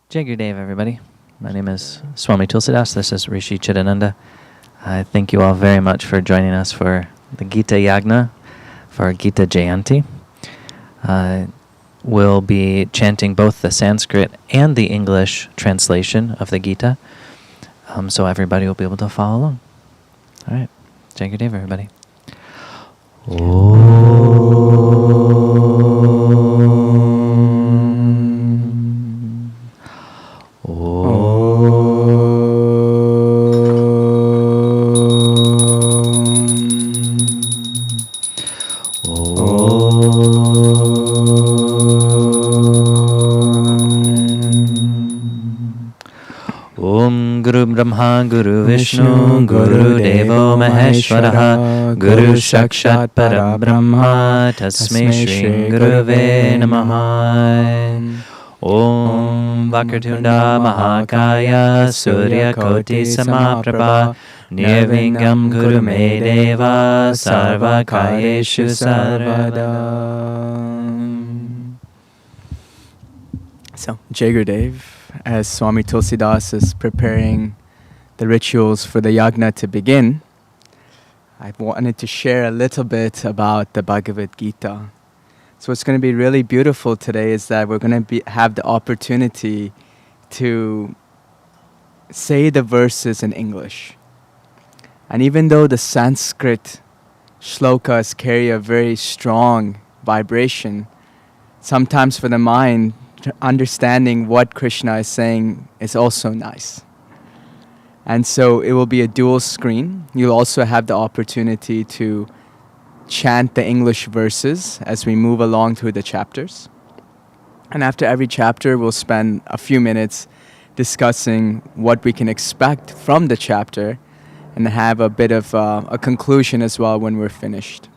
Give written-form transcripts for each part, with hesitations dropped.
Jai Gurudev, everybody. My name is Swami Tulsidas. This is Rishi Chidananda. I thank you all very much for joining us for the Gita Yagna, for Gita Jayanti. We'll be chanting both the Sanskrit and the English translation of the Gita, so everybody will be able to follow along. All right. Jai Gurudev, everybody. Brahma Guru Vishnu Guru Devo Maheshwaraha Guru Sakshat Parabrahma Tasmai Shri Gurave Namaha. Om Vakratunda Mahakaya Surya Koti Samaprabha Nirvingam Guru Medeva Sarva Kayeshu Sarvada. So, Jai Gurudev, as Swami Tulsidas is preparing the rituals for the Yagna to begin, I wanted to share a little bit about the Bhagavad Gita. So what's going to be really beautiful today is that we're going to have the opportunity to say the verses in English. And even though the Sanskrit shlokas carry a very strong vibration, sometimes for the mind, understanding what Krishna is saying is also nice. And so it will be a dual screen. You'll also have the opportunity to chant the English verses as we move along through the chapters. And after every chapter, we'll spend a few minutes discussing what we can expect from the chapter and have a bit of a conclusion as well when we're finished.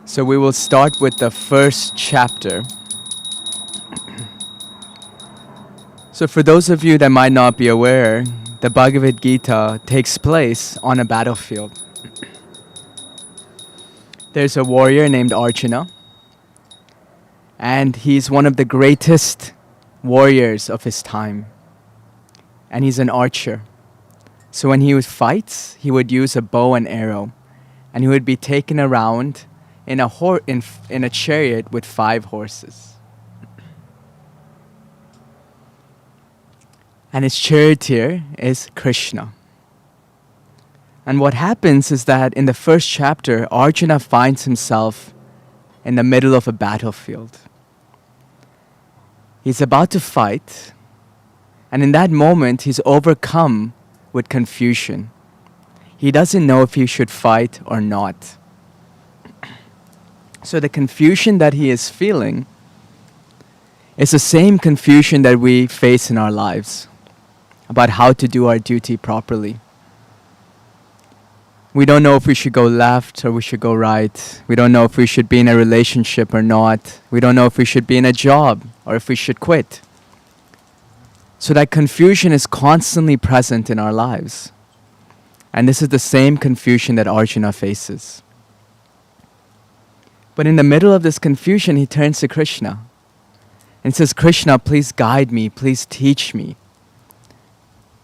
So we will start with the first chapter. So for those of you that might not be aware, the Bhagavad Gita takes place on a battlefield. There's a warrior named Arjuna, and he's one of the greatest warriors of his time. And he's an archer. So when he would fight, he would use a bow and arrow, and he would be taken around in a chariot with 5 horses. And his charioteer is Krishna. And what happens is that in the first chapter, Arjuna finds himself in the middle of a battlefield. He's about to fight, and in that moment, he's overcome with confusion. He doesn't know if he should fight or not. So the confusion that he is feeling is the same confusion that we face in our lives about how to do our duty properly. We don't know if we should go left or we should go right. We don't know if we should be in a relationship or not. We don't know if we should be in a job or if we should quit. So that confusion is constantly present in our lives. And this is the same confusion that Arjuna faces. But in the middle of this confusion, he turns to Krishna and says, Krishna, please guide me, please teach me.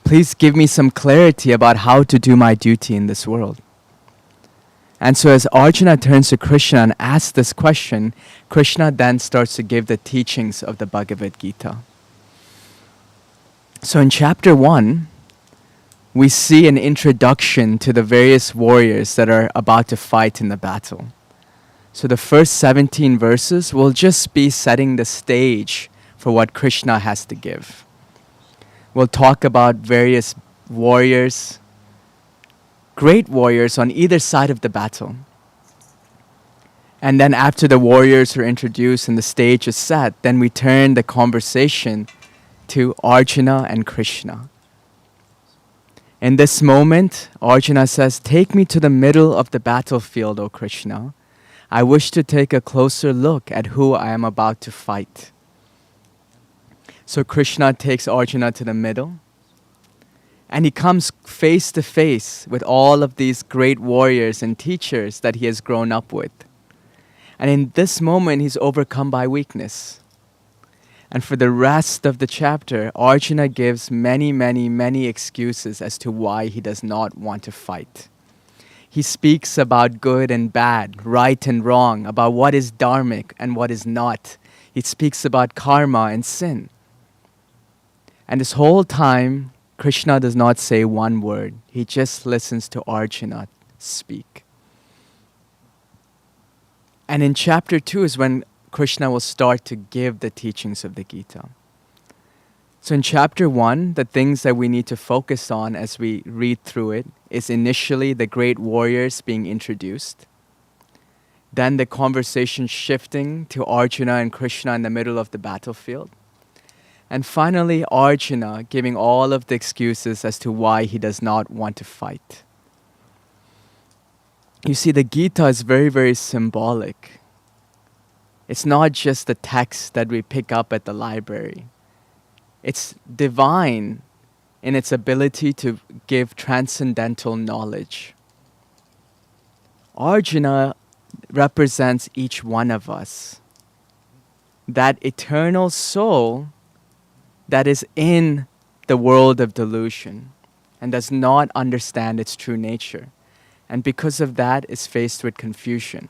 Please give me some clarity about how to do my duty in this world. And so as Arjuna turns to Krishna and asks this question, Krishna then starts to give the teachings of the Bhagavad Gita. So in chapter 1, we see an introduction to the various warriors that are about to fight in the battle. So the first 17 verses will just be setting the stage for what Krishna has to give. We'll talk about various warriors, great warriors on either side of the battle. And then after the warriors are introduced and the stage is set, then we turn the conversation to Arjuna and Krishna. In this moment, Arjuna says, take me to the middle of the battlefield, O Krishna. I wish to take a closer look at who I am about to fight. So Krishna takes Arjuna to the middle, and he comes face to face with all of these great warriors and teachers that he has grown up with. And in this moment, he's overcome by weakness. And for the rest of the chapter, Arjuna gives many, many, many excuses as to why he does not want to fight. He speaks about good and bad, right and wrong, about what is dharmic and what is not. He speaks about karma and sin. And this whole time, Krishna does not say one word. He just listens to Arjuna speak. And in chapter 2 is when Krishna will start to give the teachings of the Gita. So in chapter 1, the things that we need to focus on as we read through it is initially the great warriors being introduced. Then the conversation shifting to Arjuna and Krishna in the middle of the battlefield. And finally, Arjuna giving all of the excuses as to why he does not want to fight. You see, the Gita is very, very symbolic. It's not just the text that we pick up at the library. It's divine in its ability to give transcendental knowledge. Arjuna represents each one of us. That eternal soul that is in the world of delusion and does not understand its true nature. And because of that is faced with confusion.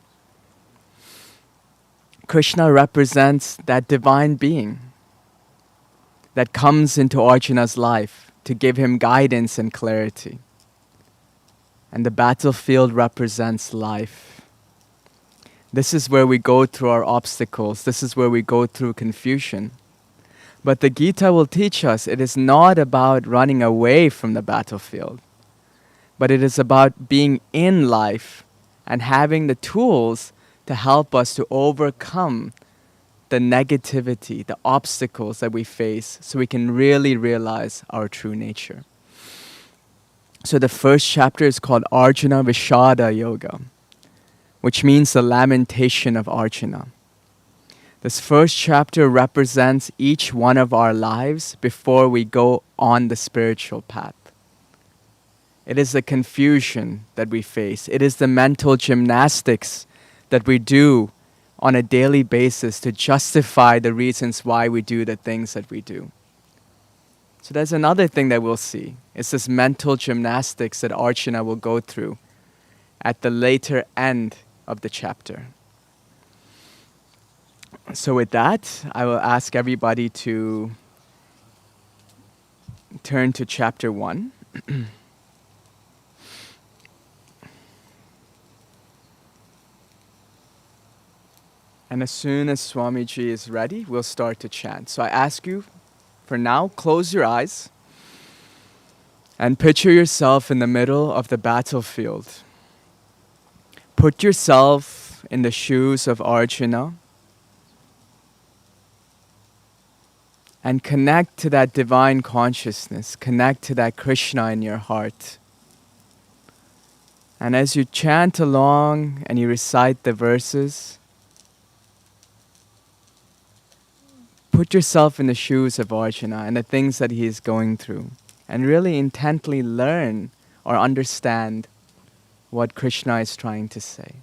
Krishna represents that divine being that comes into Arjuna's life to give him guidance and clarity. And the battlefield represents life. This is where we go through our obstacles. This is where we go through confusion. But the Gita will teach us it is not about running away from the battlefield, but it is about being in life and having the tools to help us to overcome the negativity, the obstacles that we face, so we can really realize our true nature. So the first chapter is called Arjuna Vishada Yoga, which means the lamentation of Arjuna. This first chapter represents each one of our lives before we go on the spiritual path. It is the confusion that we face. It is the mental gymnastics that we do on a daily basis to justify the reasons why we do the things that we do. So there's another thing that we'll see. It's this mental gymnastics that Arjuna will go through at the later end of the chapter. So with that, I will ask everybody to turn to chapter 1. And as soon as Swamiji is ready, we'll start to chant. So I ask you, for now, close your eyes and picture yourself in the middle of the battlefield. Put yourself in the shoes of Arjuna and connect to that divine consciousness. Connect to that Krishna in your heart. And as you chant along and you recite the verses, put yourself in the shoes of Arjuna and the things that he is going through, and really intently learn or understand what Krishna is trying to say.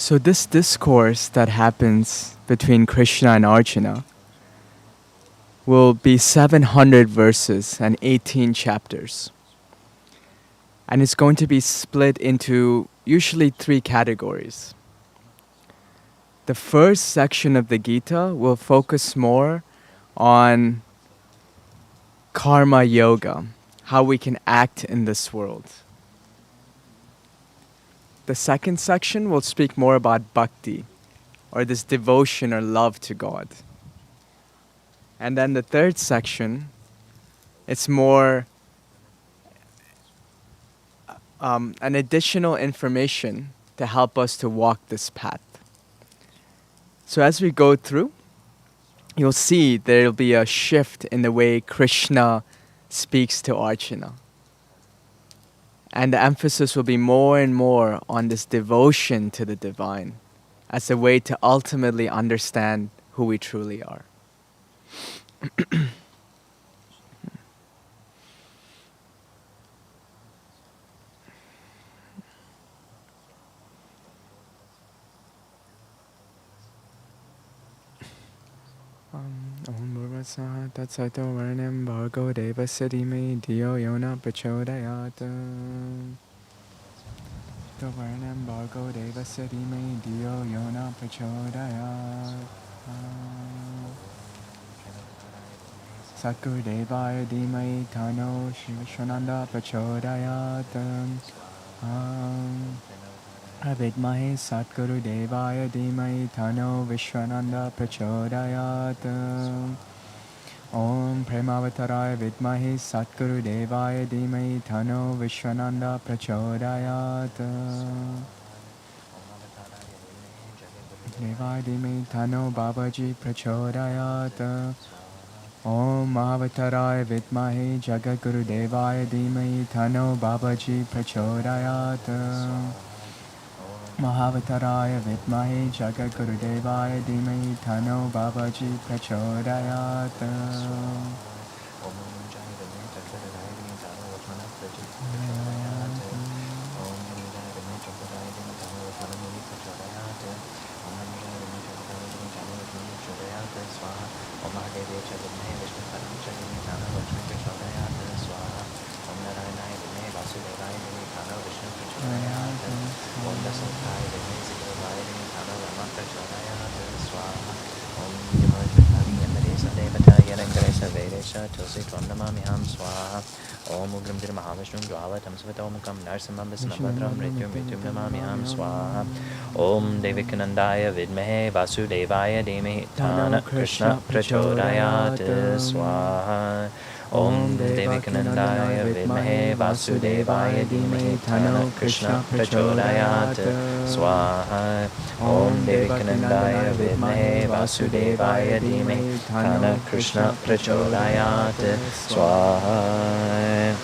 So this discourse that happens between Krishna and Arjuna will be 700 verses and 18 chapters. And it's going to be split into usually 3 categories. The first section of the Gita will focus more on karma yoga, how we can act in this world. The second section will speak more about bhakti, or this devotion or love to God. And then the third section, it's more an additional information to help us to walk this path. So as we go through, you'll see there'll be a shift in the way Krishna speaks to Arjuna. And the emphasis will be more and more on this devotion to the divine as a way to ultimately understand who we truly are. Om Bhurvatsvaha Tatsato Varnam Bhargo Devasya Dhimai Dhiyo Yona Prachodayat. To Varnam Bhargo Devasya Dhimai Dhiyo Yona Prachodayat. Satguru Devaya Dhimai Tano Shivashananda Prachodayat. Avidmahe Satguru Devaya Dhimai Tano Vishwananda Prachodayat. Om Premavataraye Vidmahe Satguru Devaya Dhimai Tano Vishwananda Prachodayat. Devaya Dhimai Tano Babaji Prachodayat. Om Mahavataraye Vidmahe Jagaguru Devaya Dhimai Tano Babaji Prachodayat. Mahavataraye Vidmahe Jagaguru Devaya Dhimai Tano Babaji Prachodayat. Tulsi Twandamami Ham Swaha Om Ugram Dir Mahavishnu Jwalatam Svatomukam Narsimam Visnabhadram Rityum Rityum Namami Ham Swaha Om Devikanandaya Vidmehe Vasudevaya Dhimahi Tana Krishna Prachodayat Swaha Om Devikanandaya Vidmehe Vasudevaya Dhimahi Tana Krishna Prachodayat Swaha Om Devikanandaya Vidmehe Vasudevaya Dhimahi Tana Krishna Prachodayat Swaha.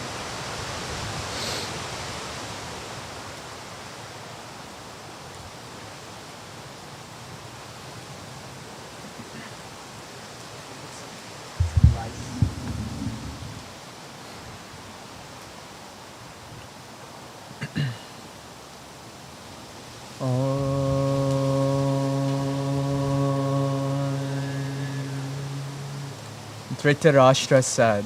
Dhritarashtra said,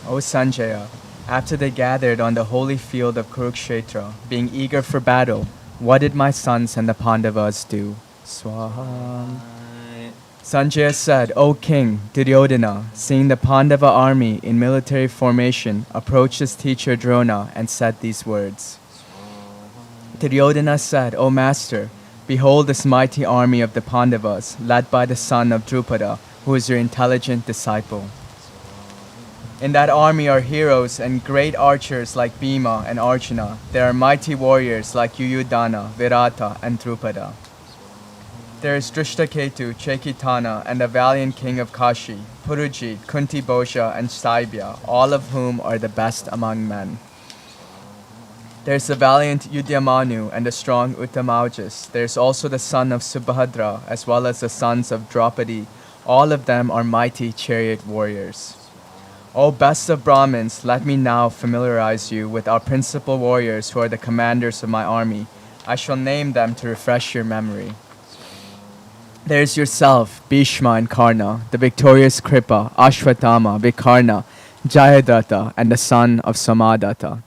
O Sanjaya, after they gathered on the holy field of Kurukshetra, being eager for battle, what did my sons and the Pandavas do? Swaha. Sanjaya said, O king, Duryodhana, seeing the Pandava army in military formation, approached his teacher Drona and said these words. Duryodhana said, O master, behold this mighty army of the Pandavas, led by the son of Drupada, who is your intelligent disciple. In that army are heroes and great archers like Bhima and Arjuna. There are mighty warriors like Yuyudhana, Virata, and Drupada. There is Drishtaketu, Chekitana, and the valiant king of Kashi, Purujit, Kunti Bhosha, and Saibya, all of whom are the best among men. There is the valiant Yudhyamanu and the strong Uttamaujas. There is also the son of Subhadra, as well as the sons of Draupadi. All of them are mighty chariot warriors. O best of Brahmins, let me now familiarize you with our principal warriors who are the commanders of my army. I shall name them to refresh your memory. There's yourself, Bhishma and Karna, the victorious Kripa, Ashwatthama, Vikarna, Jayadatta, and the son of Samadatta.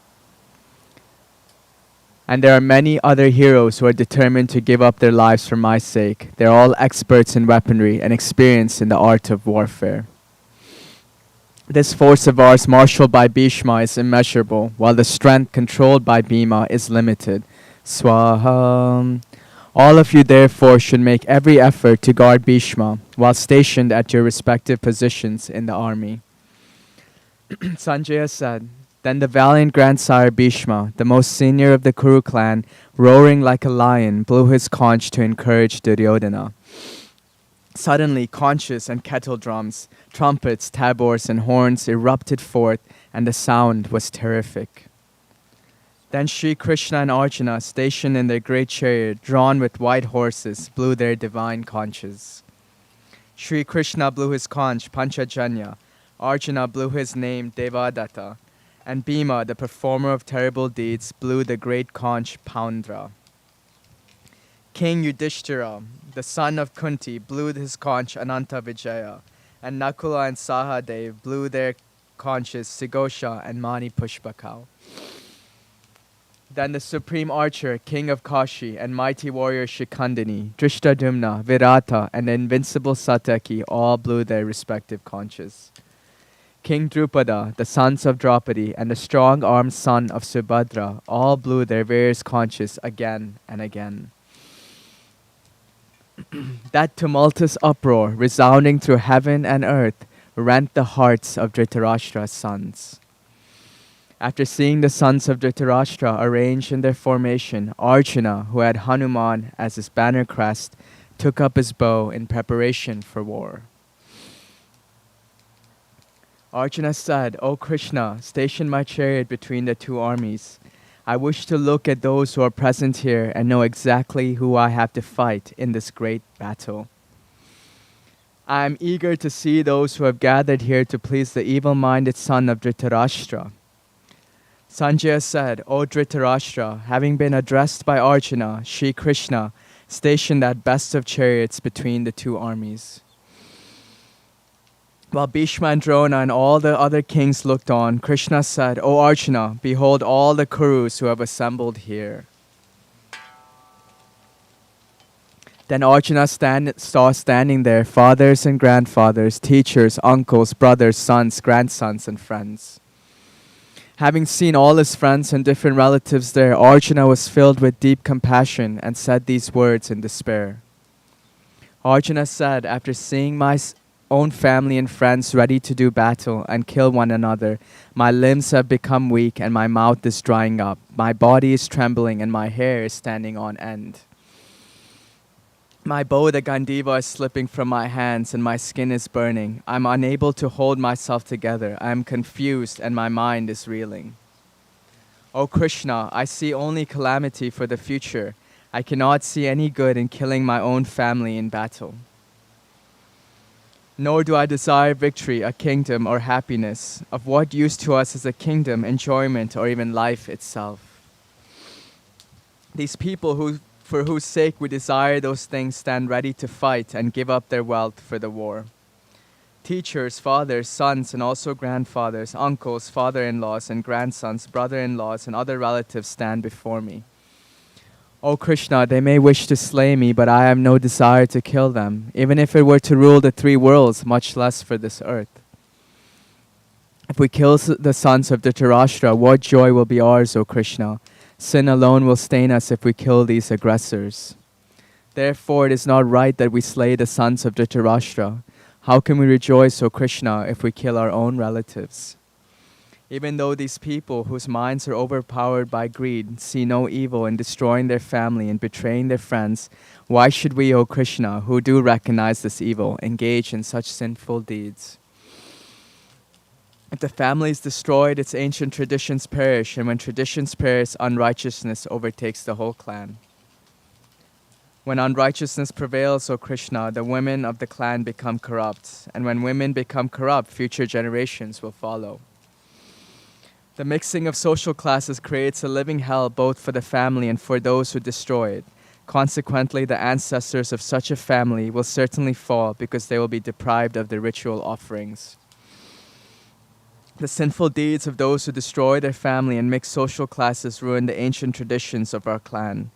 And there are many other heroes who are determined to give up their lives for my sake. They're all experts in weaponry and experienced in the art of warfare. This force of ours, marshaled by Bhishma, is immeasurable, while the strength controlled by Bhima is limited. Swaha. All of you, therefore, should make every effort to guard Bhishma while stationed at your respective positions in the army. Sanjaya said, then the valiant grandsire Bhishma, the most senior of the Kuru clan, roaring like a lion, blew his conch to encourage Duryodhana. Suddenly, conches and kettle drums, trumpets, tabors, and horns erupted forth, and the sound was terrific. Then Sri Krishna and Arjuna, stationed in their great chariot, drawn with white horses, blew their divine conches. Sri Krishna blew his conch, Panchajanya. Arjuna blew his name, Devadatta. And Bhima, the performer of terrible deeds, blew the great conch, Poundra. King Yudhishthira, the son of Kunti, blew his conch, Ananta Vijaya. And Nakula and Sahadev blew their conches, Sigosha and Mani Pushpakau. Then the supreme archer, king of Kashi, and mighty warrior Shikandini, Drishtadumna, Virata, and the invincible Satyaki all blew their respective conches. King Drupada, the sons of Draupadi, and the strong-armed son of Subhadra all blew their various conches again and again. That tumultuous uproar, resounding through heaven and earth, rent the hearts of Dhritarashtra's sons. After seeing the sons of Dhritarashtra arranged in their formation, Arjuna, who had Hanuman as his banner crest, took up his bow in preparation for war. Arjuna said, O Krishna, station my chariot between the two armies. I wish to look at those who are present here and know exactly who I have to fight in this great battle. I am eager to see those who have gathered here to please the evil-minded son of Dhritarashtra. Sanjaya said, O Dhritarashtra, having been addressed by Arjuna, Sri Krishna stationed that best of chariots between the two armies. While Bhishma and Drona and all the other kings looked on, Krishna said, O Arjuna, behold all the Kurus who have assembled here. Then Arjuna saw standing there fathers and grandfathers, teachers, uncles, brothers, sons, grandsons, and friends. Having seen all his friends and different relatives there, Arjuna was filled with deep compassion and said these words in despair. Arjuna said, after seeing my own family and friends ready to do battle and kill one another, my limbs have become weak and my mouth is drying up. My body is trembling and my hair is standing on end. My bow, the Gandiva, is slipping from my hands and my skin is burning. I'm unable to hold myself together. I am confused and my mind is reeling. O Krishna, I see only calamity for the future. I cannot see any good in killing my own family in battle. Nor do I desire victory, a kingdom, or happiness. Of what use to us is a kingdom, enjoyment, or even life itself? These people for whose sake we desire those things stand ready to fight and give up their wealth for the war. Teachers, fathers, sons, and also grandfathers, uncles, father-in-laws, and grandsons, brother-in-laws, and other relatives stand before me. O Krishna, they may wish to slay me, but I have no desire to kill them, even if it were to rule the three worlds, much less for this earth. If we kill the sons of Dhritarashtra, what joy will be ours, O Krishna? Sin alone will stain us if we kill these aggressors. Therefore, it is not right that we slay the sons of Dhritarashtra. How can we rejoice, O Krishna, if we kill our own relatives? Even though these people, whose minds are overpowered by greed, see no evil in destroying their family and betraying their friends, why should we, O Krishna, who do recognize this evil, engage in such sinful deeds? If the family is destroyed, its ancient traditions perish, and when traditions perish, unrighteousness overtakes the whole clan. When unrighteousness prevails, O Krishna, the women of the clan become corrupt, and when women become corrupt, future generations will follow. The mixing of social classes creates a living hell both for the family and for those who destroy it. Consequently, the ancestors of such a family will certainly fall because they will be deprived of the ritual offerings. The sinful deeds of those who destroy their family and mix social classes ruin the ancient traditions of our clan.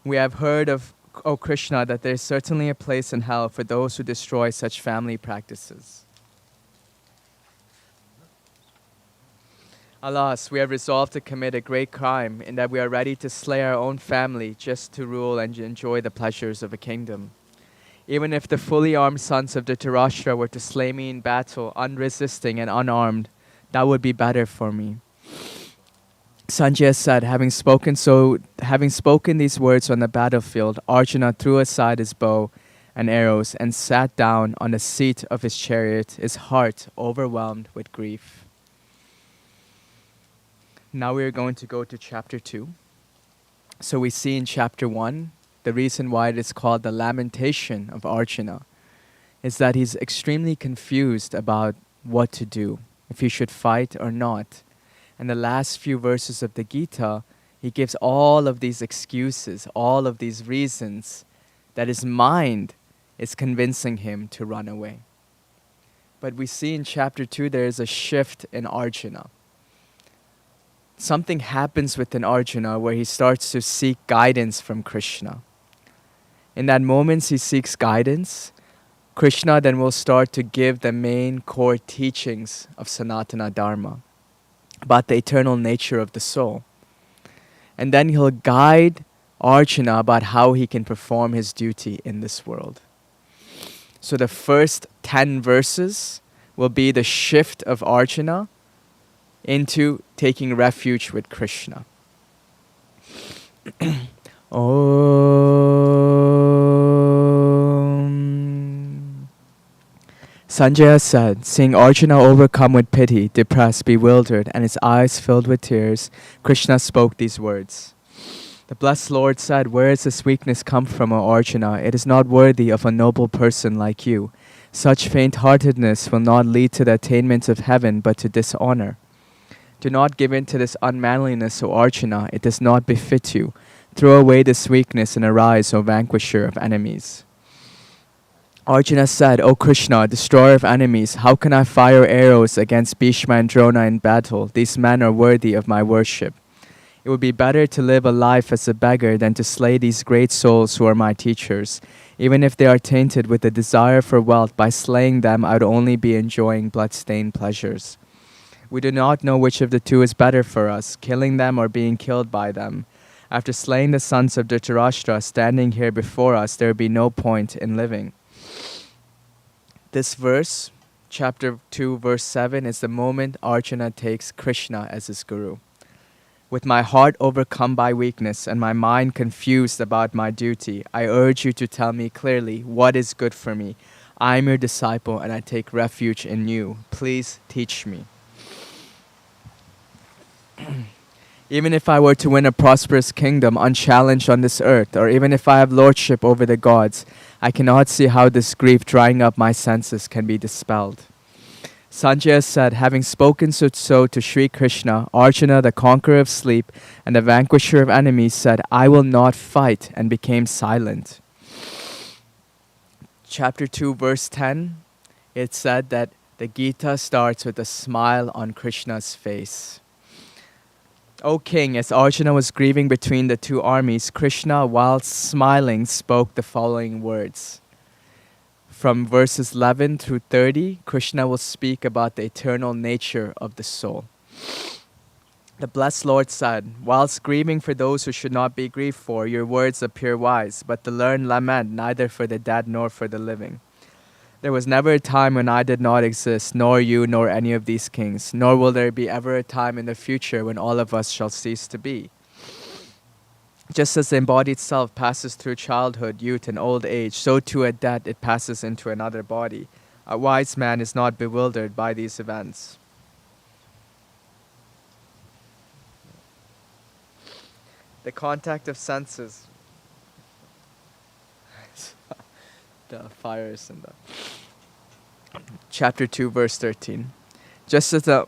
We have heard of, O Krishna, that there is certainly a place in hell for those who destroy such family practices. Alas, we have resolved to commit a great crime in that we are ready to slay our own family just to rule and enjoy the pleasures of a kingdom. Even if the fully armed sons of Dhritarashtra were to slay me in battle, unresisting and unarmed, that would be better for me. Sanjaya said, having spoken these words on the battlefield, Arjuna threw aside his bow and arrows and sat down on the seat of his chariot, his heart overwhelmed with grief. Now we are going to go to chapter 2. So we see in chapter 1, the reason why it is called the lamentation of Arjuna is that he's extremely confused about what to do, if he should fight or not. And the last few verses of the Gita, he gives all of these excuses, all of these reasons that his mind is convincing him to run away. But we see in chapter 2 there is a shift in Arjuna. Something happens within Arjuna where he starts to seek guidance from Krishna. In that moment he seeks guidance, Krishna then will start to give the main core teachings of Sanatana Dharma about the eternal nature of the soul. And then he'll guide Arjuna about how he can perform his duty in this world. So the first 10 verses will be the shift of Arjuna into taking refuge with Krishna. Sanjaya said, seeing Arjuna overcome with pity, depressed, bewildered, and his eyes filled with tears, Krishna spoke these words. The blessed Lord said, where has this weakness come from, O Arjuna? It is not worthy of a noble person like you. Such faint-heartedness will not lead to the attainment of heaven, but to dishonor. Do not give in to this unmanliness, O Arjuna. It does not befit you. Throw away this weakness and arise, O vanquisher of enemies. Arjuna said, O Krishna, destroyer of enemies, how can I fire arrows against Bhishma and Drona in battle? These men are worthy of my worship. It would be better to live a life as a beggar than to slay these great souls who are my teachers. Even if they are tainted with the desire for wealth, by slaying them I would only be enjoying blood-stained pleasures. We do not know which of the two is better for us, killing them or being killed by them. After slaying the sons of Dhritarashtra standing here before us, there would be no point in living. This verse, chapter 2, verse 7, is the moment Arjuna takes Krishna as his guru. With my heart overcome by weakness and my mind confused about my duty, I urge you to tell me clearly what is good for me. I am your disciple and I take refuge in you. Please teach me. Even if I were to win a prosperous kingdom unchallenged on this earth, or even if I have lordship over the gods, I cannot see how this grief drying up my senses can be dispelled. Sanjaya said, having spoken so to Sri Krishna, Arjuna, the conqueror of sleep and the vanquisher of enemies, said, I will not fight, and became silent. Chapter 2, verse 10, it said that the Gita starts with a smile on Krishna's face. O king, as Arjuna was grieving between the two armies, Krishna, while smiling, spoke the following words. From verses 11 through 30, Krishna will speak about the eternal nature of the soul. The blessed Lord said, whilst grieving for those who should not be grieved for, your words appear wise, but the learned lament neither for the dead nor for the living. There was never a time when I did not exist, nor you, nor any of these kings, nor will there be ever a time in the future when all of us shall cease to be. Just as the embodied self passes through childhood, youth, and old age, so too at death it passes into another body. A wise man is not bewildered by these events. The contact of senses. The fires and the... Chapter 2, verse 13. Just as the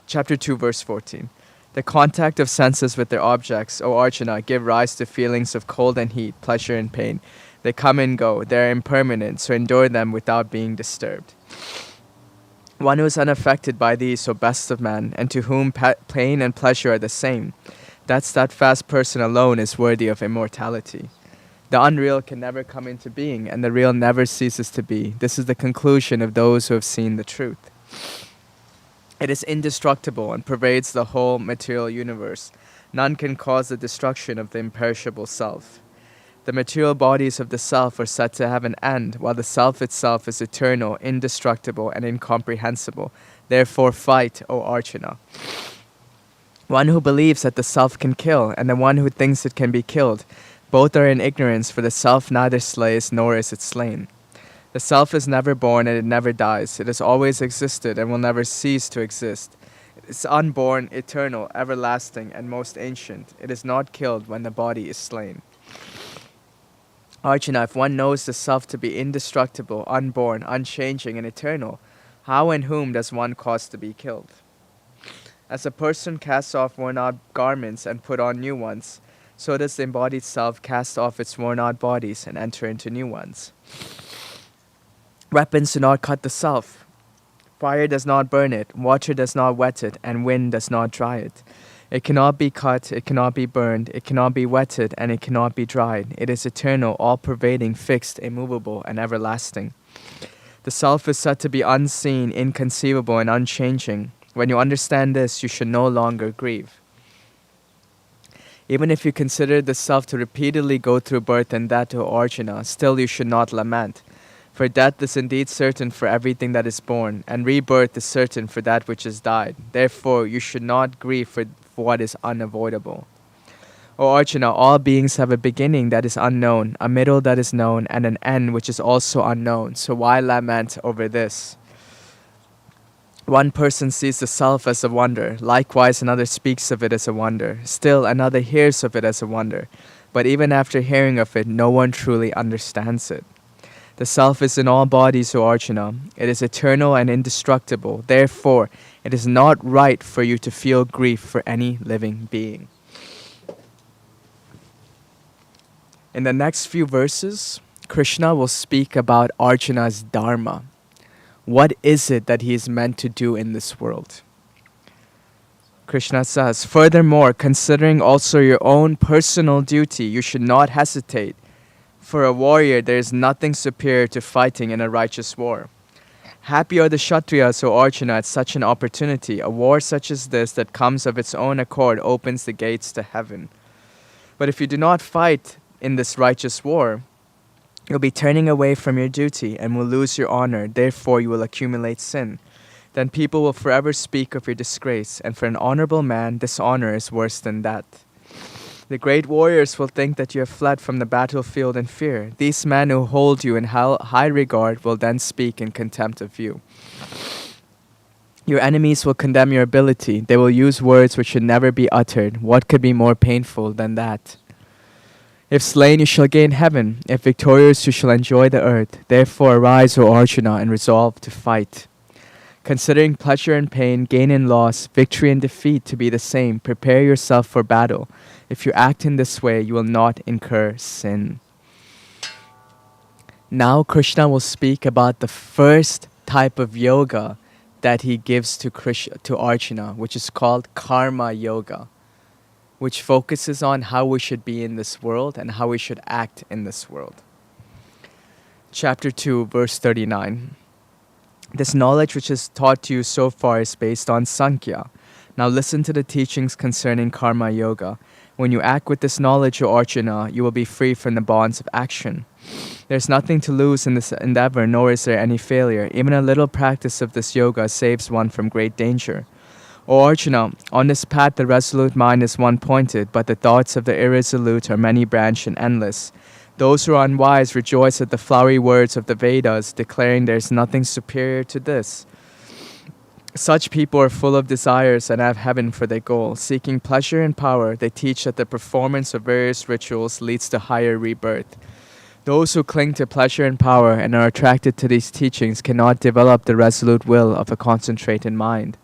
chapter 2, verse 14. The contact of senses with their objects, O Arjuna, give rise to feelings of cold and heat, pleasure and pain. They come and go. They are impermanent, so endure them without being disturbed. One who is unaffected by these, O best of men, and to whom pain and pleasure are the same, that steadfast person alone is worthy of immortality. The unreal can never come into being, and the real never ceases to be. This is the conclusion of those who have seen the truth. It is indestructible and pervades the whole material universe. None can cause the destruction of the imperishable self. The material bodies of the self are said to have an end, while the self itself is eternal, indestructible, and incomprehensible. Therefore fight, O Arjuna. One who believes that the self can kill, and the one who thinks it can be killed, both are in ignorance, for the self neither slays nor is it slain. The self is never born and it never dies. It has always existed and will never cease to exist. It is unborn, eternal, everlasting, and most ancient. It is not killed when the body is slain. Arjuna, if one knows the self to be indestructible, unborn, unchanging, and eternal, how and whom does one cause to be killed? As a person casts off worn-out garments and put on new ones, so does the embodied self cast off its worn-out bodies and enter into new ones. Weapons do not cut the self. Fire does not burn it, water does not wet it, and wind does not dry it. It cannot be cut, it cannot be burned, it cannot be wetted, and it cannot be dried. It is eternal, all-pervading, fixed, immovable, and everlasting. The self is said to be unseen, inconceivable, and unchanging. When you understand this, you should no longer grieve. Even if you consider the self to repeatedly go through birth and death, O Arjuna, still you should not lament. For death is indeed certain for everything that is born, and rebirth is certain for that which has died. Therefore, you should not grieve for what is unavoidable. O Arjuna, all beings have a beginning that is unknown, a middle that is known, and an end which is also unknown. So why lament over this? One person sees the self as a wonder. Likewise, another speaks of it as a wonder. Still, another hears of it as a wonder. But even after hearing of it, no one truly understands it. The self is in all bodies, O Arjuna. It is eternal and indestructible. Therefore, it is not right for you to feel grief for any living being. In the next few verses, Krishna will speak about Arjuna's dharma. What is it that he is meant to do in this world? Krishna says, furthermore, considering also your own personal duty, you should not hesitate. For a warrior, there is nothing superior to fighting in a righteous war. Happy are the Kshatriyas, O Arjuna, at such an opportunity. A war such as this that comes of its own accord opens the gates to heaven. But if you do not fight in this righteous war, you'll be turning away from your duty and will lose your honor. Therefore, you will accumulate sin. Then people will forever speak of your disgrace, and for an honorable man, dishonor is worse than that. The great warriors will think that you have fled from the battlefield in fear. These men who hold you in high regard will then speak in contempt of you. Your enemies will condemn your ability. They will use words which should never be uttered. What could be more painful than that? If slain, you shall gain heaven. If victorious, you shall enjoy the earth. Therefore arise, O Arjuna, and resolve to fight. Considering pleasure and pain, gain and loss, victory and defeat to be the same, prepare yourself for battle. If you act in this way, you will not incur sin. Now Krishna will speak about the first type of yoga that he gives to Arjuna, which is called karma yoga, which focuses on how we should be in this world and how we should act in this world. Chapter 2, verse 39. This knowledge which is taught to you so far is based on Sankhya. Now listen to the teachings concerning karma yoga. When you act with this knowledge, O Arjuna, you will be free from the bonds of action. There is nothing to lose in this endeavor, nor is there any failure. Even a little practice of this yoga saves one from great danger. O Arjuna, on this path the resolute mind is one-pointed, but the thoughts of the irresolute are many-branched and endless. Those who are unwise rejoice at the flowery words of the Vedas, declaring there is nothing superior to this. Such people are full of desires and have heaven for their goal. Seeking pleasure and power, they teach that the performance of various rituals leads to higher rebirth. Those who cling to pleasure and power and are attracted to these teachings cannot develop the resolute will of a concentrated mind.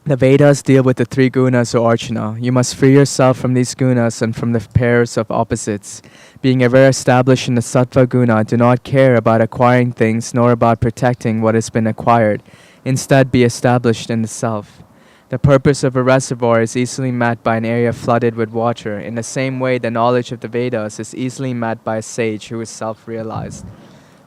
The Vedas deal with the three gunas, O Arjuna. You must free yourself from these gunas and from the pairs of opposites. Being ever established in the sattva guna, do not care about acquiring things nor about protecting what has been acquired. Instead, be established in the self. The purpose of a reservoir is easily met by an area flooded with water. In the same way, the knowledge of the Vedas is easily met by a sage who is self-realized.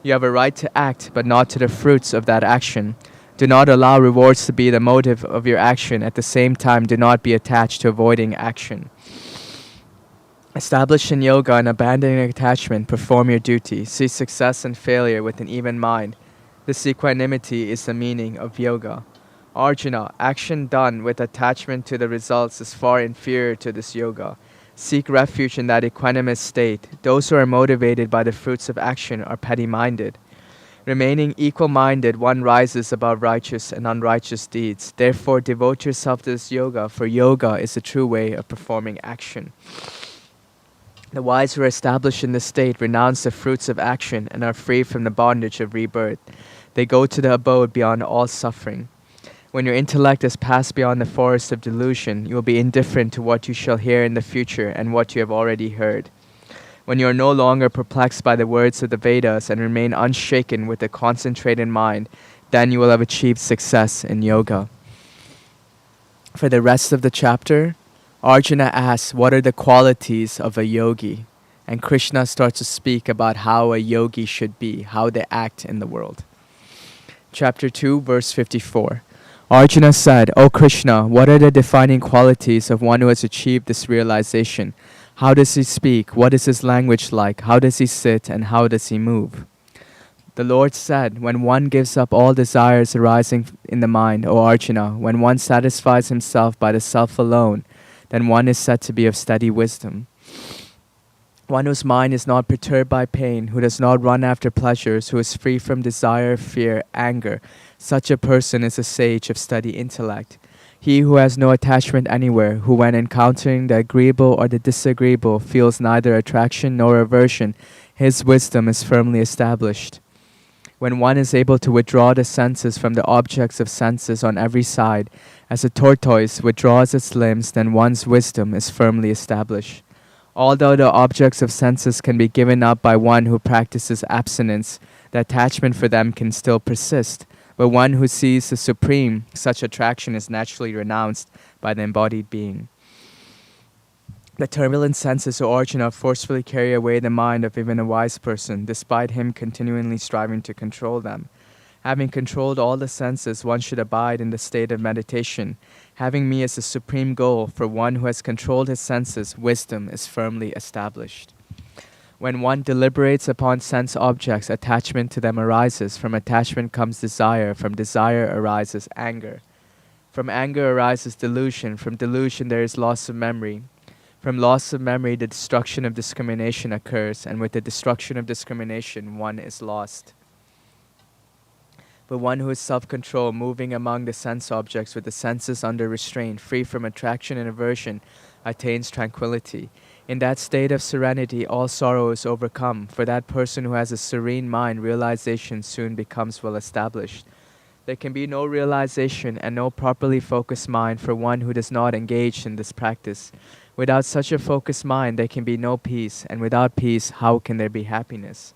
You have a right to act, but not to the fruits of that action. Do not allow rewards to be the motive of your action. At the same time, do not be attached to avoiding action. Established in yoga and abandoning attachment, perform your duty. See success and failure with an even mind. This equanimity is the meaning of yoga. Arjuna, action done with attachment to the results is far inferior to this yoga. Seek refuge in that equanimous state. Those who are motivated by the fruits of action are petty-minded. Remaining equal-minded, one rises above righteous and unrighteous deeds. Therefore, devote yourself to this yoga, for yoga is the true way of performing action. The wise who are established in this state renounce the fruits of action and are free from the bondage of rebirth. They go to the abode beyond all suffering. When your intellect has passed beyond the forest of delusion, you will be indifferent to what you shall hear in the future and what you have already heard. When you are no longer perplexed by the words of the Vedas and remain unshaken with a concentrated mind, then you will have achieved success in yoga. For the rest of the chapter, Arjuna asks, what are the qualities of a yogi? And Krishna starts to speak about how a yogi should be, how they act in the world. Chapter 2, verse 54. Arjuna said, O Krishna, what are the defining qualities of one who has achieved this realization? How does he speak? What is his language like? How does he sit? And how does he move? The Lord said, when one gives up all desires arising in the mind, O Arjuna, when one satisfies himself by the self alone, then one is said to be of steady wisdom. One whose mind is not perturbed by pain, who does not run after pleasures, who is free from desire, fear, anger. Such a person is a sage of steady intellect. He who has no attachment anywhere, who when encountering the agreeable or the disagreeable feels neither attraction nor aversion, his wisdom is firmly established. When one is able to withdraw the senses from the objects of senses on every side, as a tortoise withdraws its limbs, then one's wisdom is firmly established. Although the objects of senses can be given up by one who practices abstinence, the attachment for them can still persist. But one who sees the Supreme, such attraction is naturally renounced by the embodied being. The turbulent senses, O Arjuna, forcefully carry away the mind of even a wise person, despite him continually striving to control them. Having controlled all the senses, one should abide in the state of meditation. Having me as the supreme goal, for one who has controlled his senses, wisdom is firmly established. When one deliberates upon sense objects, attachment to them arises. From attachment comes desire. From desire arises anger. From anger arises delusion. From delusion there is loss of memory. From loss of memory the destruction of discrimination occurs, and with the destruction of discrimination one is lost. But one who is self-controlled, moving among the sense objects with the senses under restraint, free from attraction and aversion, attains tranquility. In that state of serenity, all sorrow is overcome. For that person who has a serene mind, realization soon becomes well established. There can be no realization and no properly focused mind for one who does not engage in this practice. Without such a focused mind, there can be no peace, and without peace, how can there be happiness?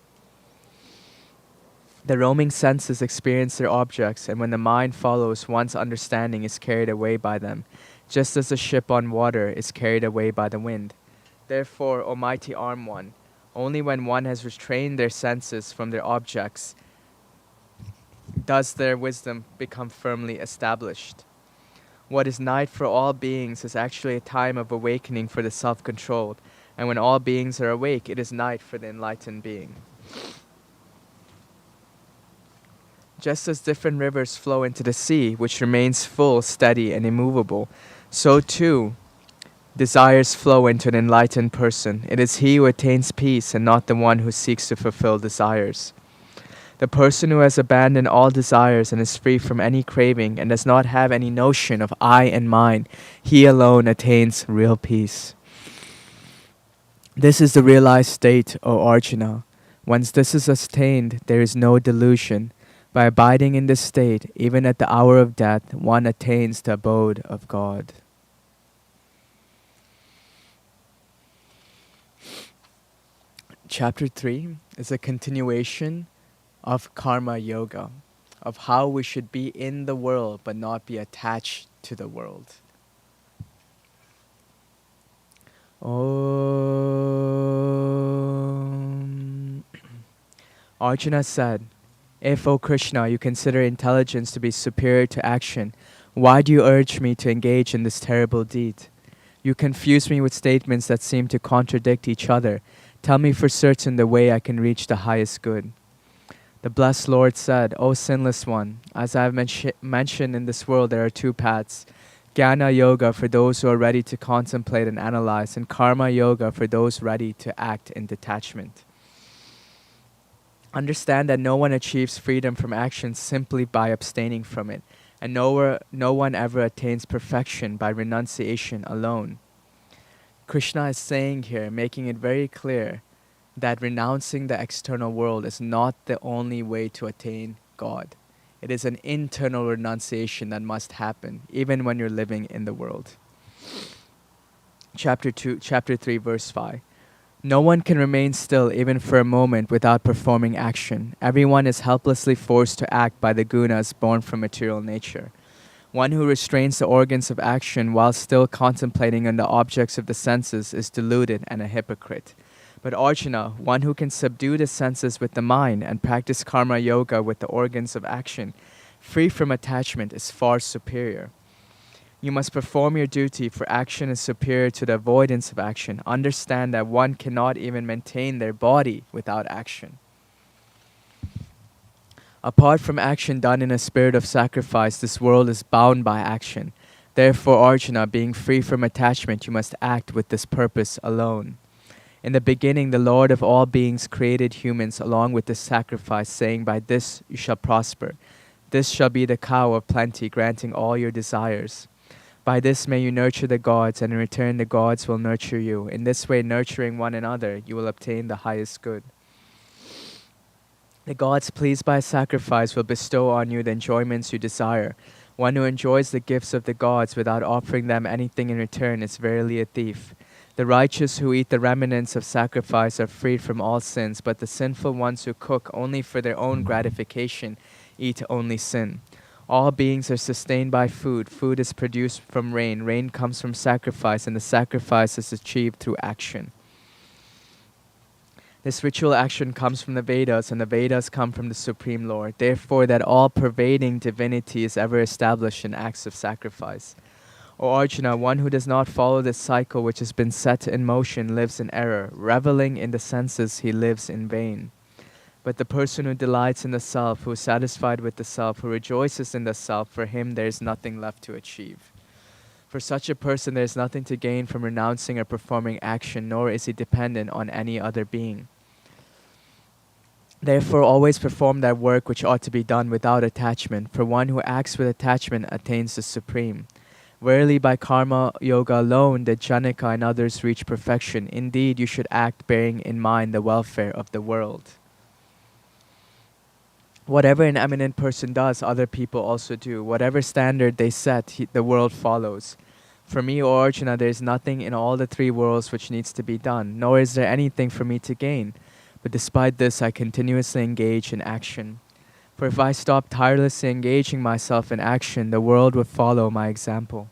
The roaming senses experience their objects, and when the mind follows, one's understanding is carried away by them, just as a ship on water is carried away by the wind. Therefore, O mighty armed one, only when one has restrained their senses from their objects does their wisdom become firmly established. What is night for all beings is actually a time of awakening for the self-controlled, and when all beings are awake, it is night for the enlightened being. Just as different rivers flow into the sea, which remains full, steady, and immovable, so too desires flow into an enlightened person. It is he who attains peace and not the one who seeks to fulfill desires. The person who has abandoned all desires and is free from any craving and does not have any notion of I and mine, he alone attains real peace. This is the realized state, O Arjuna. Once this is attained, there is no delusion. By abiding in this state, even at the hour of death, one attains the abode of God. Chapter 3 is a continuation of karma yoga, of how we should be in the world but not be attached to the world. Arjuna said, "If, O Krishna, you consider intelligence to be superior to action, why do you urge me to engage in this terrible deed? You confuse me with statements that seem to contradict each other. Tell me for certain the way I can reach the highest good." The blessed Lord said, "O sinless one, as I have mentioned, in this world there are two paths. Jnana Yoga for those who are ready to contemplate and analyze, and Karma Yoga for those ready to act in detachment. Understand that no one achieves freedom from action simply by abstaining from it, and no one ever attains perfection by renunciation alone." Krishna is saying here, making it very clear, that renouncing the external world is not the only way to attain God. It is an internal renunciation that must happen, even when you're living in the world. Chapter 3, verse 5. No one can remain still even for a moment without performing action. Everyone is helplessly forced to act by the gunas born from material nature. One who restrains the organs of action while still contemplating on the objects of the senses is deluded and a hypocrite. But Arjuna, one who can subdue the senses with the mind and practice karma yoga with the organs of action, free from attachment, is far superior. You must perform your duty, for action is superior to the avoidance of action. Understand that one cannot even maintain their body without action. Apart from action done in a spirit of sacrifice, this world is bound by action. Therefore, Arjuna, being free from attachment, you must act with this purpose alone. In the beginning, the Lord of all beings created humans along with this sacrifice, saying, "By this you shall prosper. This shall be the cow of plenty, granting all your desires. By this may you nurture the gods, and in return the gods will nurture you. In this way, nurturing one another, you will obtain the highest good. The gods, pleased by sacrifice, will bestow on you the enjoyments you desire. One who enjoys the gifts of the gods without offering them anything in return is verily a thief. The righteous who eat the remnants of sacrifice are freed from all sins, but the sinful ones who cook only for their own gratification eat only sin. All beings are sustained by food. Food is produced from rain. Rain comes from sacrifice, and the sacrifice is achieved through action. This ritual action comes from the Vedas, and the Vedas come from the Supreme Lord. Therefore, that all-pervading divinity is ever established in acts of sacrifice. O Arjuna, one who does not follow this cycle which has been set in motion lives in error. Reveling in the senses, he lives in vain. But the person who delights in the self, who is satisfied with the self, who rejoices in the self, for him there is nothing left to achieve. For such a person there is nothing to gain from renouncing or performing action, nor is he dependent on any other being. Therefore, always perform that work which ought to be done without attachment, for one who acts with attachment attains the supreme. Verily, by karma yoga alone did Janaka and others reach perfection. Indeed, you should act bearing in mind the welfare of the world. Whatever an eminent person does, other people also do. Whatever standard they set, the world follows. For me, O Arjuna, there is nothing in all the three worlds which needs to be done, nor is there anything for me to gain. But despite this, I continuously engage in action. For if I stop tirelessly engaging myself in action, the world would follow my example.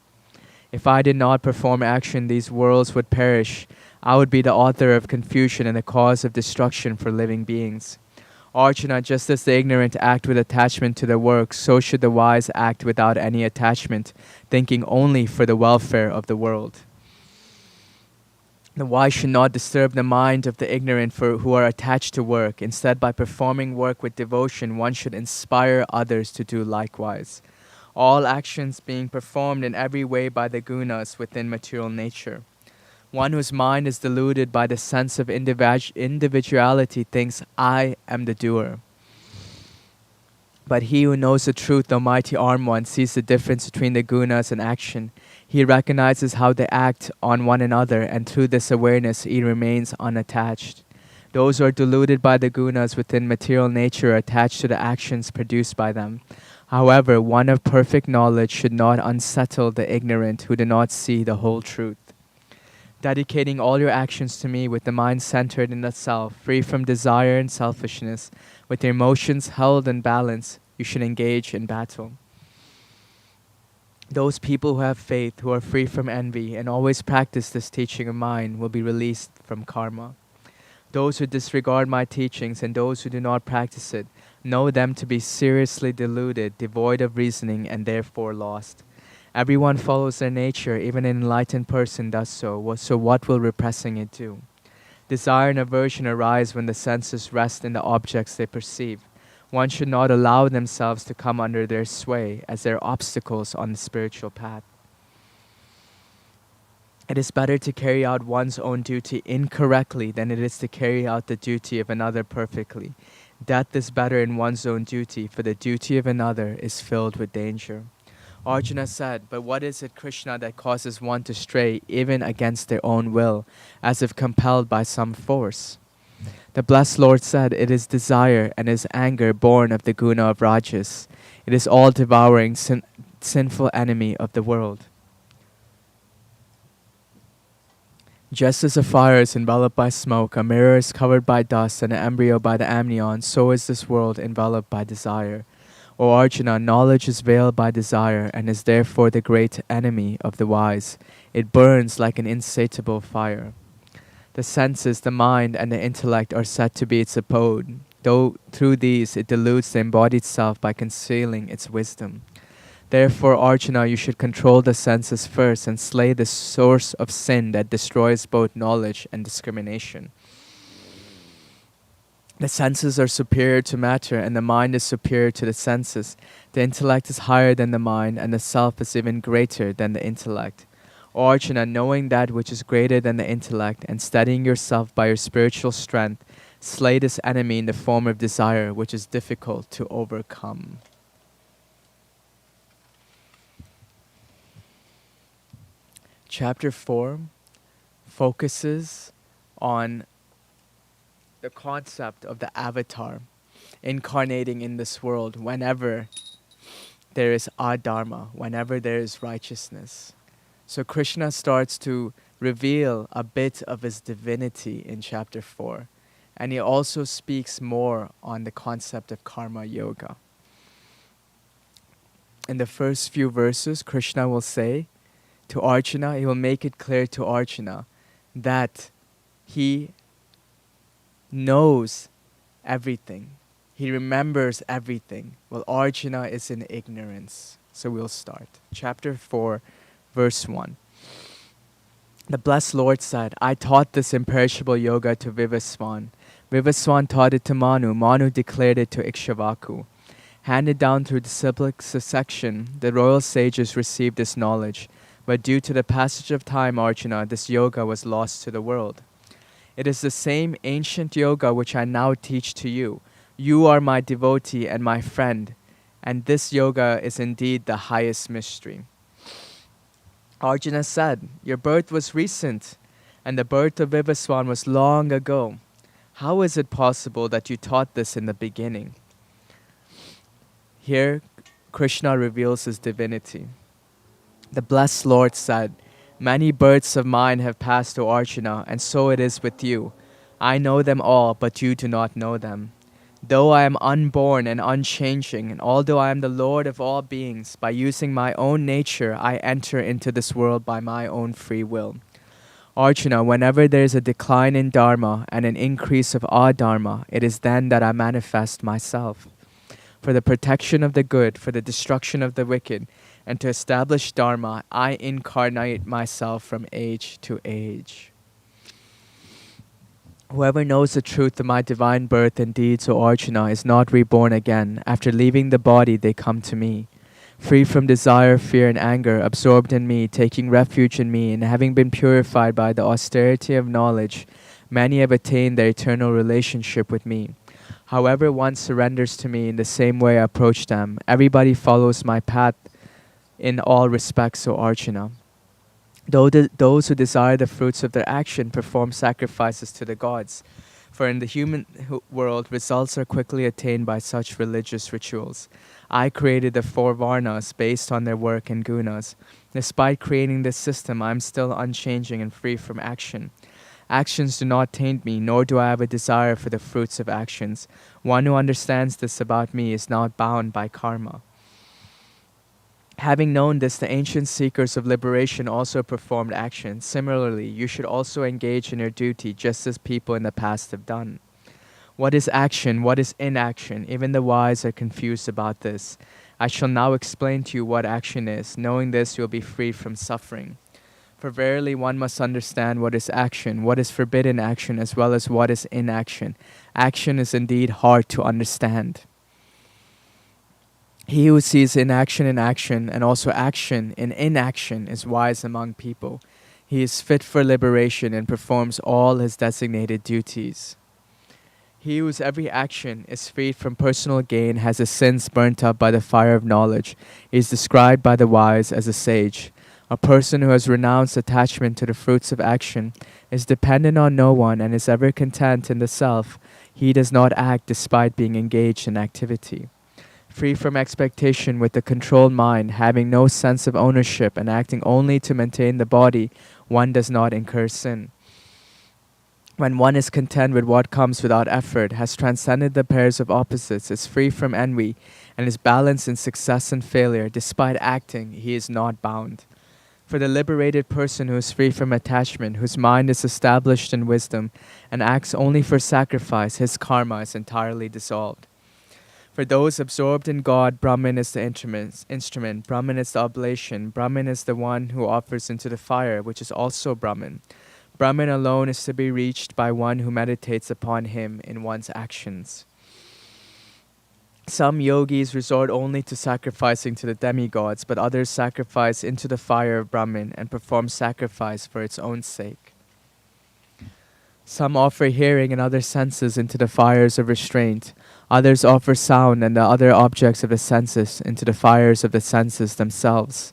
If I did not perform action, these worlds would perish. I would be the author of confusion and the cause of destruction for living beings. Arjuna, just as the ignorant act with attachment to their work, so should the wise act without any attachment, thinking only for the welfare of the world. The wise should not disturb the mind of the ignorant who are attached to work. Instead, by performing work with devotion, one should inspire others to do likewise. All actions being performed in every way by the gunas within material nature. One whose mind is deluded by the sense of individuality thinks, "I am the doer." But he who knows the truth, the mighty armed one, sees the difference between the gunas and action. He recognizes how they act on one another, and through this awareness he remains unattached. Those who are deluded by the gunas within material nature are attached to the actions produced by them. However, one of perfect knowledge should not unsettle the ignorant who do not see the whole truth. Dedicating all your actions to me with the mind centered in the self, free from desire and selfishness, with your emotions held in balance, you should engage in battle. Those people who have faith, who are free from envy, and always practice this teaching of mine will be released from karma. Those who disregard my teachings and those who do not practice it, know them to be seriously deluded, devoid of reasoning, and therefore lost. Everyone follows their nature, even an enlightened person does so. So what will repressing it do? Desire and aversion arise when the senses rest in the objects they perceive. One should not allow themselves to come under their sway, as they are obstacles on the spiritual path. It is better to carry out one's own duty incorrectly than it is to carry out the duty of another perfectly. Death is better in one's own duty, for the duty of another is filled with danger. Arjuna said, but what is it, Krishna, that causes one to stray even against their own will, as if compelled by some force? The blessed Lord said, it is desire and is anger born of the guna of Rajas. It is all-devouring, sinful enemy of the world. Just as a fire is enveloped by smoke, a mirror is covered by dust, and an embryo by the amnion, so is this world enveloped by desire. O Arjuna, knowledge is veiled by desire and is therefore the great enemy of the wise. It burns like an insatiable fire. The senses, the mind, and the intellect are said to be its abode, though through these it deludes the embodied self by concealing its wisdom. Therefore, Arjuna, you should control the senses first and slay the source of sin that destroys both knowledge and discrimination. The senses are superior to matter, and the mind is superior to the senses. The intellect is higher than the mind, and the self is even greater than the intellect. O Arjuna, knowing that which is greater than the intellect, and steadying yourself by your spiritual strength, slay this enemy in the form of desire, which is difficult to overcome. Chapter 4 focuses on the concept of the avatar incarnating in this world whenever there is adharma, whenever there is righteousness. So Krishna starts to reveal a bit of his divinity in chapter 4. And he also speaks more on the concept of karma yoga. In the first few verses, Krishna will say to Arjuna, he will make it clear to Arjuna that he knows everything. He remembers everything. While Arjuna is in ignorance. So we'll start. Chapter 4, verse 1. The blessed Lord said, I taught this imperishable yoga to Vivaswan. Vivaswan taught it to Manu. Manu declared it to Ikshvaku. Handed down through disciplic succession, the royal sages received this knowledge. But due to the passage of time, Arjuna, this yoga was lost to the world. It is the same ancient yoga which I now teach to you. You are my devotee and my friend, and this yoga is indeed the highest mystery. Arjuna said, your birth was recent, and the birth of Vivaswan was long ago. How is it possible that you taught this in the beginning? Here, Krishna reveals his divinity. The blessed Lord said, many births of mine have passed, O Arjuna, and so it is with you. I know them all, but you do not know them. Though I am unborn and unchanging, and although I am the Lord of all beings, by using my own nature, I enter into this world by my own free will. Arjuna, whenever there is a decline in dharma and an increase of adharma, it is then that I manifest myself. For the protection of the good, for the destruction of the wicked, and to establish dharma, I incarnate myself from age to age. Whoever knows the truth of my divine birth and deeds, O Arjuna, is not reborn again. After leaving the body, they come to me. Free from desire, fear, and anger, absorbed in me, taking refuge in me, and having been purified by the austerity of knowledge, many have attained their eternal relationship with me. However one surrenders to me, in the same way I approach them. Everybody follows my path in all respects, O Arjuna. Those who desire the fruits of their action perform sacrifices to the gods. For in the human world, results are quickly attained by such religious rituals. I created the four varnas based on their work and gunas. Despite creating this system, I am still unchanging and free from action. Actions do not taint me, nor do I have a desire for the fruits of actions. One who understands this about me is not bound by karma. Having known this, the ancient seekers of liberation also performed action. Similarly, you should also engage in your duty just as people in the past have done. What is action? What is inaction? Even the wise are confused about this. I shall now explain to you what action is. Knowing this, you will be freed from suffering. For verily one must understand what is action, what is forbidden action, as well as what is inaction. Action is indeed hard to understand. He who sees inaction in action, and also action in inaction, is wise among people. He is fit for liberation and performs all his designated duties. He whose every action is freed from personal gain has his sins burnt up by the fire of knowledge. He is described by the wise as a sage. A person who has renounced attachment to the fruits of action is dependent on no one and is ever content in the self. He does not act despite being engaged in activity. Free from expectation with a controlled mind, having no sense of ownership and acting only to maintain the body, one does not incur sin. When one is content with what comes without effort, has transcended the pairs of opposites, is free from envy, and is balanced in success and failure, despite acting, he is not bound. For the liberated person who is free from attachment, whose mind is established in wisdom, and acts only for sacrifice, his karma is entirely dissolved. For those absorbed in God, Brahman is the instrument, Brahman is the oblation, Brahman is the one who offers into the fire, which is also Brahman. Brahman alone is to be reached by one who meditates upon him in one's actions. Some yogis resort only to sacrificing to the demigods, but others sacrifice into the fire of Brahman and perform sacrifice for its own sake. Some offer hearing and other senses into the fires of restraint. Others offer sound and the other objects of the senses into the fires of the senses themselves.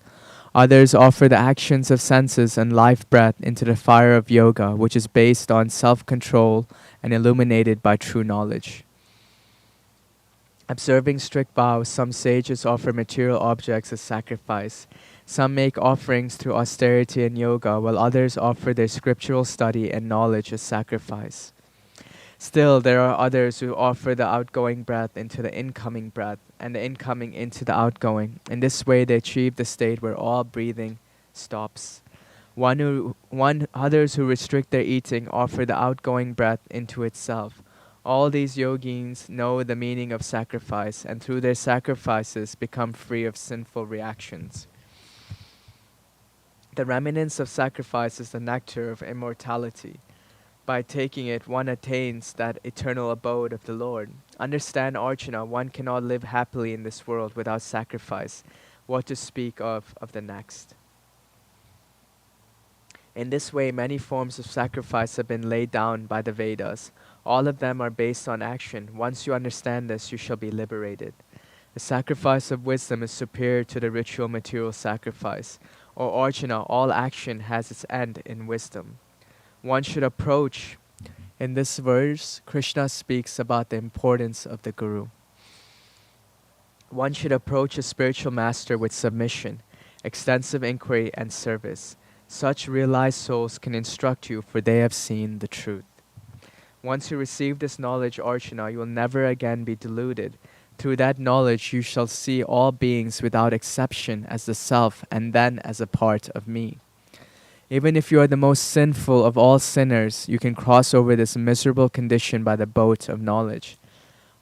Others offer the actions of senses and life breath into the fire of yoga, which is based on self-control and illuminated by true knowledge. Observing strict vows, some sages offer material objects as sacrifice. Some make offerings through austerity and yoga, while others offer their scriptural study and knowledge as sacrifice. Still, there are others who offer the outgoing breath into the incoming breath, and the incoming into the outgoing. In this way, they achieve the state where all breathing stops. Others who restrict their eating offer the outgoing breath into itself. All these yogins know the meaning of sacrifice, and through their sacrifices become free of sinful reactions. The remnants of sacrifice is the nectar of immortality. By taking it, one attains that eternal abode of the Lord. Understand, Arjuna, one cannot live happily in this world without sacrifice. What to speak of the next? In this way, many forms of sacrifice have been laid down by the Vedas. All of them are based on action. Once you understand this, you shall be liberated. The sacrifice of wisdom is superior to the ritual material sacrifice. O Arjuna, all action has its end in wisdom. One should approach. In this verse, Krishna speaks about the importance of the Guru. One should approach a spiritual master with submission, extensive inquiry, and service. Such realized souls can instruct you, for they have seen the truth. Once you receive this knowledge, Arjuna, you will never again be deluded. Through that knowledge, you shall see all beings without exception as the self, and then as a part of me. Even if you are the most sinful of all sinners, you can cross over this miserable condition by the boat of knowledge.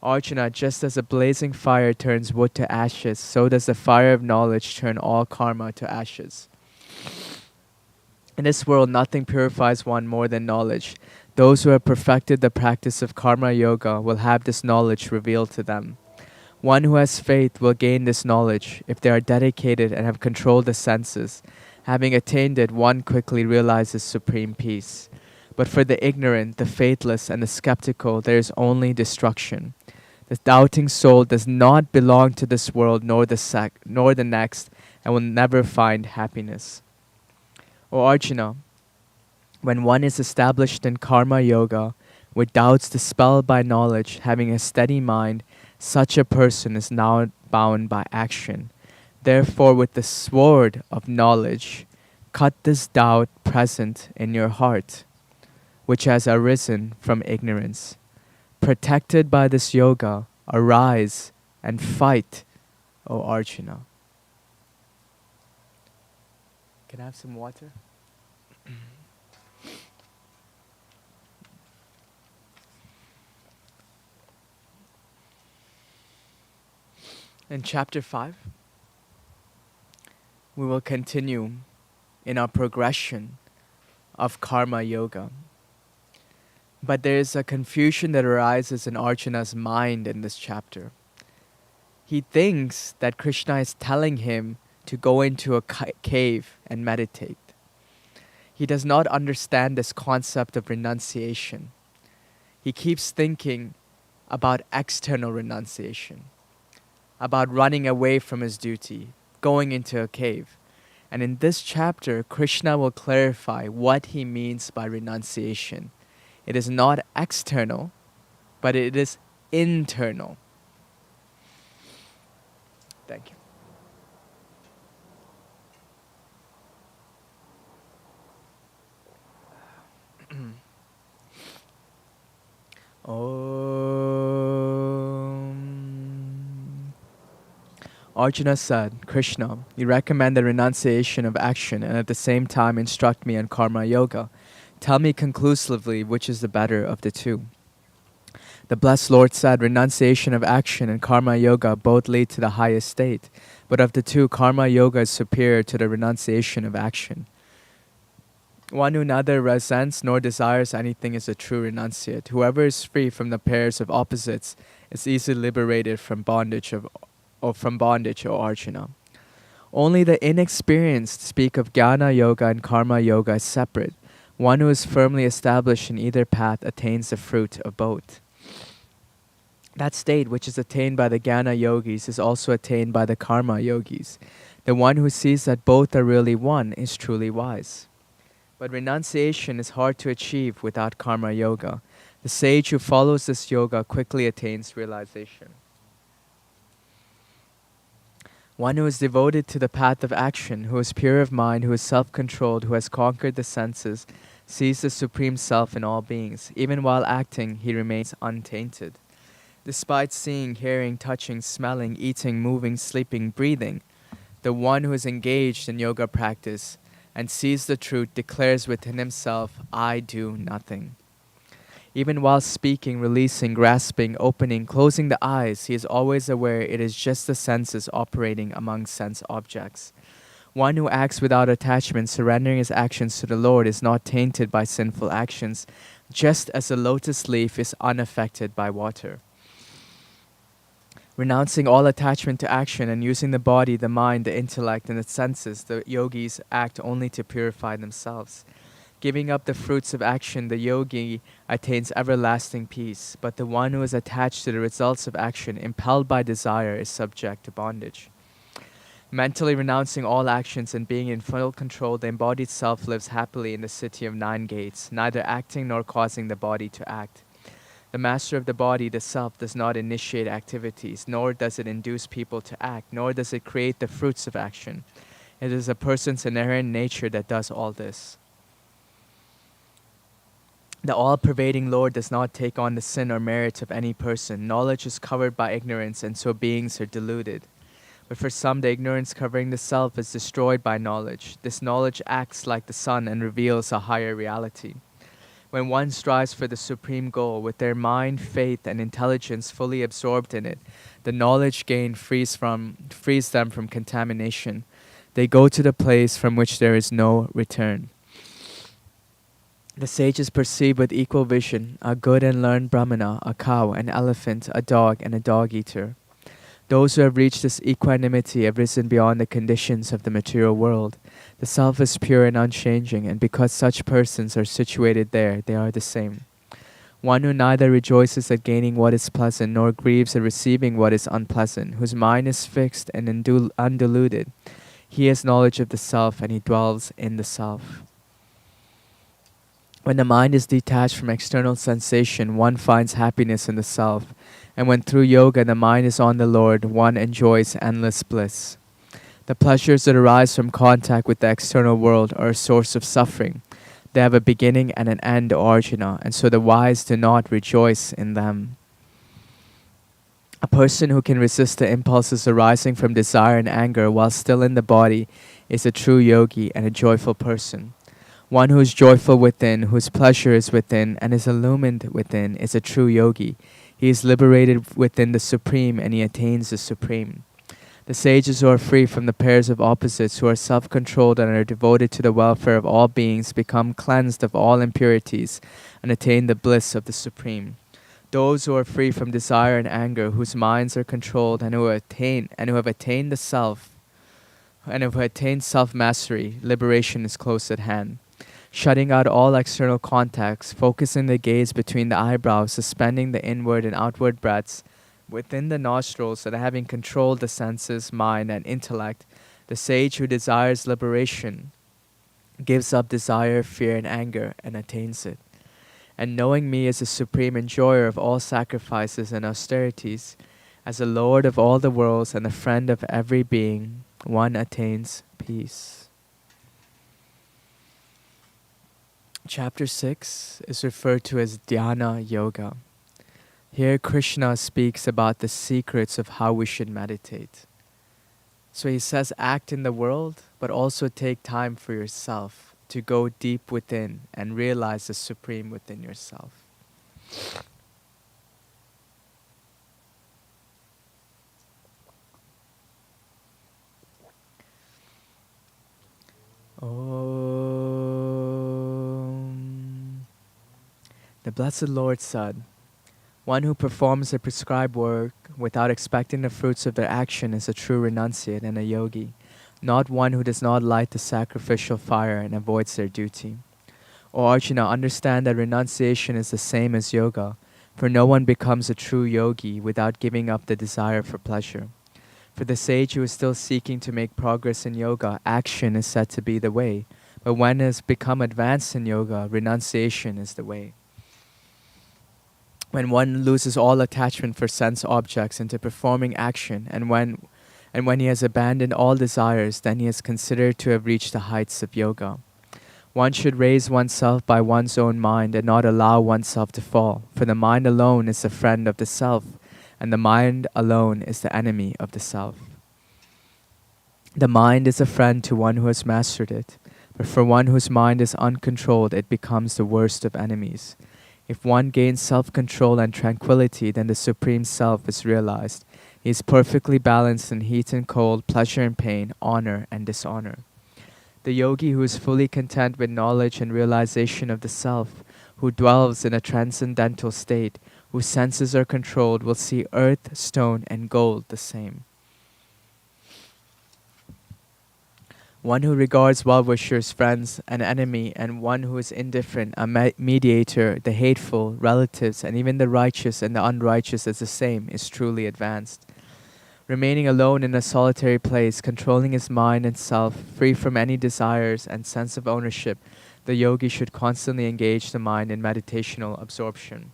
Arjuna, just as a blazing fire turns wood to ashes, so does the fire of knowledge turn all karma to ashes. In this world, nothing purifies one more than knowledge. Those who have perfected the practice of karma yoga will have this knowledge revealed to them. One who has faith will gain this knowledge if they are dedicated and have controlled the senses. Having attained it, one quickly realizes supreme peace. But for the ignorant, the faithless, and the skeptical, there is only destruction. The doubting soul does not belong to this world nor the next, and will never find happiness. O Arjuna, when one is established in karma yoga, with doubts dispelled by knowledge, having a steady mind, such a person is now bound by action. Therefore, with the sword of knowledge, cut this doubt present in your heart, which has arisen from ignorance. Protected by this yoga, arise and fight, O Arjuna. Can I have some water? In chapter 5, we will continue in our progression of karma yoga. But there is a confusion that arises in Arjuna's mind in this chapter. He thinks that Krishna is telling him to go into a cave and meditate. He does not understand this concept of renunciation. He keeps thinking about external renunciation, about running away from his duty, going into a cave. And in this chapter, Krishna will clarify what he means by renunciation. It is not external, but it is internal. Thank you. Arjuna said, Krishna, you recommend the renunciation of action and at the same time instruct me on karma yoga. Tell me conclusively which is the better of the two. The blessed Lord said, renunciation of action and karma yoga both lead to the highest state, but of the two, karma yoga is superior to the renunciation of action. One who neither resents nor desires anything is a true renunciate. Whoever is free from the pairs of opposites is easily liberated from bondage, O Arjuna. Only the inexperienced speak of jnana yoga and karma yoga as separate. One who is firmly established in either path attains the fruit of both. That state which is attained by the jnana yogis is also attained by the karma yogis. The one who sees that both are really one is truly wise. But renunciation is hard to achieve without karma yoga. The sage who follows this yoga quickly attains realization. One who is devoted to the path of action, who is pure of mind, who is self-controlled, who has conquered the senses, sees the Supreme Self in all beings. Even while acting, he remains untainted. Despite seeing, hearing, touching, smelling, eating, moving, sleeping, breathing, the one who is engaged in yoga practice and sees the truth declares within himself, I do nothing. Even while speaking, releasing, grasping, opening, closing the eyes, he is always aware it is just the senses operating among sense objects. One who acts without attachment, surrendering his actions to the Lord, is not tainted by sinful actions, just as a lotus leaf is unaffected by water. Renouncing all attachment to action and using the body, the mind, the intellect, and the senses, the yogis act only to purify themselves. Giving up the fruits of action, the yogi attains everlasting peace, but the one who is attached to the results of action, impelled by desire, is subject to bondage. Mentally renouncing all actions and being in full control, the embodied self lives happily in the city of 9 gates, neither acting nor causing the body to act. The master of the body, the self, does not initiate activities, nor does it induce people to act, nor does it create the fruits of action. It is a person's inherent nature that does all this. The all-pervading Lord does not take on the sin or merit of any person. Knowledge is covered by ignorance, and so beings are deluded. But for some, the ignorance covering the self is destroyed by knowledge. This knowledge acts like the sun and reveals a higher reality. When one strives for the supreme goal, with their mind, faith, and intelligence fully absorbed in it, the knowledge gained frees them from contamination. They go to the place from which there is no return. The sages perceive with equal vision a good and learned brahmana, a cow, an elephant, a dog, and a dog-eater. Those who have reached this equanimity have risen beyond the conditions of the material world. The self is pure and unchanging, and because such persons are situated there, they are the same. One who neither rejoices at gaining what is pleasant, nor grieves at receiving what is unpleasant, whose mind is fixed and undiluted. He has knowledge of the self, and he dwells in the self. When the mind is detached from external sensation, one finds happiness in the self. And when through yoga the mind is on the Lord, one enjoys endless bliss. The pleasures that arise from contact with the external world are a source of suffering. They have a beginning and an end, Arjuna, and so the wise do not rejoice in them. A person who can resist the impulses arising from desire and anger while still in the body is a true yogi and a joyful person. One who is joyful within, whose pleasure is within, and is illumined within, is a true yogi. He is liberated within the Supreme, and he attains the Supreme. The sages who are free from the pairs of opposites, who are self-controlled and are devoted to the welfare of all beings, become cleansed of all impurities and attain the bliss of the Supreme. Those who are free from desire and anger, whose minds are controlled and who have attained the self, and who have attained self-mastery, liberation is close at hand. Shutting out all external contacts, focusing the gaze between the eyebrows, suspending the inward and outward breaths within the nostrils, and having controlled the senses, mind, and intellect, the sage who desires liberation gives up desire, fear, and anger, and attains it. And knowing me as the supreme enjoyer of all sacrifices and austerities, as the Lord of all the worlds and the friend of every being, one attains peace. Chapter 6 is referred to as Dhyana Yoga. Here Krishna speaks about the secrets of how we should meditate. So he says act in the world, but also take time for yourself to go deep within and realize the Supreme within yourself. The Blessed Lord said, one who performs the prescribed work without expecting the fruits of their action is a true renunciate and a yogi, not one who does not light the sacrificial fire and avoids their duty. O Arjuna, understand that renunciation is the same as yoga, for no one becomes a true yogi without giving up the desire for pleasure. For the sage who is still seeking to make progress in yoga, action is said to be the way, but when it has become advanced in yoga, renunciation is the way. When one loses all attachment for sense objects into performing action, and when he has abandoned all desires, then he is considered to have reached the heights of yoga. One should raise oneself by one's own mind and not allow oneself to fall, for the mind alone is the friend of the self, and the mind alone is the enemy of the self. The mind is a friend to one who has mastered it, but for one whose mind is uncontrolled, it becomes the worst of enemies. If one gains self-control and tranquility, then the Supreme Self is realized. He is perfectly balanced in heat and cold, pleasure and pain, honor and dishonor. The yogi who is fully content with knowledge and realization of the Self, who dwells in a transcendental state, whose senses are controlled, will see earth, stone, and gold the same. One who regards well-wishers, friends, an enemy, and one who is indifferent, a mediator, the hateful, relatives, and even the righteous and the unrighteous as the same, is truly advanced. Remaining alone in a solitary place, controlling his mind and self, free from any desires and sense of ownership, the yogi should constantly engage the mind in meditational absorption.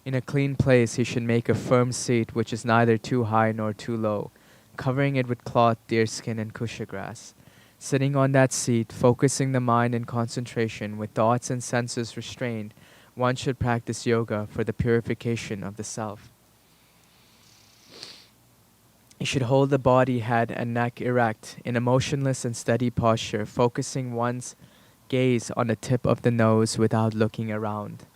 In a clean place, he should make a firm seat which is neither too high nor too low, covering it with cloth, deerskin, and kusha grass. Sitting on that seat, focusing the mind in concentration with thoughts and senses restrained, one should practice yoga for the purification of the self. He should hold the body, head, and neck erect in a motionless and steady posture, focusing one's gaze on the tip of the nose without looking around.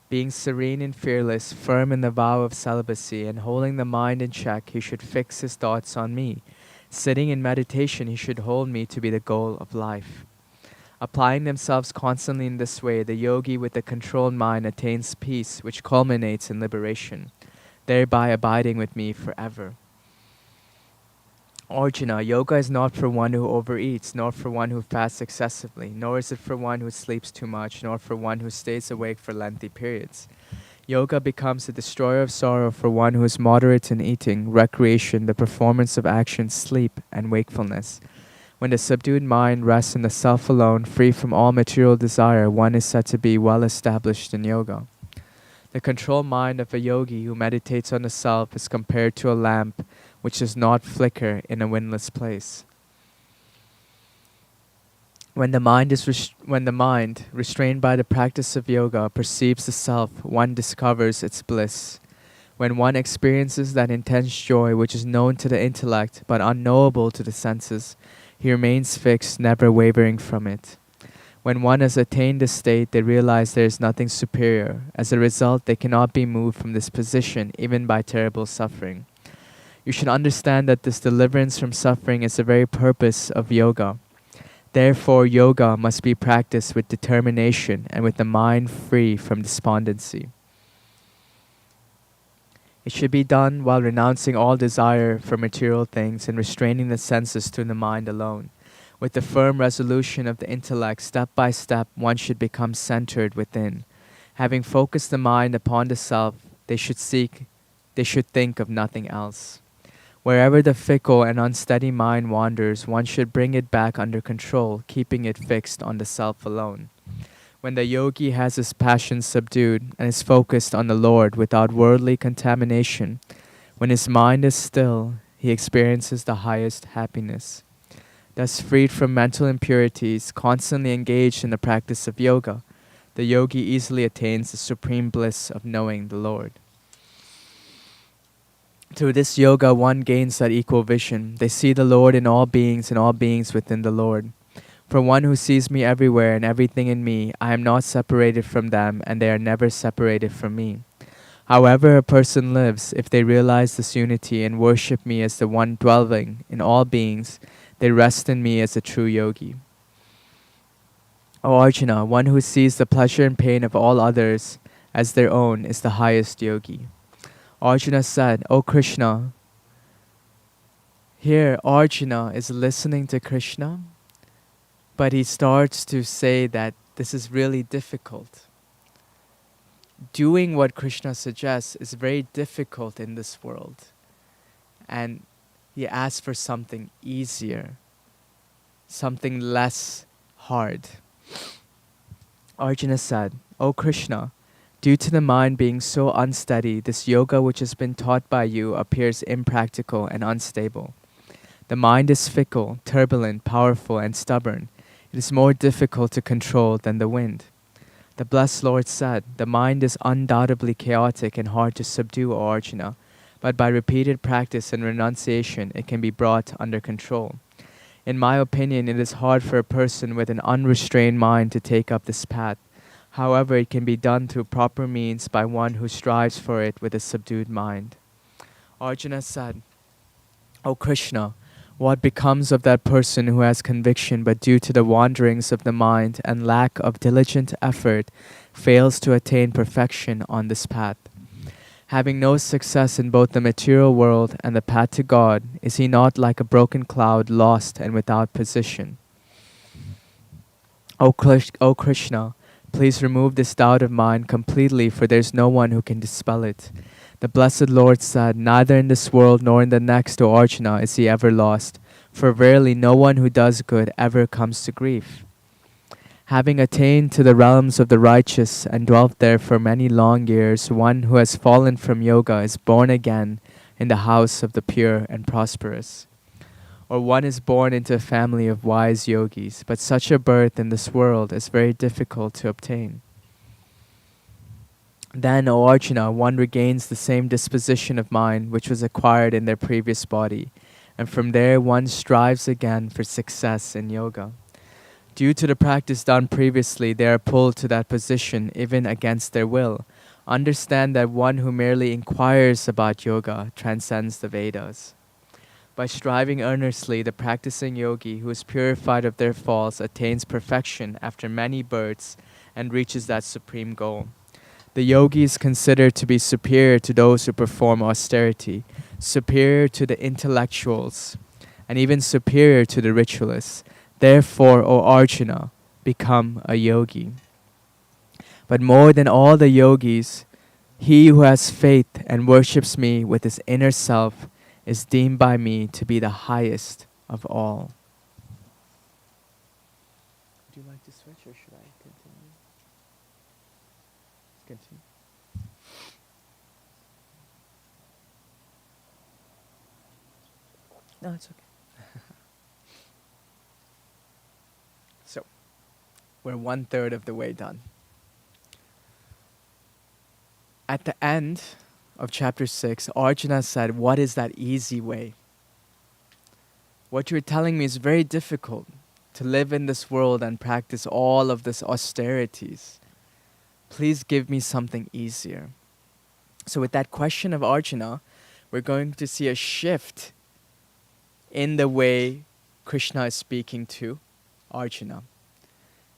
Being serene and fearless, firm in the vow of celibacy, and holding the mind in check, he should fix his thoughts on me. Sitting in meditation, he should hold me to be the goal of life. Applying themselves constantly in this way, the yogi with a controlled mind attains peace, which culminates in liberation, thereby abiding with me forever. Arjuna, yoga is not for one who overeats, nor for one who fasts excessively, nor is it for one who sleeps too much, nor for one who stays awake for lengthy periods. Yoga becomes a destroyer of sorrow for one who is moderate in eating, recreation, the performance of actions, sleep, and wakefulness. When the subdued mind rests in the self alone, free from all material desire, one is said to be well established in yoga. The controlled mind of a yogi who meditates on the self is compared to a lamp which does not flicker in a windless place. When the mind, restrained by the practice of yoga, perceives the self, one discovers its bliss. When one experiences that intense joy which is known to the intellect but unknowable to the senses, he remains fixed, never wavering from it. When one has attained this state, they realize there is nothing superior. As a result, they cannot be moved from this position, even by terrible suffering. You should understand that this deliverance from suffering is the very purpose of yoga. Therefore, yoga must be practiced with determination and with the mind free from despondency. It should be done while renouncing all desire for material things and restraining the senses to the mind alone. With the firm resolution of the intellect, step by step, one should become centered within. Having focused the mind upon the self, they should think of nothing else. Wherever the fickle and unsteady mind wanders, one should bring it back under control, keeping it fixed on the self alone. When the yogi has his passions subdued and is focused on the Lord without worldly contamination, when his mind is still, he experiences the highest happiness. Thus, freed from mental impurities, constantly engaged in the practice of yoga, the yogi easily attains the supreme bliss of knowing the Lord. Through this yoga, one gains that equal vision. They see the Lord in all beings and all beings within the Lord. For one who sees me everywhere and everything in me, I am not separated from them, and they are never separated from me. However a person lives, if they realize this unity and worship me as the one dwelling in all beings, they rest in me as a true yogi. O Arjuna, one who sees the pleasure and pain of all others as their own is the highest yogi. Arjuna said, O Krishna, here Arjuna is listening to Krishna, but he starts to say that this is really difficult. Doing what Krishna suggests is very difficult in this world. And he asks for something easier, something less hard. Arjuna said, O Krishna, due to the mind being so unsteady, this yoga which has been taught by you appears impractical and unstable. The mind is fickle, turbulent, powerful, and stubborn. It is more difficult to control than the wind. The blessed Lord said, the mind is undoubtedly chaotic and hard to subdue, O Arjuna, but by repeated practice and renunciation, it can be brought under control. In my opinion, it is hard for a person with an unrestrained mind to take up this path. However, it can be done through proper means by one who strives for it with a subdued mind. Arjuna said, O Krishna, what becomes of that person who has conviction but due to the wanderings of the mind and lack of diligent effort fails to attain perfection on this path? Having no success in both the material world and the path to God, is he not like a broken cloud, lost and without position? O Krishna, please remove this doubt of mine completely, for there is no one who can dispel it. The blessed Lord said, neither in this world nor in the next, O Arjuna, is he ever lost, for verily no one who does good ever comes to grief. Having attained to the realms of the righteous and dwelt there for many long years, one who has fallen from yoga is born again in the house of the pure and prosperous. Or one is born into a family of wise yogis, but such a birth in this world is very difficult to obtain. Then, O Arjuna, one regains the same disposition of mind which was acquired in their previous body, and from there one strives again for success in yoga. Due to the practice done previously, they are pulled to that position even against their will. Understand that one who merely inquires about yoga transcends the Vedas. By striving earnestly, the practicing yogi who is purified of their faults attains perfection after many births and reaches that supreme goal. The yogi is considered to be superior to those who perform austerity, superior to the intellectuals, and even superior to the ritualists. Therefore, O Arjuna, become a yogi. But more than all the yogis, He who has faith and worships me with his inner self is deemed by me to be the highest of all. Would you like to switch or should I continue? Continue. No, it's okay. So, we're 1/3 of the way done. At the end of chapter 6, Arjuna said, "What is that easy way? What you're telling me is very difficult to live in this world and practice all of these austerities. Please give me something easier." So with that question of Arjuna, we're going to see a shift in the way Krishna is speaking to Arjuna.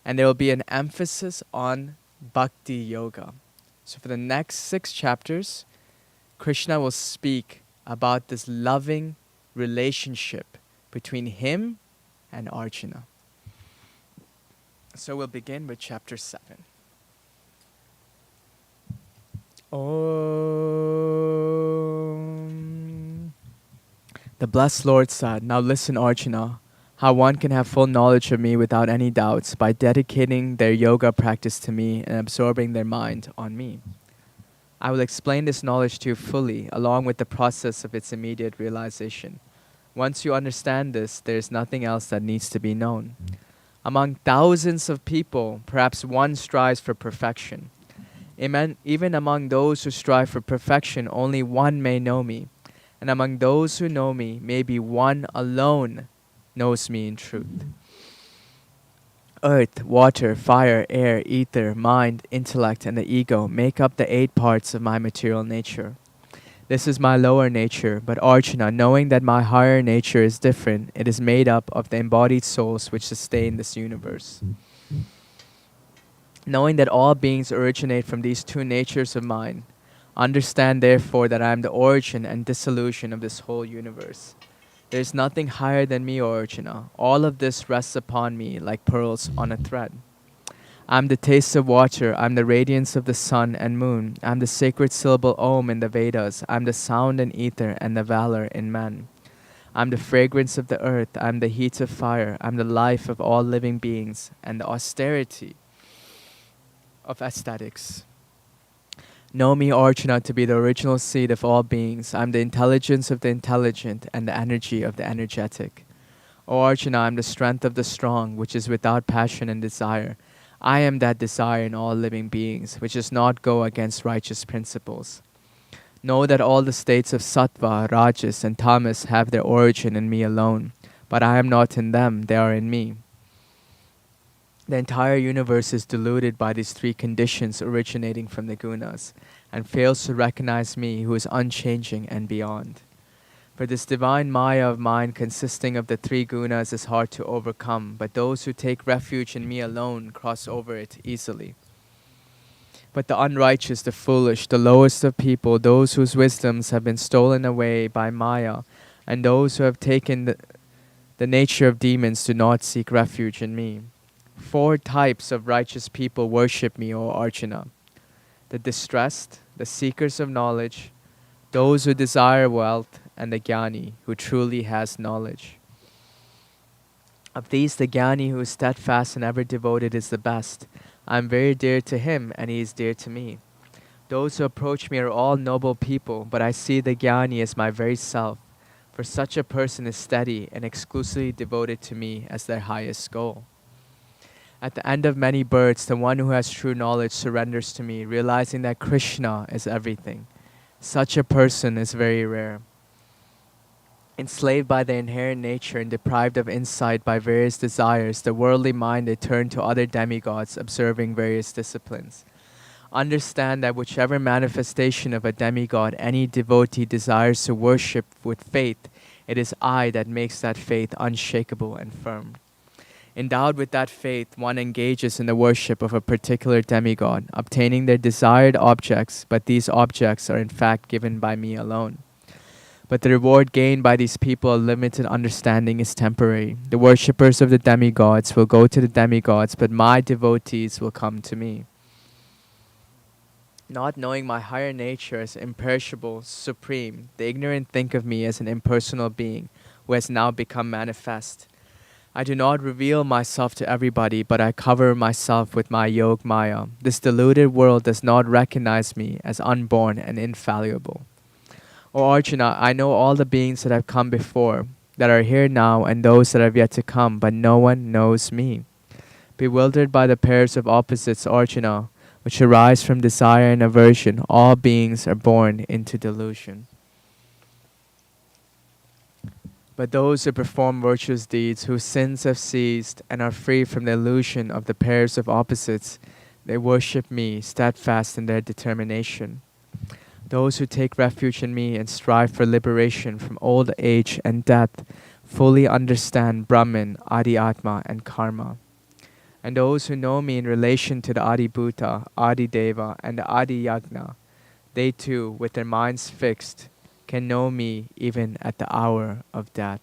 And there will be an emphasis on Bhakti Yoga. So for the next 6 chapters, Krishna will speak about this loving relationship between him and Arjuna. So we'll begin with chapter 7. Om. The blessed Lord said, "Now listen, Arjuna, how one can have full knowledge of me without any doubts by dedicating their yoga practice to me and absorbing their mind on me. I will explain this knowledge to you fully, along with the process of its immediate realization. Once you understand this, there is nothing else that needs to be known. Among thousands of people, perhaps one strives for perfection. Even among those who strive for perfection, only one may know me. And among those who know me, maybe one alone knows me in truth. Earth, water, fire, air, ether, mind, intellect, and the ego make up the 8 parts of my material nature. This is my lower nature, but Arjuna, knowing that my higher nature is different, it is made up of the embodied souls which sustain this universe. Knowing that all beings originate from these 2 natures of mine, understand therefore that I am the origin and dissolution of this whole universe. There is nothing higher than me, O Arjuna. All of this rests upon me like pearls on a thread. I am the taste of water, I am the radiance of the sun and moon, I am the sacred syllable Om in the Vedas, I am the sound in ether and the valor in men. I am the fragrance of the earth, I am the heat of fire, I am the life of all living beings, and the austerity of aesthetics. Know me, Arjuna, to be the original seed of all beings. I am the intelligence of the intelligent and the energy of the energetic. O Arjuna, I am the strength of the strong, which is without passion and desire. I am that desire in all living beings, which does not go against righteous principles. Know that all the states of sattva, rajas, and tamas have their origin in me alone, but I am not in them, they are in me. The entire universe is deluded by these 3 conditions originating from the gunas, and fails to recognize me who is unchanging and beyond. For this divine maya of mine consisting of the 3 gunas is hard to overcome, but those who take refuge in me alone cross over it easily. But the unrighteous, the foolish, the lowest of people, those whose wisdoms have been stolen away by maya, and those who have taken the nature of demons do not seek refuge in me. 4 types of righteous people worship me, O Arjuna. The distressed, the seekers of knowledge, those who desire wealth, and the jnani, who truly has knowledge. Of these, the jnani who is steadfast and ever devoted is the best. I am very dear to him, and he is dear to me. Those who approach me are all noble people, but I see the jnani as my very self, for such a person is steady and exclusively devoted to me as their highest goal. At the end of many births, the one who has true knowledge surrenders to me, realizing that Krishna is everything. Such a person is very rare. Enslaved by their inherent nature and deprived of insight by various desires, the worldly minded turn to other demigods, observing various disciplines. Understand that whichever manifestation of a demigod any devotee desires to worship with faith, it is I that makes that faith unshakable and firm. Endowed with that faith, one engages in the worship of a particular demigod, obtaining their desired objects, but these objects are in fact given by me alone. But the reward gained by these people of limited understanding is temporary. The worshippers of the demigods will go to the demigods, but my devotees will come to me. Not knowing my higher nature as imperishable, supreme, the ignorant think of me as an impersonal being who has now become manifest. I do not reveal myself to everybody, but I cover myself with my yog maya. This deluded world does not recognize me as unborn and infallible. O Arjuna, I know all the beings that have come before, that are here now, and those that have yet to come, but no one knows me. Bewildered by the pairs of opposites, Arjuna, which arise from desire and aversion, all beings are born into delusion. But those who perform virtuous deeds, whose sins have ceased, and are free from the illusion of the pairs of opposites, they worship me, steadfast in their determination. Those who take refuge in me and strive for liberation from old age and death fully understand Brahman, Adi Atma, and Karma. And those who know me in relation to the Adi Bhuta, Adi Deva, and the Adi Yagna, they too, with their minds fixed, can know me even at the hour of death.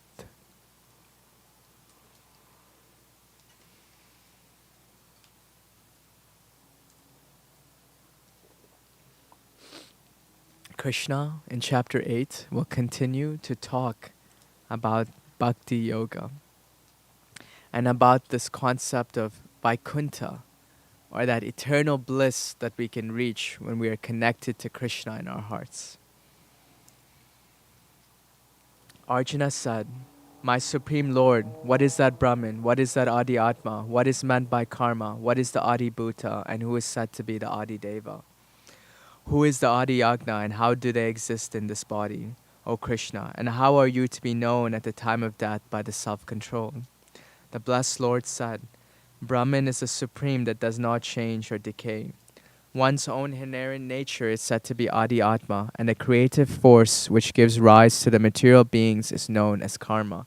Krishna, in chapter 8, will continue to talk about Bhakti Yoga and about this concept of Vaikuntha, or that eternal bliss that we can reach when we are connected to Krishna in our hearts. Arjuna said, "My Supreme Lord, what is that Brahman? What is that Adi Atma? What is meant by karma? What is the Adi Bhuta? And who is said to be the Adi Deva? Who is the Adi Yagna, and how do they exist in this body, O Krishna? And how are you to be known at the time of death by the self-control?" The blessed Lord said, "Brahman is the supreme that does not change or decay. One's own inherent nature is said to be Adi Atma, and the creative force which gives rise to the material beings is known as karma.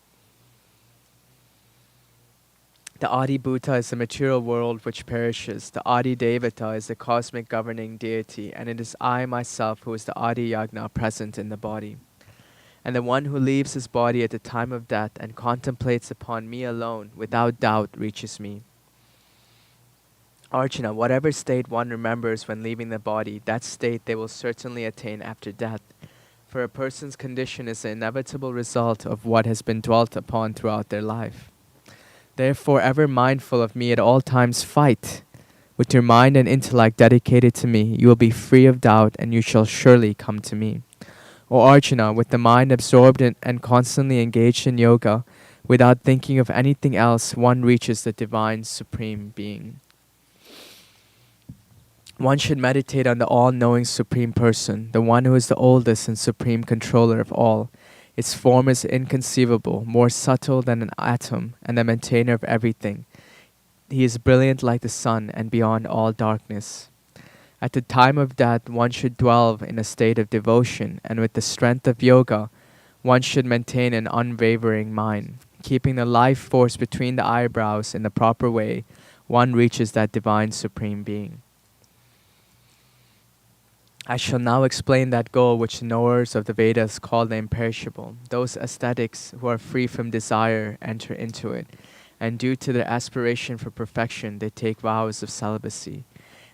The Adi Bhuta is the material world which perishes. The Adi Devata is the cosmic governing deity, and it is I myself who is the Adi Yagna present in the body. And the one who leaves his body at the time of death and contemplates upon me alone, without doubt reaches me. Arjuna, whatever state one remembers when leaving the body, that state they will certainly attain after death. For a person's condition is the inevitable result of what has been dwelt upon throughout their life. Therefore, ever mindful of me at all times, fight. With your mind and intellect dedicated to me, you will be free of doubt, and you shall surely come to me. O Arjuna, with the mind absorbed in and constantly engaged in yoga, without thinking of anything else, one reaches the divine supreme being. One should meditate on the all-knowing Supreme Person, the one who is the oldest and supreme controller of all. Its form is inconceivable, more subtle than an atom, and the maintainer of everything. He is brilliant like the sun and beyond all darkness. At the time of death, one should dwell in a state of devotion, and with the strength of yoga, one should maintain an unwavering mind. Keeping the life force between the eyebrows in the proper way, one reaches that divine supreme being. I shall now explain that goal which the knowers of the Vedas call the imperishable. Those ascetics who are free from desire enter into it, and due to their aspiration for perfection, they take vows of celibacy.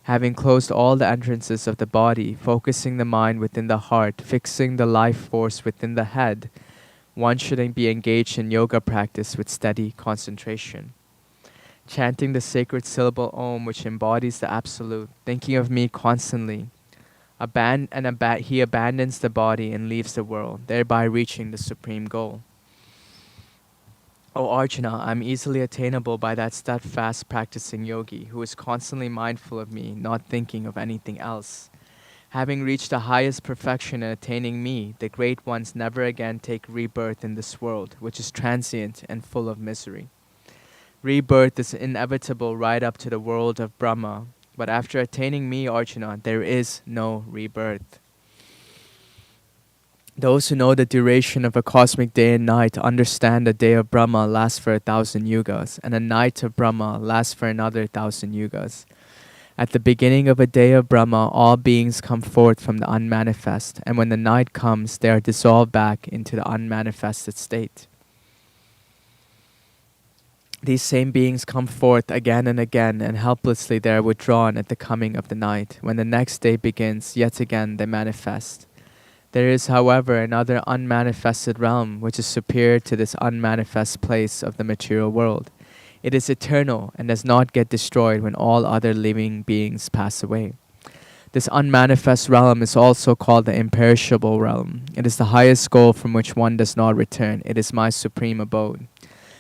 Having closed all the entrances of the body, focusing the mind within the heart, fixing the life force within the head, one should be engaged in yoga practice with steady concentration. Chanting the sacred syllable Om, which embodies the Absolute, thinking of me constantly, he abandons the body and leaves the world, thereby reaching the supreme goal. O Arjuna, I am easily attainable by that steadfast practicing yogi who is constantly mindful of me, not thinking of anything else. Having reached the highest perfection and attaining me, the great ones never again take rebirth in this world, which is transient and full of misery. Rebirth is inevitable right up to the world of Brahma, but after attaining me, Arjuna, there is no rebirth. Those who know the duration of a cosmic day and night understand the day of Brahma lasts for 1,000 yugas, and a night of Brahma lasts for another 1,000 yugas. At the beginning of a day of Brahma, all beings come forth from the unmanifest, and when the night comes, they are dissolved back into the unmanifested state. These same beings come forth again and again, and helplessly they are withdrawn at the coming of the night. When the next day begins, yet again they manifest. There is, however, another unmanifested realm which is superior to this unmanifest place of the material world. It is eternal and does not get destroyed when all other living beings pass away. This unmanifest realm is also called the imperishable realm. It is the highest goal from which one does not return. It is my supreme abode.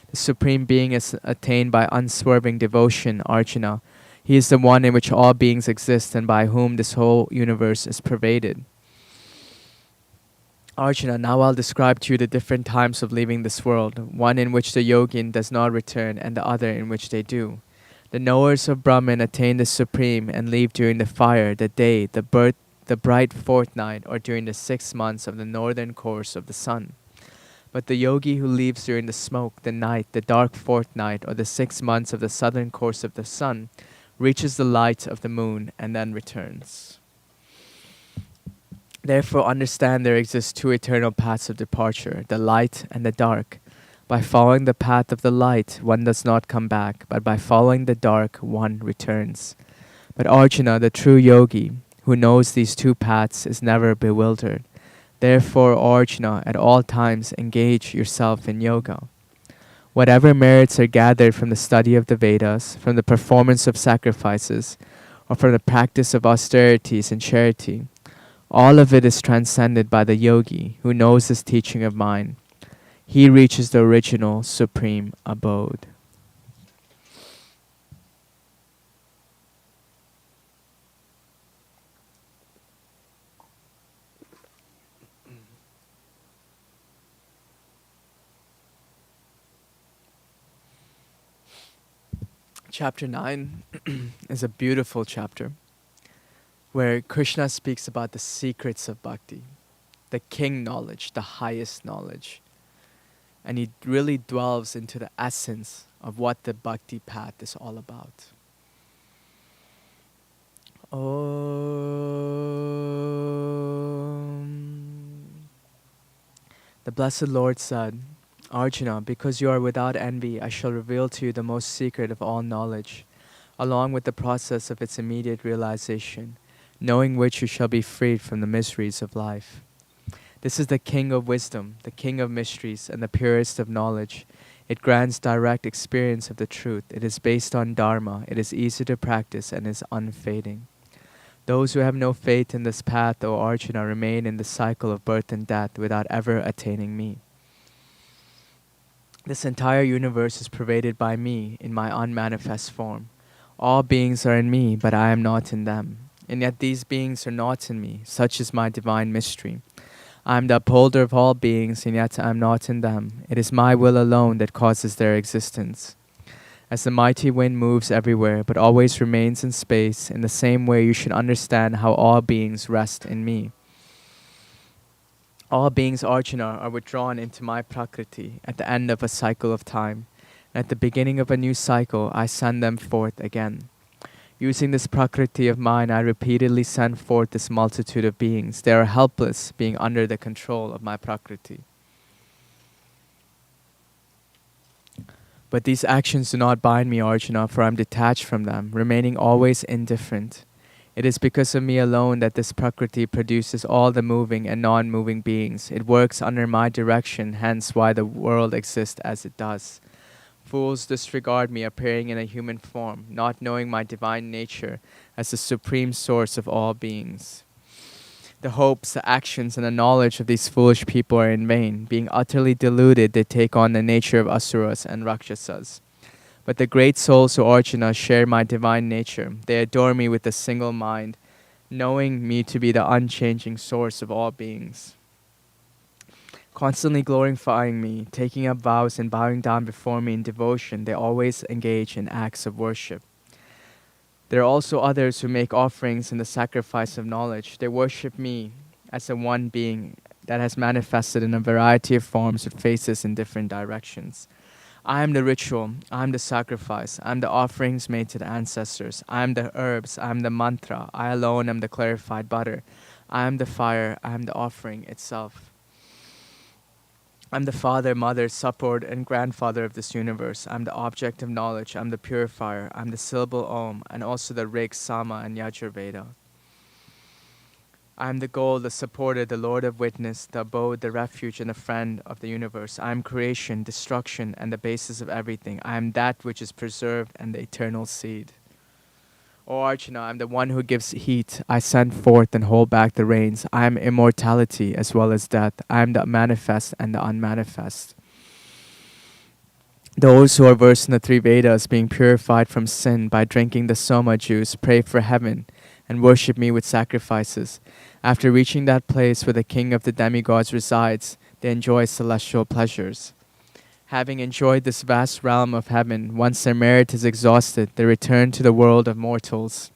The Supreme Being is attained by unswerving devotion, Arjuna. He is the one in which all beings exist and by whom this whole universe is pervaded. Arjuna, now I'll describe to you the different times of leaving this world, one in which the yogin does not return and the other in which they do. The knowers of Brahman attain the Supreme and leave during the fire, the day, the birth, the bright fortnight, or during the 6 months of the northern course of the sun. But the yogi who leaves during the smoke, the night, the dark fortnight, or the 6 months of the southern course of the sun, reaches the light of the moon and then returns. Therefore understand there exist two eternal paths of departure, the light and the dark. By following the path of the light, one does not come back, but by following the dark, one returns. But Arjuna, the true yogi, who knows these two paths, is never bewildered. Therefore, Arjuna, at all times engage yourself in yoga. Whatever merits are gathered from the study of the Vedas, from the performance of sacrifices, or from the practice of austerities and charity, all of it is transcended by the yogi who knows this teaching of mine. He reaches the original supreme abode. Chapter 9 is a beautiful chapter where Krishna speaks about the secrets of bhakti, the king knowledge, the highest knowledge. And he really delves into the essence of what the bhakti path is all about. The Blessed Lord said, Arjuna, because you are without envy, I shall reveal to you the most secret of all knowledge, along with the process of its immediate realization, knowing which you shall be freed from the miseries of life. This is the king of wisdom, the king of mysteries, and the purest of knowledge. It grants direct experience of the truth. It is based on dharma. It is easy to practice and is unfading. Those who have no faith in this path, O Arjuna, remain in the cycle of birth and death without ever attaining me. This entire universe is pervaded by me in my unmanifest form. All beings are in me, but I am not in them. And yet these beings are not in me. Such is my divine mystery. I am the upholder of all beings, and yet I am not in them. It is my will alone that causes their existence. As the mighty wind moves everywhere, but always remains in space, in the same way you should understand how all beings rest in me. All beings, Arjuna, are withdrawn into my prakriti at the end of a cycle of time. And at the beginning of a new cycle, I send them forth again. Using this prakriti of mine, I repeatedly send forth this multitude of beings. They are helpless, being under the control of my prakriti. But these actions do not bind me, Arjuna, for I am detached from them, remaining always indifferent. It is because of me alone that this prakriti produces all the moving and non-moving beings. It works under my direction, hence why the world exists as it does. Fools disregard me appearing in a human form, not knowing my divine nature as the supreme source of all beings. The hopes, the actions, and the knowledge of these foolish people are in vain. Being utterly deluded, they take on the nature of asuras and rakshasas. But the great souls, O Arjuna, share my divine nature. They adore me with a single mind, knowing me to be the unchanging source of all beings. Constantly glorifying me, taking up vows and bowing down before me in devotion, they always engage in acts of worship. There are also others who make offerings in the sacrifice of knowledge. They worship me as the one being that has manifested in a variety of forms with faces in different directions. I am the ritual, I am the sacrifice, I am the offerings made to the ancestors, I am the herbs, I am the mantra, I alone am the clarified butter, I am the fire, I am the offering itself. I'm the father, mother, support, and grandfather of this universe. I'm the object of knowledge. I'm the purifier. I'm the syllable Om, and also the Rig, Sama, and Yajurveda. I am the goal, the supporter, the Lord of witness, the abode, the refuge, and the friend of the universe. I am creation, destruction, and the basis of everything. I am that which is preserved and the eternal seed. O Arjuna, I am the one who gives heat. I send forth and hold back the rains. I am immortality as well as death. I am the manifest and the unmanifest. Those who are versed in the three Vedas, being purified from sin by drinking the soma juice, pray for heaven and worship me with sacrifices. After reaching that place where the king of the demigods resides, they enjoy celestial pleasures. Having enjoyed this vast realm of heaven, once their merit is exhausted, they return to the world of mortals.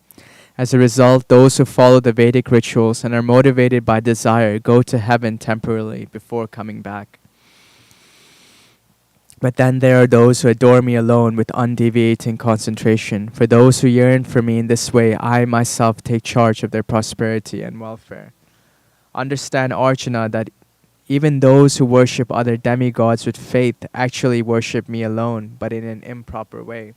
As a result, those who follow the Vedic rituals and are motivated by desire go to heaven temporarily before coming back. But then there are those who adore me alone with undeviating concentration. For those who yearn for me in this way, I myself take charge of their prosperity and welfare. Understand, Arjuna, that even those who worship other demigods with faith actually worship me alone, but in an improper way.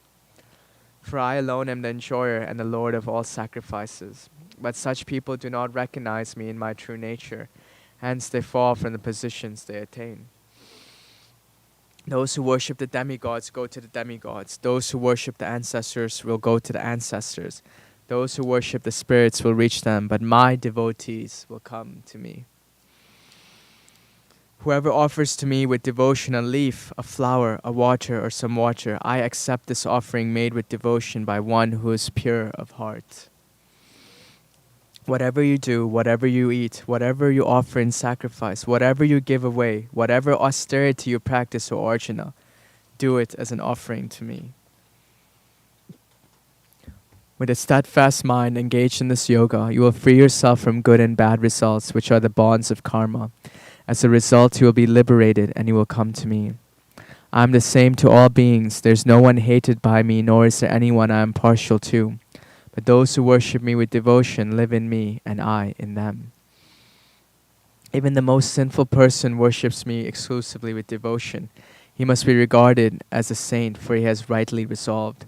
For I alone am the enjoyer and the Lord of all sacrifices. But such people do not recognize me in my true nature, hence they fall from the positions they attain. Those who worship the demigods go to the demigods. Those who worship the ancestors will go to the ancestors. Those who worship the spirits will reach them, but my devotees will come to me. Whoever offers to me with devotion a leaf, a flower, a water, or some water, I accept this offering made with devotion by one who is pure of heart. Whatever you do, whatever you eat, whatever you offer in sacrifice, whatever you give away, whatever austerity you practice, O Arjuna, do it as an offering to me. With a steadfast mind engaged in this yoga, you will free yourself from good and bad results, which are the bonds of karma. As a result, you will be liberated and you will come to me. I am the same to all beings. There is no one hated by me, nor is there anyone I am partial to. But those who worship me with devotion live in me, and I in them. Even the most sinful person worships me exclusively with devotion. He must be regarded as a saint, for he has rightly resolved.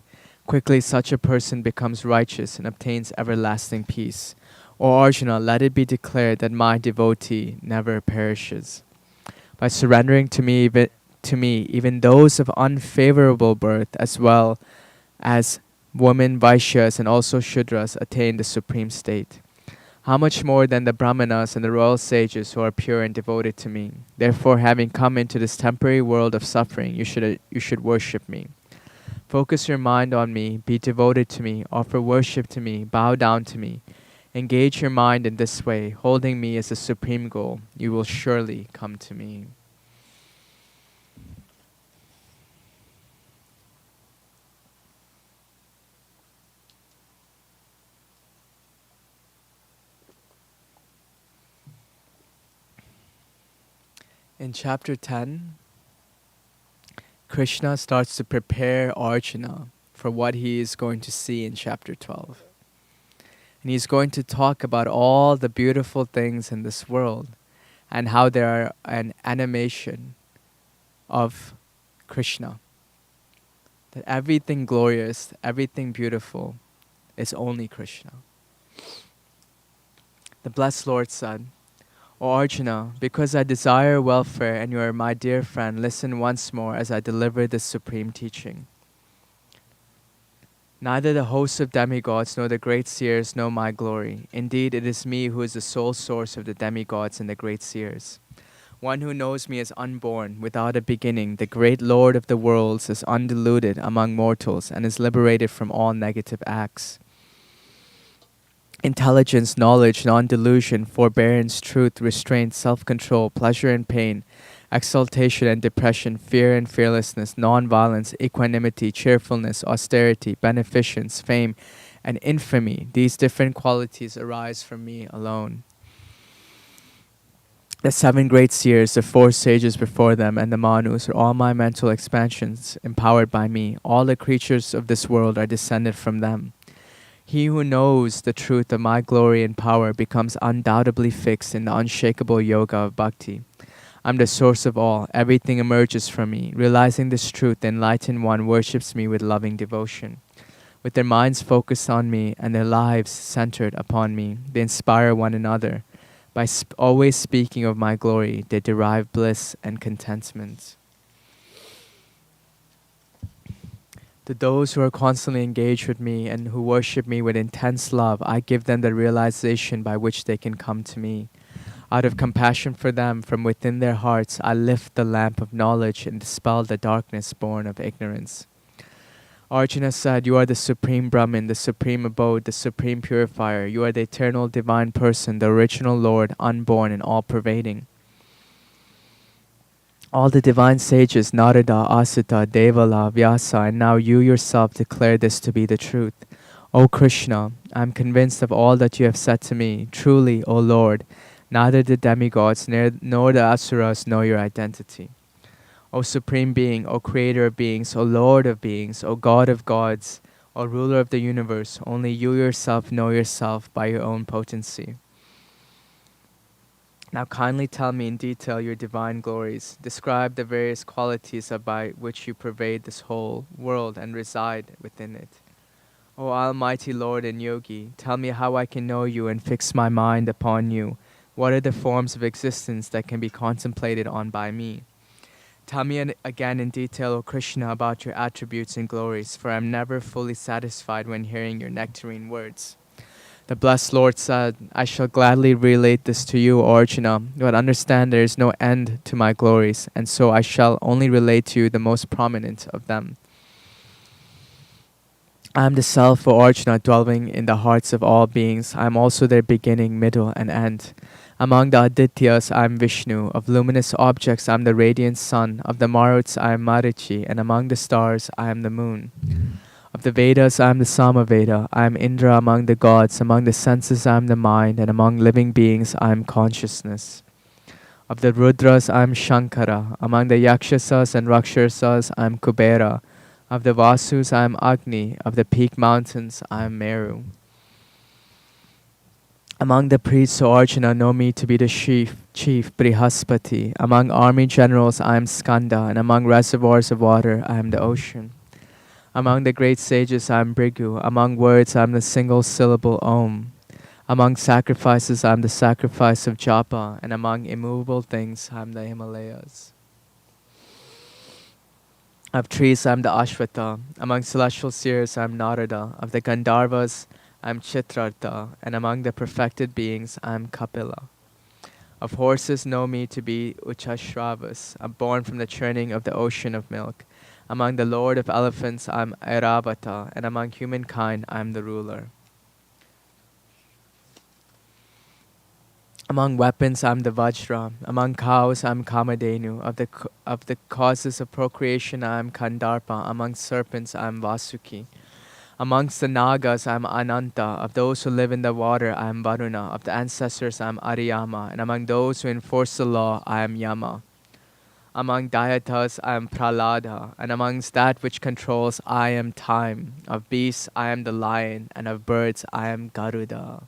Quickly such a person becomes righteous and obtains everlasting peace. O Arjuna, let it be declared that my devotee never perishes. By surrendering to me, even those of unfavorable birth, as well as women, Vaishyas, and also Shudras, attain the supreme state. How much more than the Brahmanas and the royal sages who are pure and devoted to me? Therefore, having come into this temporary world of suffering, you should worship me. Focus your mind on me, be devoted to me, offer worship to me, bow down to me. Engage your mind in this way, holding me as the supreme goal. You will surely come to me. In chapter 10, Krishna starts to prepare Arjuna for what he is going to see in chapter 12. And he's going to talk about all the beautiful things in this world and how they are an animation of Krishna. That everything glorious, everything beautiful is only Krishna. The blessed Lord said, O Arjuna, because I desire welfare and you are my dear friend, listen once more as I deliver this supreme teaching. Neither the hosts of demigods nor the great seers know my glory. Indeed, it is me who is the sole source of the demigods and the great seers. One who knows me is unborn, without a beginning. The great Lord of the worlds is undiluted among mortals and is liberated from all negative acts. Intelligence, knowledge, non-delusion, forbearance, truth, restraint, self-control, pleasure and pain, exaltation and depression, fear and fearlessness, non-violence, equanimity, cheerfulness, austerity, beneficence, fame, and infamy. These different qualities arise from me alone. The 7 great seers, the 4 sages before them, and the Manus are all my mental expansions, empowered by me. All the creatures of this world are descended from them. He who knows the truth of my glory and power becomes undoubtedly fixed in the unshakable yoga of Bhakti. I'm the source of all. Everything emerges from me. Realizing this truth, the enlightened one worships me with loving devotion. With their minds focused on me and their lives centered upon me, they inspire one another. By always speaking of my glory, they derive bliss and contentment. To those who are constantly engaged with me and who worship me with intense love, I give them the realization by which they can come to me. Out of compassion for them, from within their hearts, I lift the lamp of knowledge and dispel the darkness born of ignorance. Arjuna said, "You are the supreme Brahman, the supreme abode, the supreme purifier. You are the eternal divine person, the original Lord, unborn and all-pervading." All the divine sages, Narada, Asita, Devala, Vyasa, and now you yourself declare this to be the truth. O Krishna, I am convinced of all that you have said to me. Truly, O Lord, neither the demigods nor the asuras know your identity. O Supreme Being, O Creator of beings, O Lord of beings, O God of gods, O Ruler of the universe, only you yourself know yourself by your own potency. Now kindly tell me in detail your divine glories. Describe the various qualities by which you pervade this whole world and reside within it. O Almighty Lord and Yogi, tell me how I can know you and fix my mind upon you. What are the forms of existence that can be contemplated on by me? Tell me again in detail, O Krishna, about your attributes and glories, for I am never fully satisfied when hearing your nectarine words. The blessed Lord said, I shall gladly relate this to you, O Arjuna, but understand there is no end to my glories, and so I shall only relate to you the most prominent of them. I am the Self, O Arjuna, dwelling in the hearts of all beings. I am also their beginning, middle, and end. Among the Adityas, I am Vishnu. Of luminous objects, I am the radiant sun. Of the Maruts, I am Marichi. And among the stars, I am the moon. Of the Vedas, I am the Samaveda. I am Indra among the gods. Among the senses, I am the mind. And among living beings, I am consciousness. Of the Rudras, I am Shankara. Among the Yakshasas and Rakshasas, I am Kubera. Of the Vasus, I am Agni. Of the peak mountains, I am Meru. Among the priests, O Arjuna, know me to be the chief Brihaspati. Among army generals, I am Skanda, and among reservoirs of water, I am the ocean. Among the great sages, I am Bhrigu. Among words, I am the single syllable Om. Among sacrifices, I am the sacrifice of Japa, and among immovable things, I am the Himalayas. Of trees, I am the Ashwata. Among celestial seers, I am Narada. Of the Gandharvas, I am Chitrartha, and among the perfected beings, I am Kapila. Of horses, know me to be Uchashravas. I am born from the churning of the ocean of milk. Among the lord of elephants, I am Airavata, and among humankind, I am the ruler. Among weapons, I am the Vajra. Among cows, I am Kamadhenu. Of the causes of procreation, I am Kandarpa. Among serpents, I am Vasuki. Amongst the Nagas, I am Ananta. Of those who live in the water, I am Varuna. Of the ancestors, I am Ariyama. And among those who enforce the law, I am Yama. Among Dayatas, I am Prahlada. And amongst that which controls, I am time. Of beasts, I am the lion. And of birds, I am Garuda.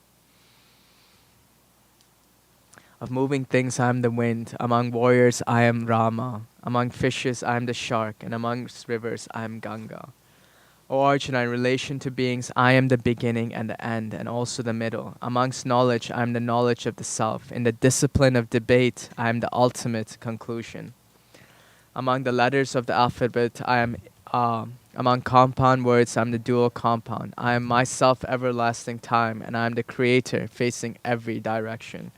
Of moving things, I am the wind. Among warriors, I am Rama. Among fishes, I am the shark. And amongst rivers, I am Ganga. O Arjuna, in relation to beings, I am the beginning and the end, and also the middle. Amongst knowledge, I am the knowledge of the self. In the discipline of debate, I am the ultimate conclusion. Among the letters of the alphabet, I am among compound words, I am the dual compound. I am myself, everlasting time, and I am the creator, facing every direction.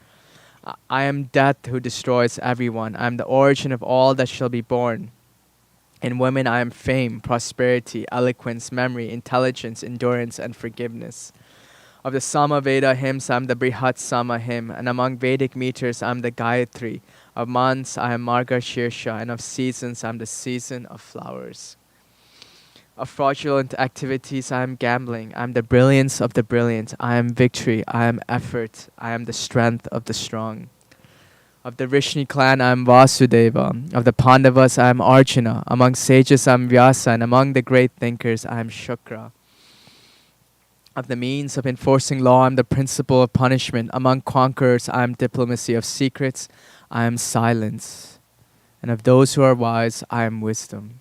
I am death who destroys everyone. I am the origin of all that shall be born. In women, I am fame, prosperity, eloquence, memory, intelligence, endurance, and forgiveness. Of the Samaveda hymns, I am the Brihat Sama hymn, and among Vedic meters, I am the Gayatri. Of months, I am Margashirsha, and of seasons, I am the season of flowers. Of fraudulent activities, I am gambling. I am the brilliance of the brilliant. I am victory. I am effort. I am the strength of the strong. Of the Rishni clan, I am Vasudeva. Of the Pandavas, I am Arjuna. Among sages, I am Vyasa. And among the great thinkers, I am Shukra. Of the means of enforcing law, I am the principle of punishment. Among conquerors, I am diplomacy. Of secrets, I am silence. And of those who are wise, I am wisdom.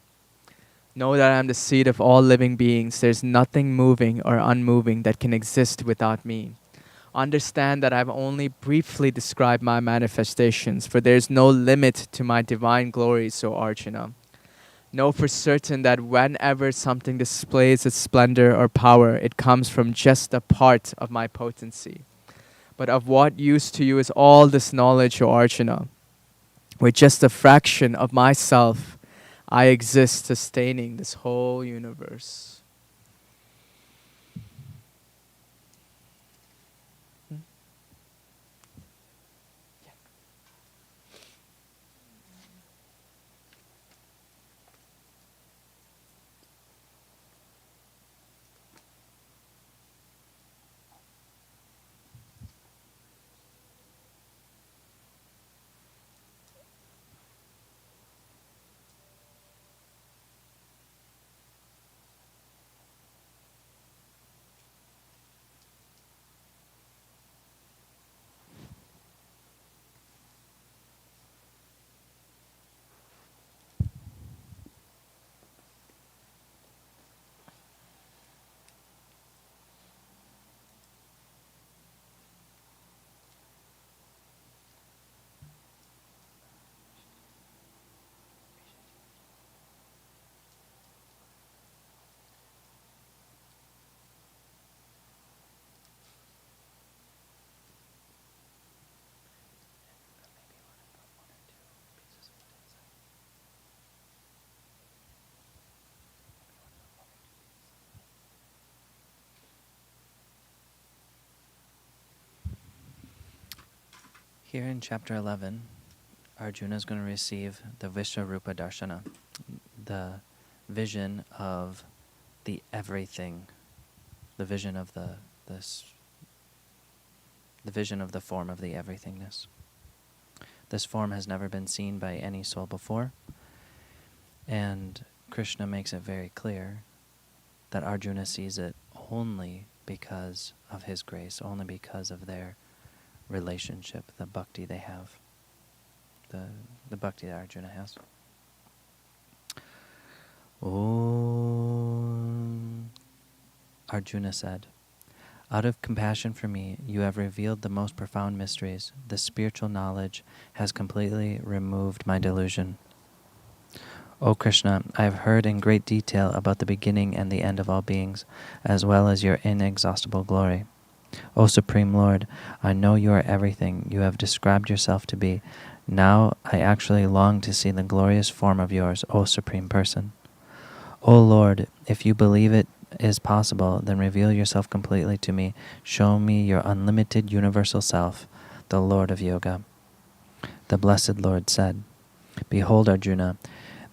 Know that I am the seed of all living beings. There is nothing moving or unmoving that can exist without me. Understand that I have only briefly described my manifestations, for there is no limit to my divine glories, O Arjuna. Know for certain that whenever something displays its splendor or power, it comes from just a part of my potency. But of what use to you is all this knowledge, O Arjuna? With just a fraction of myself, I exist sustaining this whole universe. Here in chapter 11, Arjuna is going to receive the Vishwarupa Darshana, the vision of the everything, the vision of the vision of the form of the everythingness. This form has never been seen by any soul before, and Krishna makes it very clear that Arjuna sees it only because of his grace, only because of their relationship, the bhakti they have, the bhakti that Arjuna has. Om. Arjuna said, "Out of compassion for me, you have revealed the most profound mysteries. The spiritual knowledge has completely removed my delusion. O Krishna, I have heard in great detail about the beginning and the end of all beings, as well as your inexhaustible glory. O Supreme Lord, I know you are everything you have described yourself to be. Now I actually long to see the glorious form of yours, O Supreme Person. O Lord, if you believe it is possible, then reveal yourself completely to me. Show me your unlimited universal self, the Lord of Yoga." The Blessed Lord said, "Behold, Arjuna,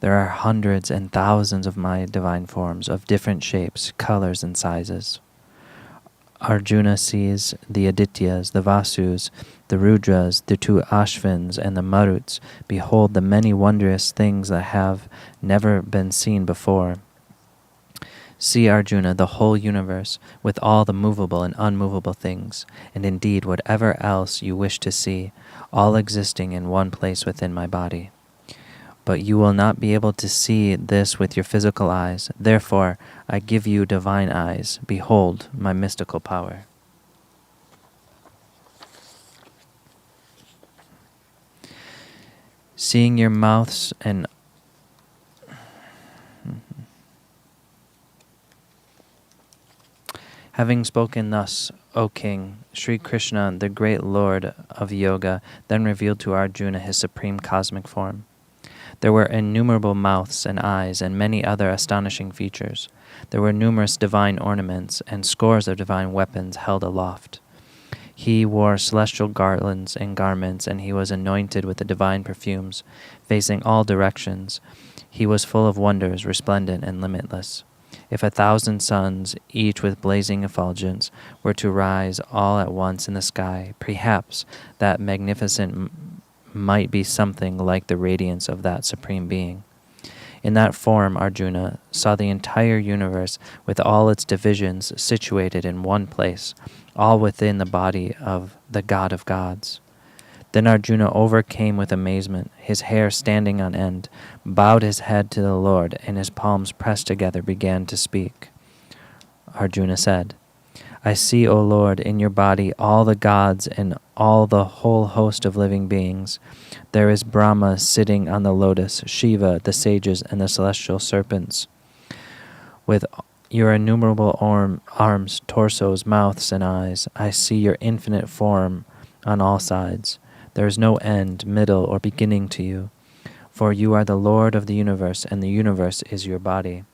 there are hundreds and thousands of my divine forms of different shapes, colors, and sizes." Arjuna sees the Adityas, the Vasus, the Rudras, the two Ashvins, and the Maruts. Behold the many wondrous things that have never been seen before. See, Arjuna, the whole universe, with all the movable and unmovable things, and indeed whatever else you wish to see, all existing in one place within my body. But you will not be able to see this with your physical eyes. Therefore, I give you divine eyes. Behold my mystical power. Seeing your mouths and having spoken thus, O King, Sri Krishna, the great Lord of Yoga, then revealed to Arjuna his supreme cosmic form. There were innumerable mouths and eyes and many other astonishing features. There were numerous divine ornaments and scores of divine weapons held aloft. He wore celestial garlands and garments, and he was anointed with the divine perfumes, facing all directions. He was full of wonders, resplendent and limitless. If 1,000 suns, each with blazing effulgence, were to rise all at once in the sky, perhaps that magnificent might be something like the radiance of that Supreme Being. In that form, Arjuna saw the entire universe with all its divisions situated in one place, all within the body of the God of gods. Then Arjuna overcame with amazement, his hair standing on end, bowed his head to the Lord, and his palms pressed together began to speak. Arjuna said, I see, O Lord, in your body all the gods and all the whole host of living beings. There is Brahma sitting on the lotus, Shiva, the sages, and the celestial serpents. With your innumerable arms, torsos, mouths, and eyes, I see your infinite form on all sides. There is no end, middle, or beginning to you, for you are the Lord of the universe, and the universe is your body.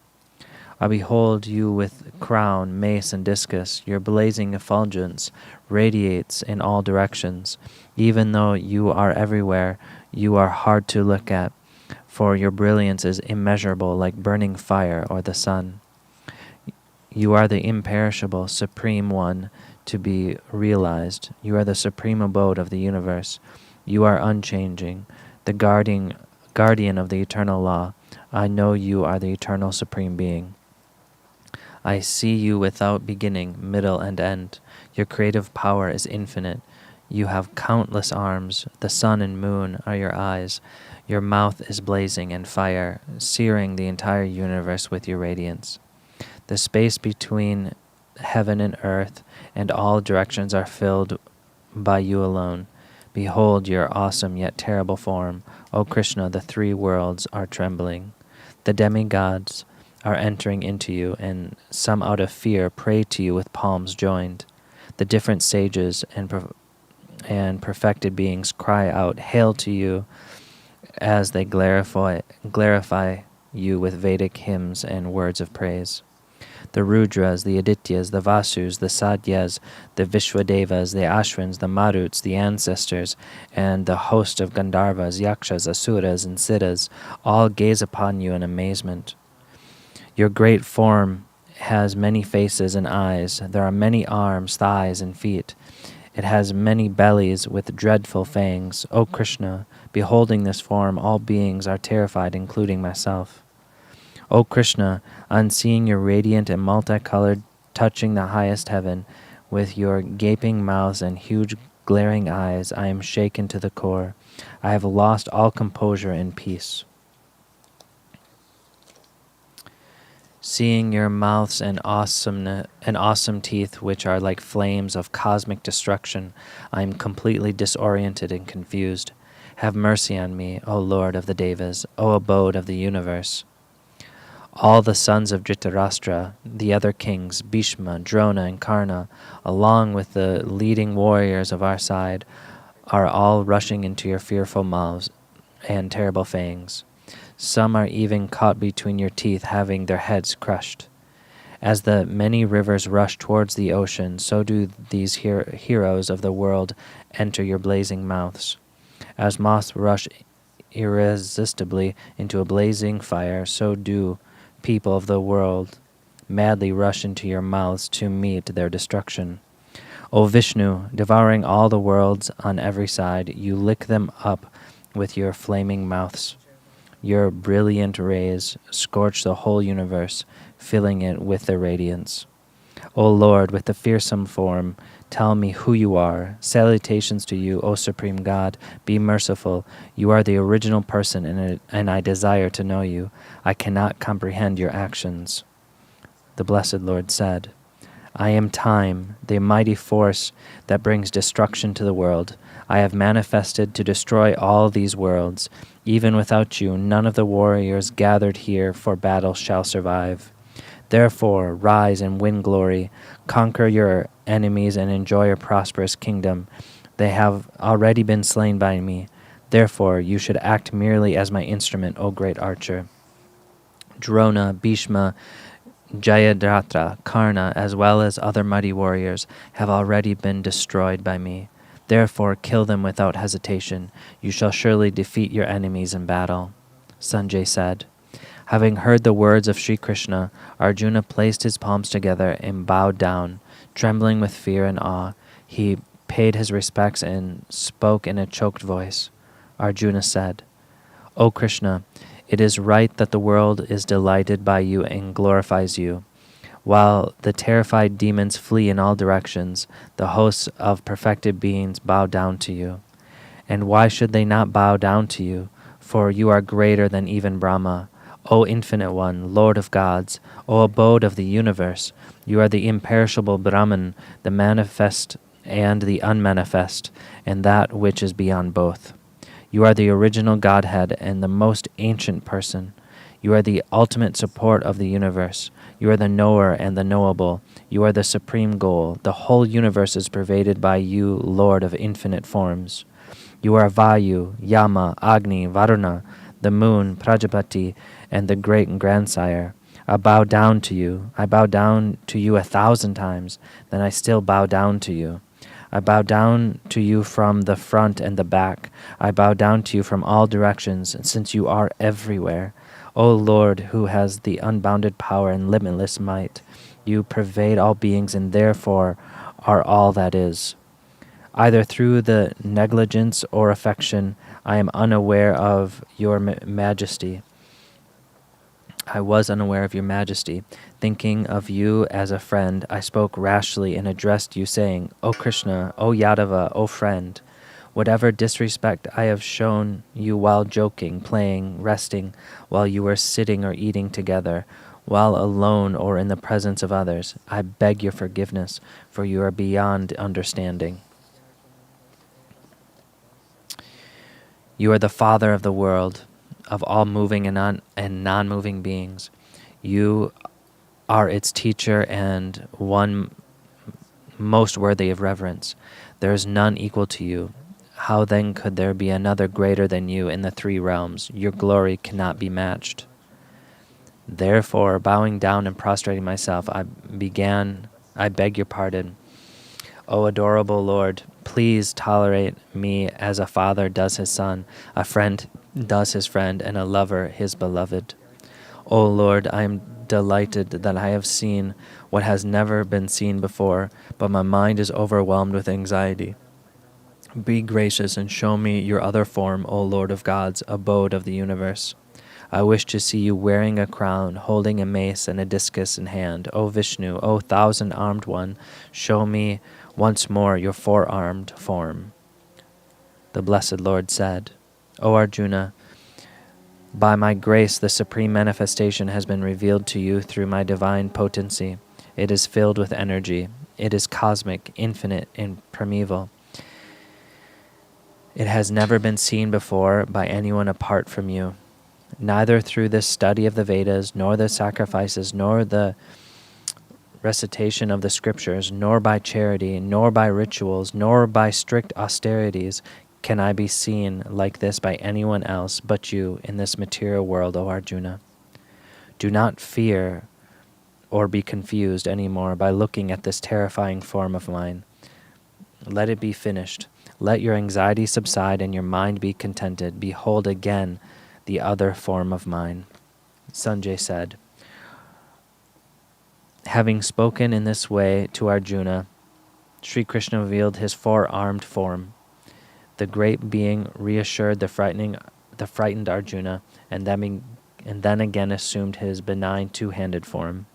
I behold you with crown, mace, and discus. Your blazing effulgence radiates in all directions. Even though you are everywhere, you are hard to look at, for your brilliance is immeasurable like burning fire or the sun. You are the imperishable, supreme one to be realized. You are the supreme abode of the universe. You are unchanging, the guardian of the eternal law. I know you are the eternal supreme being. I see you without beginning, middle, and end. Your creative power is infinite. You have countless arms. The sun and moon are your eyes. Your mouth is blazing and fire, searing the entire universe with your radiance. The space between heaven and earth and all directions are filled by you alone. Behold your awesome yet terrible form. O Krishna, the three worlds are trembling. The demigods are entering into you, and some out of fear pray to you with palms joined. The different sages and perfected beings cry out, Hail to you, as they glorify you with Vedic hymns and words of praise. The Rudras, the Adityas, the Vasus, the Sadyas, the Vishwadevas, the Ashwins, the Maruts, the ancestors, and the host of Gandharvas, Yakshas, Asuras, and Siddhas all gaze upon you in amazement. Your great form has many faces and eyes. There are many arms, thighs, and feet. It has many bellies with dreadful fangs. O Krishna, beholding this form, all beings are terrified, including myself. O Krishna, on seeing your radiant and multicolored, touching the highest heaven, with your gaping mouths and huge glaring eyes, I am shaken to the core. I have lost all composure and peace. Seeing your mouths and awesome teeth, which are like flames of cosmic destruction, I am completely disoriented and confused. Have mercy on me, O Lord of the Devas, O abode of the universe. All the sons of Dhritarashtra, the other kings, Bhishma, Drona, and Karna, along with the leading warriors of our side, are all rushing into your fearful mouths and terrible fangs. Some are even caught between your teeth, having their heads crushed. As the many rivers rush towards the ocean, so do these heroes of the world enter your blazing mouths. As moths rush irresistibly into a blazing fire, so do people of the world madly rush into your mouths to meet their destruction. O Vishnu, devouring all the worlds on every side, you lick them up with your flaming mouths. Your brilliant rays scorch the whole universe, filling it with their radiance. O Lord, with the fearsome form, tell me who you are. Salutations to you, O Supreme God. Be merciful. You are the original person, and I desire to know you. I cannot comprehend your actions. The Blessed Lord said, I am time, the mighty force that brings destruction to the world. I have manifested to destroy all these worlds. Even without you, none of the warriors gathered here for battle shall survive. Therefore, rise and win glory, conquer your enemies and enjoy a prosperous kingdom. They have already been slain by me. Therefore, you should act merely as my instrument, O great archer. Drona, Bhishma, Jayadratha, Karna, as well as other mighty warriors, have already been destroyed by me. Therefore, kill them without hesitation. You shall surely defeat your enemies in battle. Sanjay said. Having heard the words of Sri Krishna, Arjuna placed his palms together and bowed down. Trembling with fear and awe, he paid his respects and spoke in a choked voice. Arjuna said, O Krishna, It is right that the world is delighted by you and glorifies you. While the terrified demons flee in all directions, the hosts of perfected beings bow down to you. And why should they not bow down to you? For you are greater than even Brahma. O Infinite One, Lord of gods, O abode of the universe, you are the imperishable Brahman, the manifest and the unmanifest, and that which is beyond both. You are the original Godhead and the most ancient person. You are the ultimate support of the universe. You are the knower and the knowable. You are the supreme goal. The whole universe is pervaded by you, Lord of infinite forms. You are Vayu, Yama, Agni, Varuna, the moon, Prajapati, and the great grandsire. I bow down to you. I bow down to you 1,000 times, then I still bow down to you. I bow down to you from the front and the back. I bow down to you from all directions, since you are everywhere. O Lord, who has the unbounded power and limitless might, you pervade all beings and therefore are all that is. Either through the negligence or affection, I am unaware of your majesty. I was unaware of your majesty. Thinking of you as a friend, I spoke rashly and addressed you, saying, O Krishna, O Yadava, O friend. Whatever disrespect I have shown you while joking, playing, resting, while you were sitting or eating together, while alone or in the presence of others, I beg your forgiveness, for you are beyond understanding. You are the Father of the world, of all moving and non-moving beings. You are its teacher and one most worthy of reverence. There is none equal to you. How then could there be another greater than you in the three realms? Your glory cannot be matched. Therefore, bowing down and prostrating myself, I beg your pardon. O adorable Lord, please tolerate me as a father does his son, a friend does his friend, and a lover his beloved. O Lord, I am delighted that I have seen what has never been seen before, but my mind is overwhelmed with anxiety. Be gracious and show me your other form, O Lord of gods, abode of the universe. I wish to see you wearing a crown, holding a mace and a discus in hand. O Vishnu, O thousand-armed one, show me once more your four-armed form. The Blessed Lord said, O Arjuna, by my grace the supreme manifestation has been revealed to you through my divine potency. It is filled with energy. It is cosmic, infinite, and primeval. It has never been seen before by anyone apart from you. Neither through this study of the Vedas, nor the sacrifices, nor the recitation of the scriptures, nor by charity, nor by rituals, nor by strict austerities can I be seen like this by anyone else but you in this material world, O Arjuna. Do not fear or be confused anymore by looking at this terrifying form of mine. Let it be finished. Let your anxiety subside and your mind be contented. Behold again the other form of mine. Sanjay said, having spoken in this way to Arjuna, Sri Krishna revealed his four-armed form. The great being reassured the frightened Arjuna, and then again assumed his benign two-handed form.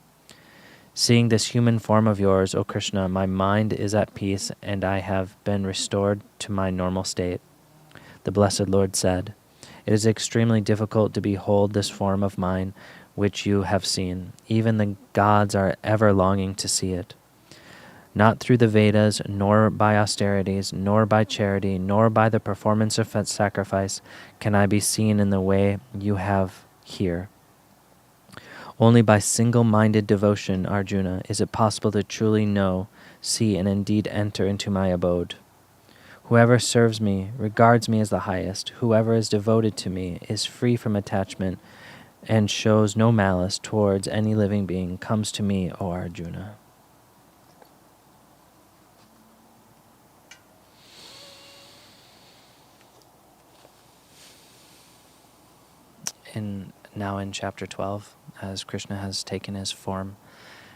Seeing this human form of yours, O Krishna, my mind is at peace, and I have been restored to my normal state. The Blessed Lord said, it is extremely difficult to behold this form of mine which you have seen. Even the gods are ever longing to see it. Not through the Vedas, nor by austerities, nor by charity, nor by the performance of sacrifice can I be seen in the way you have here. Only by single-minded devotion, Arjuna, is it possible to truly know, see, and indeed enter into my abode. Whoever serves me regards me as the highest. Whoever is devoted to me is free from attachment and shows no malice towards any living being comes to me, O Arjuna. Now in chapter 12, as Krishna has taken his form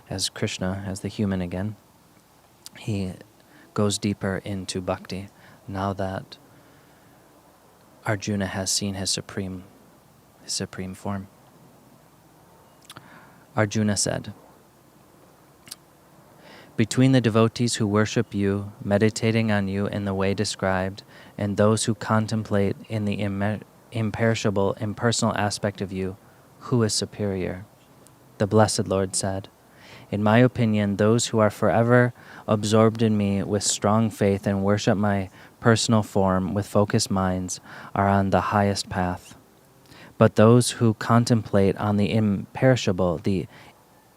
as Krishna, as the human again, he goes deeper into bhakti, now that Arjuna has seen his supreme His supreme form. Arjuna said, between the devotees who worship you, meditating on you in the way described, and those who contemplate in the imperishable, impersonal aspect of you, who is superior? The Blessed Lord said, in my opinion, those who are forever absorbed in me with strong faith and worship my personal form with focused minds are on the highest path. But those who contemplate on the imperishable, the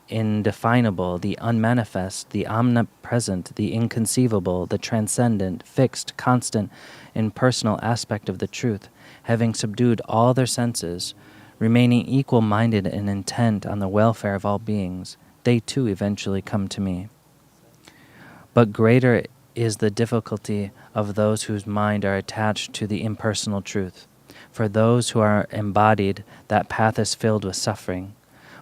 indefinable, the unmanifest, the omnipresent, the inconceivable, the transcendent, fixed, constant, impersonal aspect of the truth, having subdued all their senses, remaining equal-minded and intent on the welfare of all beings, they too eventually come to me. But greater is the difficulty of those whose mind are attached to the impersonal truth. For those who are embodied, that path is filled with suffering.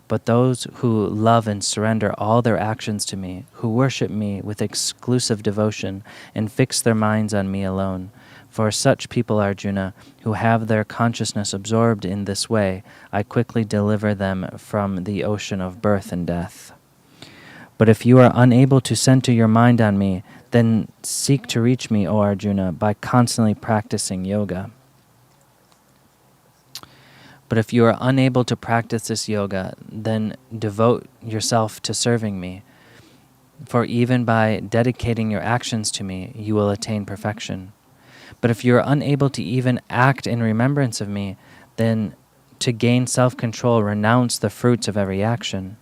But those who love and surrender all their actions to me, who worship me with exclusive devotion and fix their minds on me alone, for such people, Arjuna, who have their consciousness absorbed in this way, I quickly deliver them from the ocean of birth and death. But if you are unable to center your mind on me, then seek to reach me, O Arjuna, by constantly practicing yoga. But if you are unable to practice this yoga, then devote yourself to serving me. For even by dedicating your actions to me, you will attain perfection. But if you are unable to even act in remembrance of me, then to gain self-control, renounce the fruits of every action.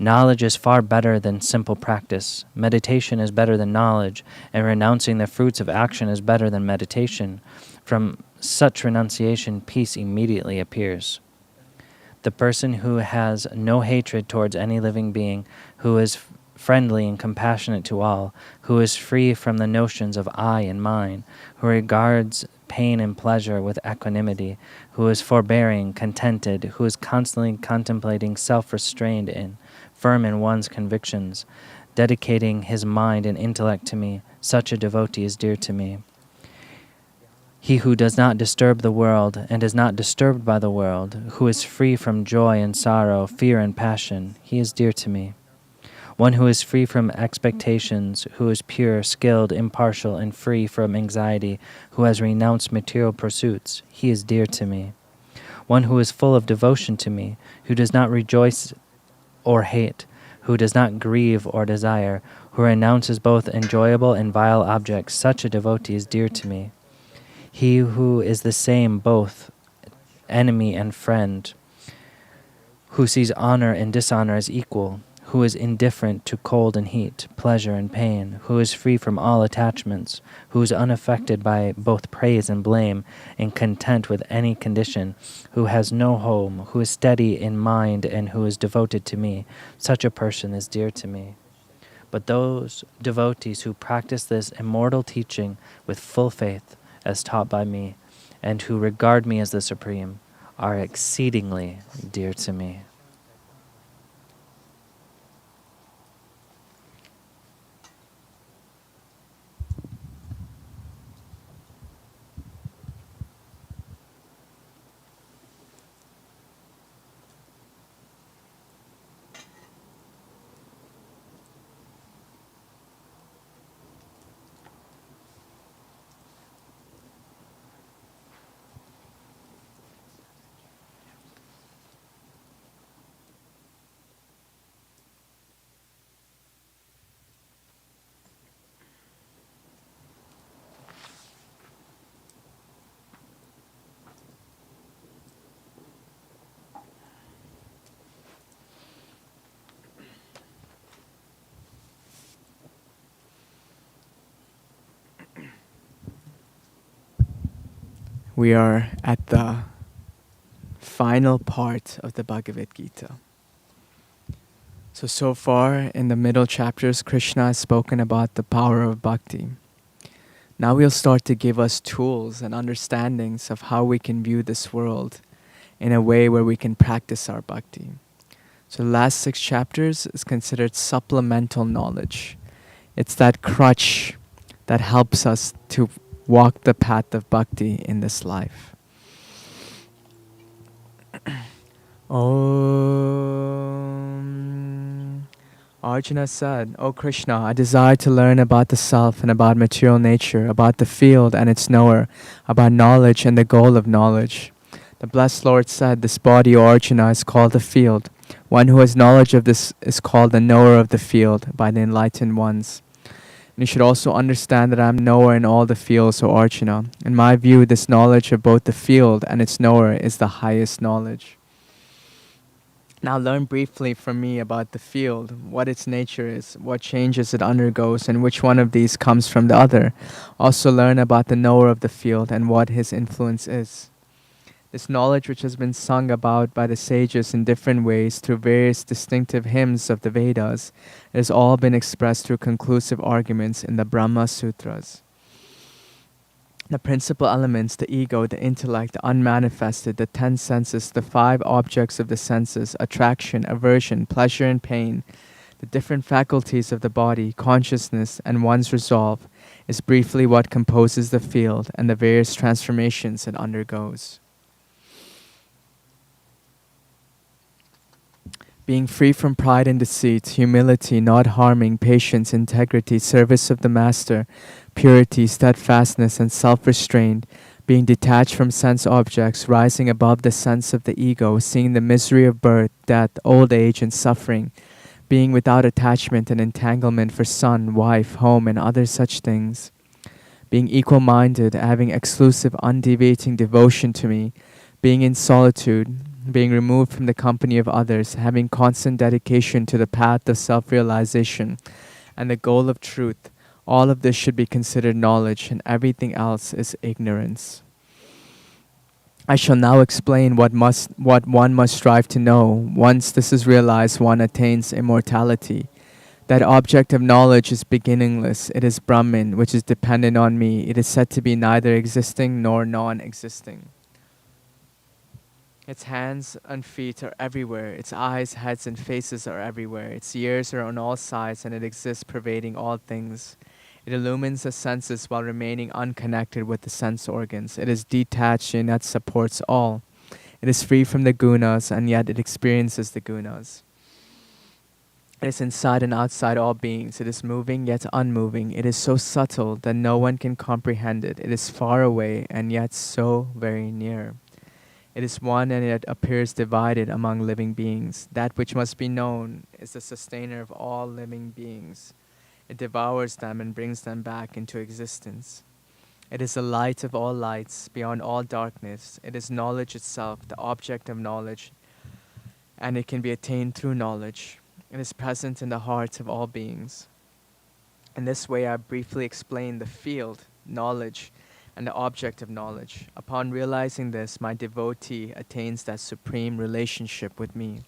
Knowledge is far better than simple practice. Meditation is better than knowledge, and renouncing the fruits of action is better than meditation. From such renunciation, peace immediately appears. The person who has no hatred towards any living being, who is friendly and compassionate to all, who is free from the notions of I and mine, who regards pain and pleasure with equanimity, who is forbearing, contented, who is constantly contemplating self-restrained and firm in one's convictions, dedicating his mind and intellect to me, such a devotee is dear to me. He who does not disturb the world and is not disturbed by the world, who is free from joy and sorrow, fear and passion, he is dear to me. One who is free from expectations, who is pure, skilled, impartial, and free from anxiety, who has renounced material pursuits, he is dear to me. One who is full of devotion to me, who does not rejoice or hate, who does not grieve or desire, who renounces both enjoyable and vile objects, such a devotee is dear to me. He who is the same both enemy and friend, who sees honor and dishonor as equal, who is indifferent to cold and heat, pleasure and pain, who is free from all attachments, who is unaffected by both praise and blame, and content with any condition, who has no home, who is steady in mind, and who is devoted to me, such a person is dear to me. But those devotees who practice this immortal teaching with full faith, as taught by me, and who regard me as the Supreme, are exceedingly dear to me. We are at the final part of the Bhagavad Gita. So far in the middle chapters, Krishna has spoken about the power of bhakti. Now he'll start to give us tools and understandings of how we can view this world in a way where we can practice our bhakti. So the last 6 chapters is considered supplemental knowledge. It's that crutch that helps us to walk the path of bhakti in this life. Om. Arjuna said, O Krishna, I desire to learn about the self and about material nature, about the field and its knower, about knowledge and the goal of knowledge. The blessed Lord said, this body, O Arjuna, is called the field. One who has knowledge of this is called the knower of the field by the enlightened ones. And you should also understand that I am knower in all the fields, O Arjuna. In my view, this knowledge of both the field and its knower is the highest knowledge. Now learn briefly from me about the field, what its nature is, what changes it undergoes, and which one of these comes from the other. Also learn about the knower of the field and what his influence is. This knowledge, which has been sung about by the sages in different ways through various distinctive hymns of the Vedas, has all been expressed through conclusive arguments in the Brahma Sutras. The principal elements, the ego, the intellect, the unmanifested, the 10 senses, the 5 objects of the senses, attraction, aversion, pleasure and pain, the different faculties of the body, consciousness, and one's resolve, is briefly what composes the field and the various transformations it undergoes. Being free from pride and deceit, humility, not harming, patience, integrity, service of the master, purity, steadfastness, and self-restraint, being detached from sense objects, rising above the sense of the ego, seeing the misery of birth, death, old age, and suffering, being without attachment and entanglement for son, wife, home, and other such things, being equal-minded, having exclusive, undeviating devotion to me, being in solitude, being removed from the company of others, having constant dedication to the path of self-realization and the goal of truth, all of this should be considered knowledge, and everything else is ignorance. I shall now explain what one must strive to know. Once this is realized, one attains immortality. That object of knowledge is beginningless. It is Brahman, which is dependent on me. It is said to be neither existing nor non-existing. Its hands and feet are everywhere. Its eyes, heads, and faces are everywhere. Its ears are on all sides, and it exists pervading all things. It illumines the senses while remaining unconnected with the sense organs. It is detached and yet supports all. It is free from the gunas, and yet it experiences the gunas. It is inside and outside all beings. It is moving yet unmoving. It is so subtle that no one can comprehend it. It is far away and yet so very near. It is one and yet appears divided among living beings. That which must be known is the sustainer of all living beings. It devours them and brings them back into existence. It is the light of all lights, beyond all darkness. It is knowledge itself, the object of knowledge, and it can be attained through knowledge. It is present in the hearts of all beings. In this way, I briefly explain the field, knowledge, and the object of knowledge. Upon realizing this, my devotee attains that supreme relationship with me.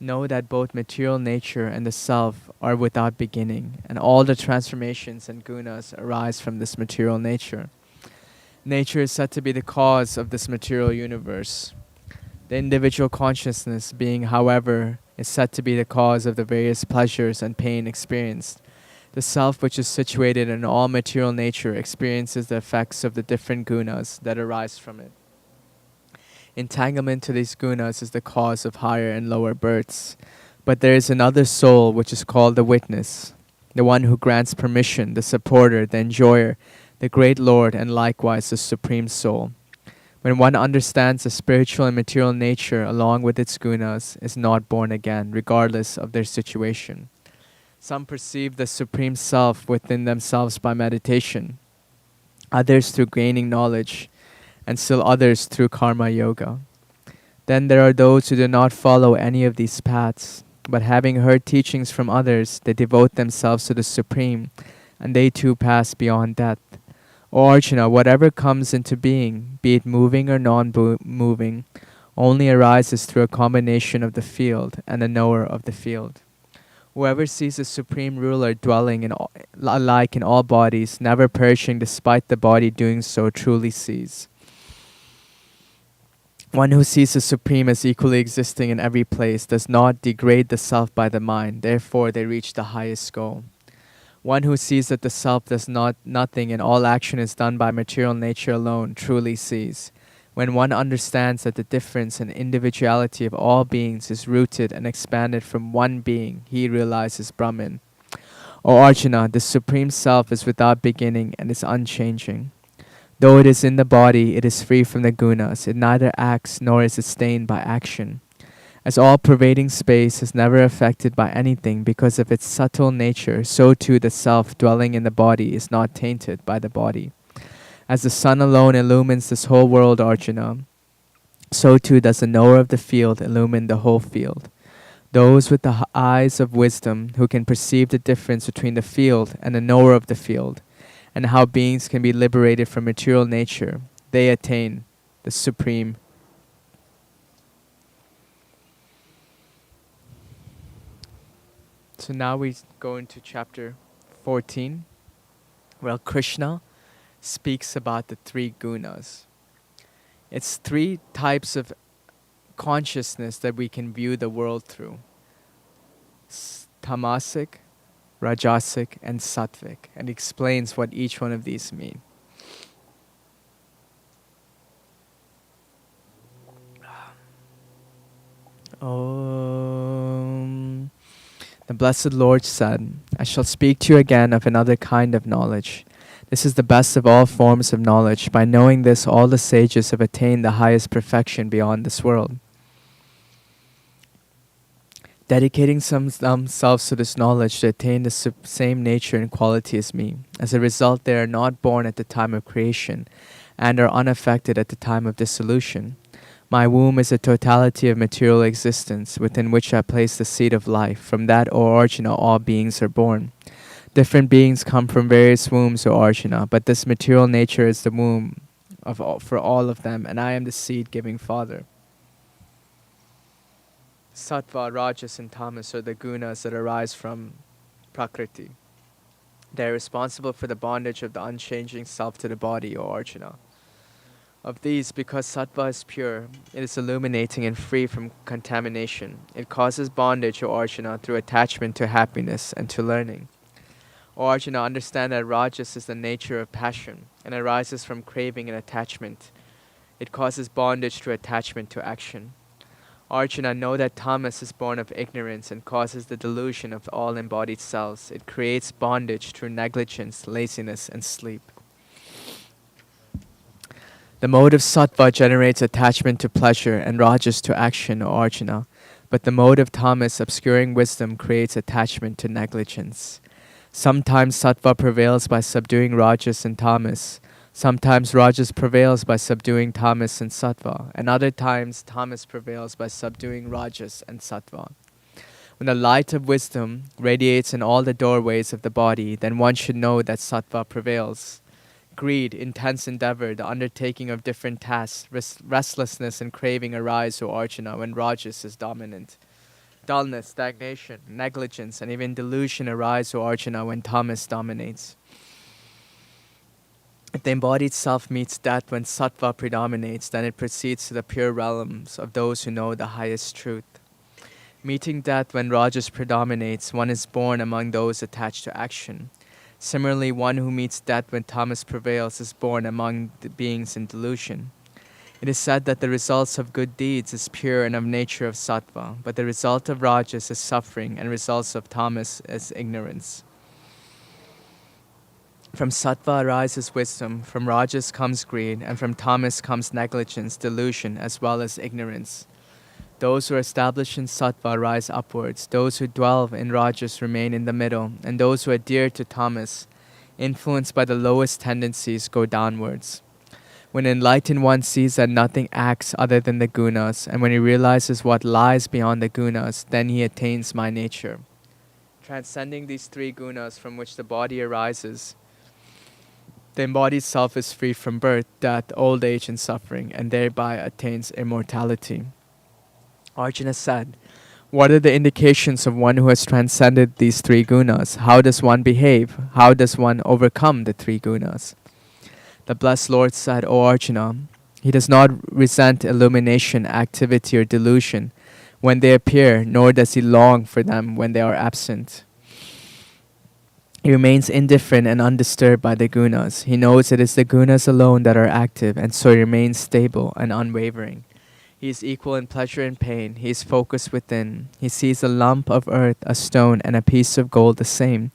Know that both material nature and the self are without beginning, and all the transformations and gunas arise from this material nature. Nature is said to be the cause of this material universe. The individual consciousness being, however, is said to be the cause of the various pleasures and pain experienced. The self, which is situated in all material nature, experiences the effects of the different gunas that arise from it. Entanglement to these gunas is the cause of higher and lower births. But there is another soul which is called the witness, the one who grants permission, the supporter, the enjoyer, the great Lord, and likewise the supreme soul. When one understands the spiritual and material nature along with its gunas, is not born again, regardless of their situation. Some perceive the Supreme Self within themselves by meditation, others through gaining knowledge, and still others through karma yoga. Then there are those who do not follow any of these paths, but having heard teachings from others, they devote themselves to the Supreme, and they too pass beyond death. O Arjuna, whatever comes into being, be it moving or non-moving, only arises through a combination of the field and the knower of the field. Whoever sees the Supreme Ruler dwelling alike in all bodies, never perishing despite the body doing so, truly sees. One who sees the Supreme as equally existing in every place does not degrade the self by the mind, therefore they reach the highest goal. One who sees that the self does nothing and all action is done by material nature alone, truly sees. When one understands that the difference and individuality of all beings is rooted and expanded from one being, he realizes Brahman. O Arjuna, the Supreme Self is without beginning and is unchanging. Though it is in the body, it is free from the gunas. It neither acts nor is sustained by action. As all-pervading space is never affected by anything because of its subtle nature, so too the self dwelling in the body is not tainted by the body. As the sun alone illumines this whole world, Arjuna, so too does the knower of the field illumine the whole field. Those with the eyes of wisdom who can perceive the difference between the field and the knower of the field, and how beings can be liberated from material nature, they attain the supreme. So now we go into chapter 14, where Krishna speaks about the three gunas. It's three types of consciousness that we can view the world through. Tamasic, Rajasic, and Sattvic, and explains what each one of these mean. The Blessed Lord said, I shall speak to you again of another kind of knowledge. This is the best of all forms of knowledge. By knowing this, all the sages have attained the highest perfection beyond this world. Dedicating themselves to this knowledge to attain the same nature and quality as me. As a result, they are not born at the time of creation and are unaffected at the time of dissolution. My womb is a totality of material existence within which I place the seed of life. From that, O Arjuna, all beings are born. Different beings come from various wombs, O Arjuna, but this material nature is the womb for all of them, and I am the seed-giving father. Sattva, Rajas, and Tamas are the gunas that arise from Prakriti. They are responsible for the bondage of the unchanging self to the body, O Arjuna. Of these, because Sattva is pure, it is illuminating and free from contamination. It causes bondage, O Arjuna, through attachment to happiness and to learning. O Arjuna, understand that Rajas is the nature of passion and arises from craving and attachment. It causes bondage through attachment to action. Arjuna, know that Tamas is born of ignorance and causes the delusion of all embodied cells. It creates bondage through negligence, laziness, and sleep. The mode of Sattva generates attachment to pleasure and Rajas to action, O Arjuna. But the mode of Tamas, obscuring wisdom, creates attachment to negligence. Sometimes Sattva prevails by subduing Rajas and Tamas. Sometimes Rajas prevails by subduing Tamas and Sattva. And other times Tamas prevails by subduing Rajas and Sattva. When the light of wisdom radiates in all the doorways of the body, then one should know that Sattva prevails. Greed, intense endeavor, the undertaking of different tasks, restlessness and craving arise, O Arjuna, when Rajas is dominant. Dullness, stagnation, negligence, and even delusion arise, O Arjuna, when Tamas dominates. If the embodied self meets death when Sattva predominates, then it proceeds to the pure realms of those who know the highest truth. Meeting death when Rajas predominates, one is born among those attached to action. Similarly, one who meets death when Tamas prevails is born among the beings in delusion. It is said that the results of good deeds is pure and of nature of Sattva, but the result of Rajas is suffering and results of Tamas is ignorance. From Sattva arises wisdom, from Rajas comes greed, and from Tamas comes negligence, delusion, as well as ignorance. Those who are established in Sattva rise upwards, those who dwell in Rajas remain in the middle, and those who adhere to Tamas, influenced by the lowest tendencies, go downwards. When enlightened one sees that nothing acts other than the gunas, and when he realizes what lies beyond the gunas, then he attains my nature. Transcending these three gunas from which the body arises, the embodied self is free from birth, death, old age, and suffering, and thereby attains immortality. Arjuna said, what are the indications of one who has transcended these three gunas? How does one behave? How does one overcome the three gunas? The Blessed Lord said, O Arjuna, he does not resent illumination, activity, or delusion when they appear, nor does he long for them when they are absent. He remains indifferent and undisturbed by the gunas. He knows it is the gunas alone that are active, and so he remains stable and unwavering. He is equal in pleasure and pain. He is focused within. He sees a lump of earth, a stone, and a piece of gold the same.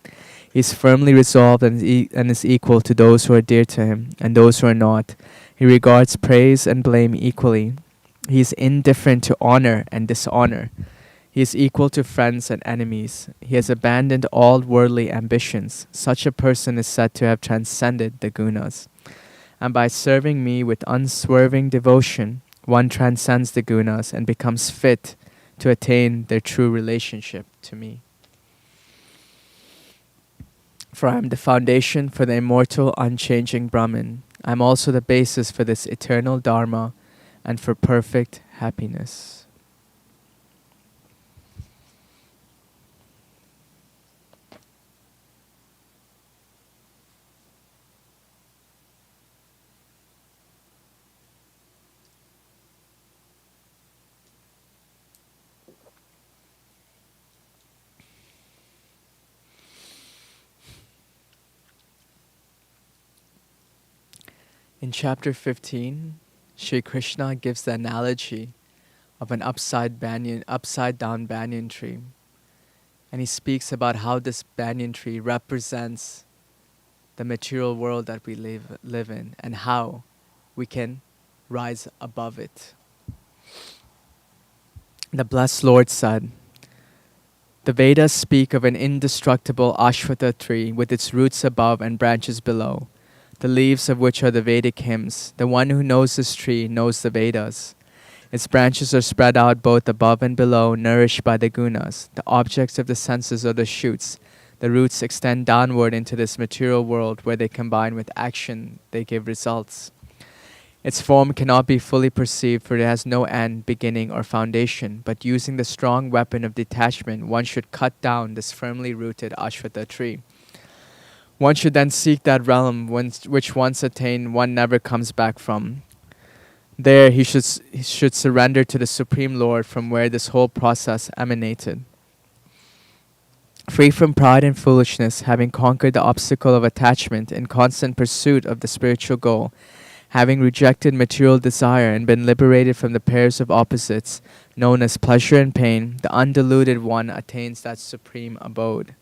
He is firmly resolved and is equal to those who are dear to him and those who are not. He regards praise and blame equally. He is indifferent to honor and dishonor. He is equal to friends and enemies. He has abandoned all worldly ambitions. Such a person is said to have transcended the gunas. And by serving me with unswerving devotion, one transcends the gunas and becomes fit to attain their true relationship to me. For I am the foundation for the immortal, unchanging Brahman. I am also the basis for this eternal Dharma and for perfect happiness. In chapter 15, Sri Krishna gives the analogy of an upside down banyan tree. And he speaks about how this banyan tree represents the material world that we live in and how we can rise above it. The blessed Lord said, "The Vedas speak of an indestructible ashwatha tree with its roots above and branches below, the leaves of which are the Vedic hymns. The one who knows this tree knows the Vedas. Its branches are spread out both above and below, nourished by the gunas. The objects of the senses are the shoots. The roots extend downward into this material world where they combine with action, they give results. Its form cannot be fully perceived, for it has no end, beginning, or foundation. But using the strong weapon of detachment, one should cut down this firmly rooted ashwatha tree. One should then seek that realm which once attained one never comes back from. There he should surrender to the Supreme Lord from where this whole process emanated. Free from pride and foolishness, having conquered the obstacle of attachment in constant pursuit of the spiritual goal, having rejected material desire and been liberated from the pairs of opposites known as pleasure and pain, the undiluted one attains that supreme abode.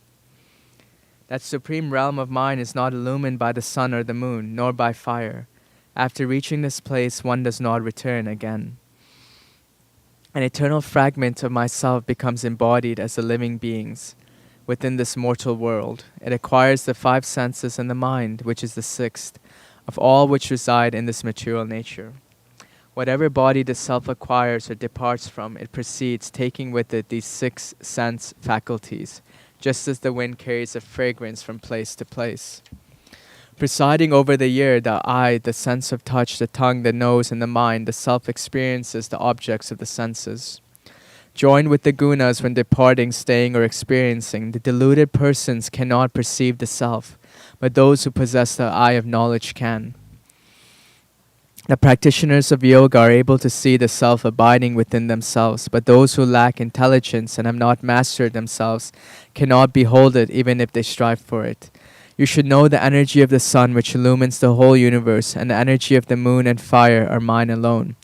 That supreme realm of mine is not illumined by the sun or the moon, nor by fire. After reaching this place, one does not return again. An eternal fragment of myself becomes embodied as the living beings within this mortal world. It acquires the five senses and the mind, which is the sixth, of all which reside in this material nature. Whatever body the self acquires or departs from, it proceeds, taking with it these six sense faculties, just as the wind carries a fragrance from place to place. Presiding over the ear, the eye, the sense of touch, the tongue, the nose, and the mind, the self experiences the objects of the senses. Joined with the gunas when departing, staying, or experiencing, the deluded persons cannot perceive the self, but those who possess the eye of knowledge can. The practitioners of yoga are able to see the self abiding within themselves, but those who lack intelligence and have not mastered themselves cannot behold it even if they strive for it. You should know the energy of the sun which illumines the whole universe, and the energy of the moon and fire are mine alone.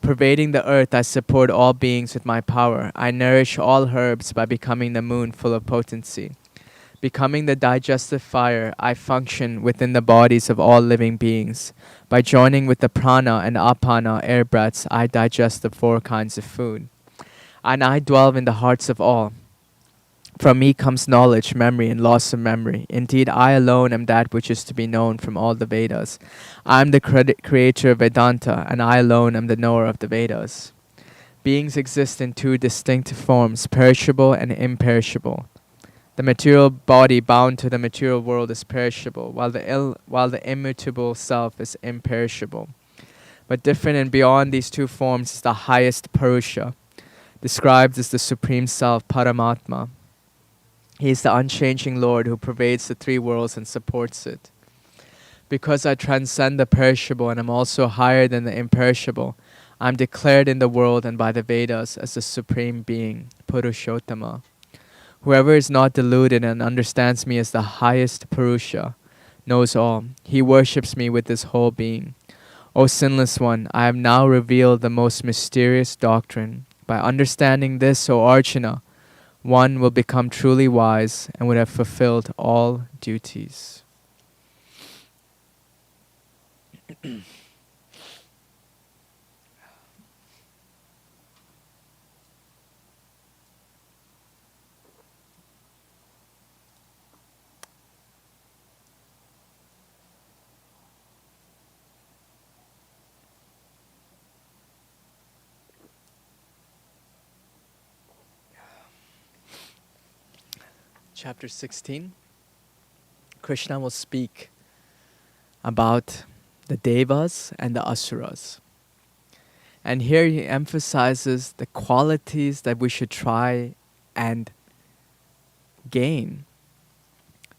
Pervading the earth, I support all beings with my power. I nourish all herbs by becoming the moon full of potency. Becoming the digestive fire, I function within the bodies of all living beings. By joining with the prana and apana air breaths, I digest the four kinds of food. And I dwell in the hearts of all. From me comes knowledge, memory, and loss of memory. Indeed, I alone am that which is to be known from all the Vedas. I am the creator of Vedanta, and I alone am the knower of the Vedas. Beings exist in two distinct forms, perishable and imperishable. The material body bound to the material world is perishable, while the immutable self is imperishable. But different and beyond these two forms is the highest Purusha, described as the Supreme Self, Paramatma. He is the unchanging Lord who pervades the three worlds and supports it. Because I transcend the perishable and am also higher than the imperishable, I am declared in the world and by the Vedas as the Supreme Being, Purushottama. Whoever is not deluded and understands me as the highest Purusha knows all. He worships me with his whole being. O sinless one, I have now revealed the most mysterious doctrine. By understanding this, O Arjuna, one will become truly wise and would have fulfilled all duties. Chapter 16, Krishna will speak about the Devas and the Asuras. And here he emphasizes the qualities that we should try and gain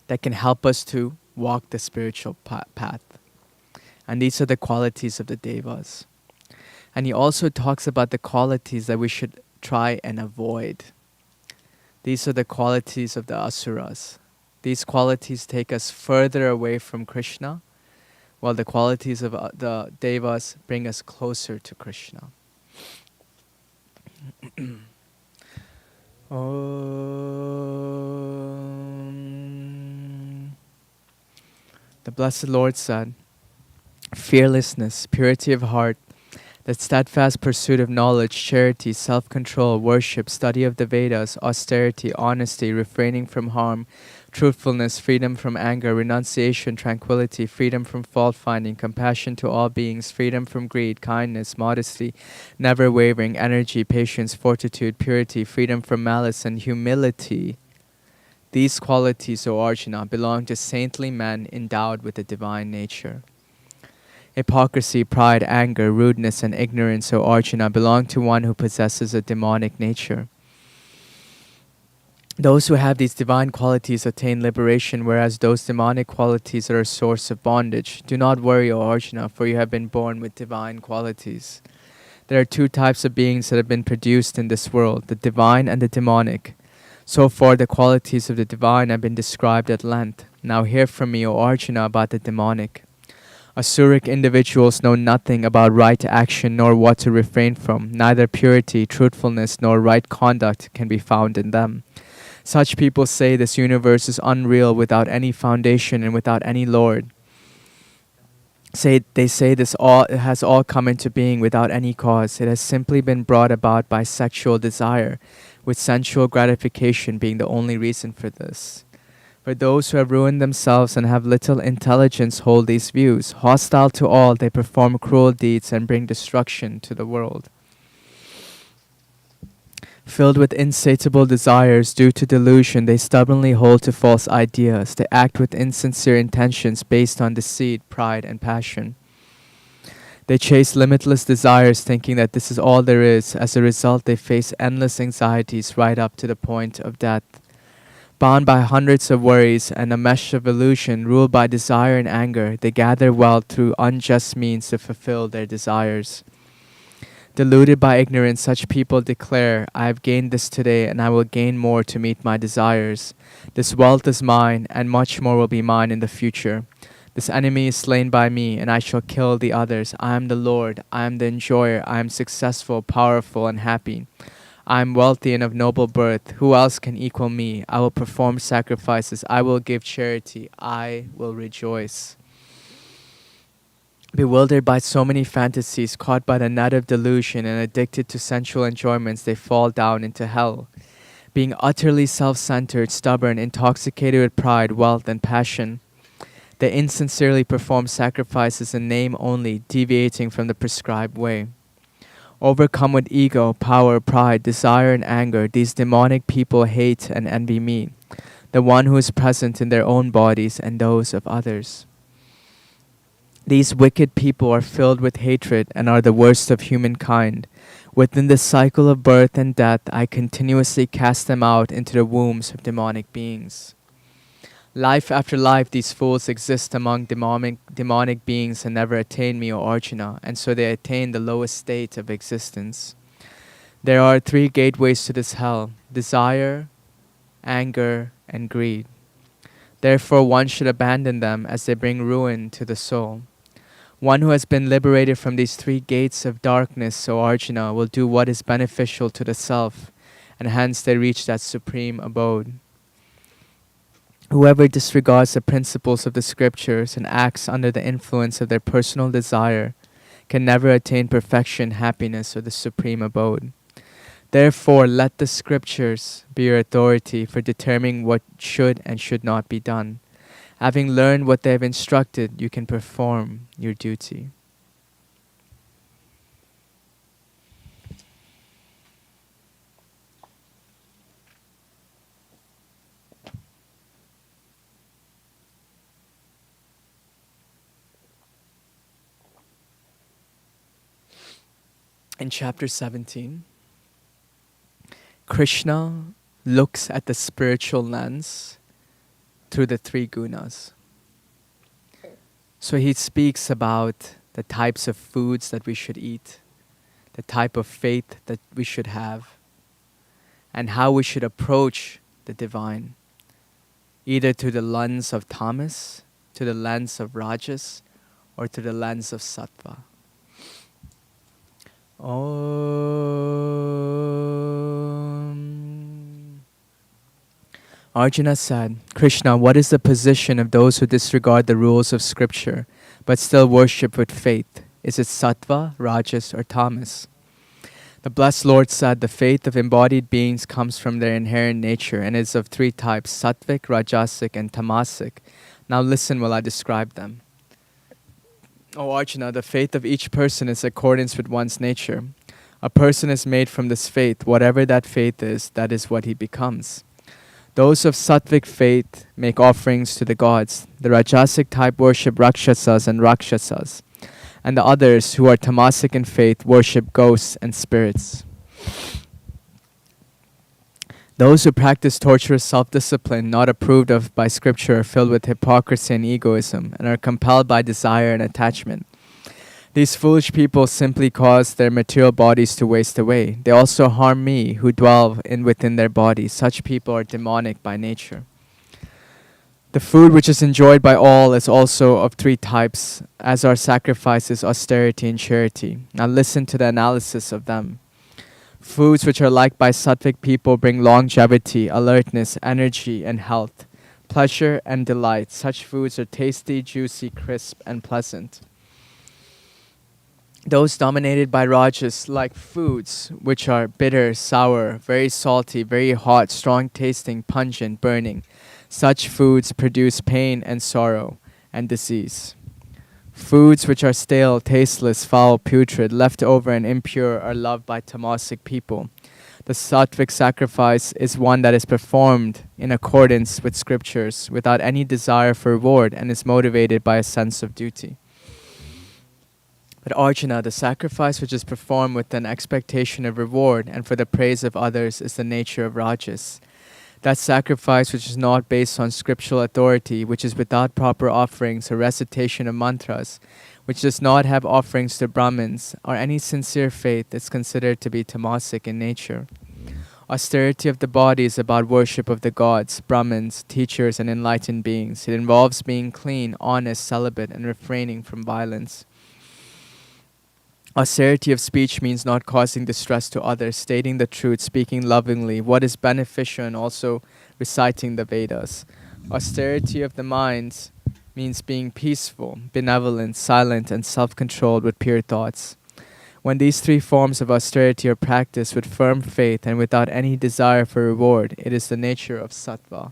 that can help us to walk the spiritual path. And these are the qualities of the Devas. And he also talks about the qualities that we should try and avoid. These are the qualities of the Asuras. These qualities take us further away from Krishna, while the qualities of the Devas bring us closer to Krishna. The Blessed Lord said, fearlessness, purity of heart, the steadfast pursuit of knowledge, charity, self-control, worship, study of the Vedas, austerity, honesty, refraining from harm, truthfulness, freedom from anger, renunciation, tranquility, freedom from fault-finding, compassion to all beings, freedom from greed, kindness, modesty, never wavering, energy, patience, fortitude, purity, freedom from malice, and humility. These qualities, O Arjuna, belong to saintly men endowed with a divine nature. Hypocrisy, pride, anger, rudeness, and ignorance, O Arjuna, belong to one who possesses a demonic nature. Those who have these divine qualities attain liberation, whereas those demonic qualities are a source of bondage. Do not worry, O Arjuna, for you have been born with divine qualities. There are two types of beings that have been produced in this world, the divine and the demonic. So far, the qualities of the divine have been described at length. Now hear from me, O Arjuna, about the demonic. Asuric individuals know nothing about right action nor what to refrain from. Neither purity, truthfulness, nor right conduct can be found in them. Such people say this universe is unreal without any foundation and without any Lord. They say this has all come into being without any cause. It has simply been brought about by sexual desire, with sensual gratification being the only reason for this. For those who have ruined themselves and have little intelligence hold these views. Hostile to all, they perform cruel deeds and bring destruction to the world. Filled with insatiable desires due to delusion, they stubbornly hold to false ideas. They act with insincere intentions based on deceit, pride, and passion. They chase limitless desires thinking that this is all there is. As a result, they face endless anxieties right up to the point of death. Bound by hundreds of worries and a mesh of illusion, ruled by desire and anger, they gather wealth through unjust means to fulfill their desires. Deluded by ignorance, such people declare, I have gained this today and I will gain more to meet my desires. This wealth is mine and much more will be mine in the future. This enemy is slain by me and I shall kill the others. I am the Lord, I am the enjoyer, I am successful, powerful, and happy. I am wealthy and of noble birth. Who else can equal me? I will perform sacrifices. I will give charity. I will rejoice. Bewildered by so many fantasies, caught by the net of delusion and addicted to sensual enjoyments, they fall down into hell. Being utterly self-centered, stubborn, intoxicated with pride, wealth, and passion, they insincerely perform sacrifices in name only, deviating from the prescribed way. Overcome with ego, power, pride, desire, and anger, these demonic people hate and envy me, the one who is present in their own bodies and those of others. These wicked people are filled with hatred and are the worst of humankind. Within the cycle of birth and death, I continuously cast them out into the wombs of demonic beings. Life after life, these fools exist among demonic beings and never attain me, O Arjuna, and so they attain the lowest state of existence. There are 3 gateways to this hell: desire, anger, and greed. Therefore, one should abandon them as they bring ruin to the soul. One who has been liberated from these three gates of darkness, O Arjuna, will do what is beneficial to the self, and hence they reach that supreme abode. Whoever disregards the principles of the scriptures and acts under the influence of their personal desire can never attain perfection, happiness, or the supreme abode. Therefore, let the scriptures be your authority for determining what should and should not be done. Having learned what they have instructed, you can perform your duty. In chapter 17, Krishna looks at the spiritual lens through the three gunas. So he speaks about the types of foods that we should eat, the type of faith that we should have, and how we should approach the divine, either through the lens of tamas, to the lens of rajas, or to the lens of sattva. Arjuna said, Krishna, what is the position of those who disregard the rules of scripture but still worship with faith? Is it sattva, rajas, or tamas? The blessed Lord said, the faith of embodied beings comes from their inherent nature and is of three types, sattvic, rajasic, and tamasic. Now listen while I describe them. O Arjuna, the faith of each person is in accordance with one's nature. A person is made from this faith. Whatever that faith is, that is what he becomes. Those of sattvic faith make offerings to the gods. The rajasic type worship rakshasas and rakshasas. And the others, who are tamasic in faith, worship ghosts and spirits. Those who practice torturous self-discipline, not approved of by scripture, are filled with hypocrisy and egoism, and are compelled by desire and attachment. These foolish people simply cause their material bodies to waste away. They also harm me, who dwell within their bodies. Such people are demonic by nature. The food which is enjoyed by all is also of three types, as are sacrifices, austerity, and charity. Now listen to the analysis of them. Foods which are liked by sattvic people bring longevity, alertness, energy, and health, pleasure, and delight. Such foods are tasty, juicy, crisp, and pleasant. Those dominated by rajas like foods which are bitter, sour, very salty, very hot, strong tasting, pungent, burning. Such foods produce pain and sorrow and disease. Foods which are stale, tasteless, foul, putrid, left over, and impure are loved by tamasic people. The sattvic sacrifice is one that is performed in accordance with scriptures without any desire for reward and is motivated by a sense of duty. But Arjuna, the sacrifice which is performed with an expectation of reward and for the praise of others is the nature of rajas. That sacrifice which is not based on scriptural authority, which is without proper offerings or recitation of mantras, which does not have offerings to Brahmins, or any sincere faith, is considered to be tamasic in nature. Austerity of the body is about worship of the gods, Brahmins, teachers, and enlightened beings. It involves being clean, honest, celibate, and refraining from violence. Austerity of speech means not causing distress to others, stating the truth, speaking lovingly, what is beneficial, and also reciting the Vedas. Austerity of the mind means being peaceful, benevolent, silent, and self-controlled with pure thoughts. When these three forms of austerity are practiced with firm faith and without any desire for reward, it is the nature of sattva.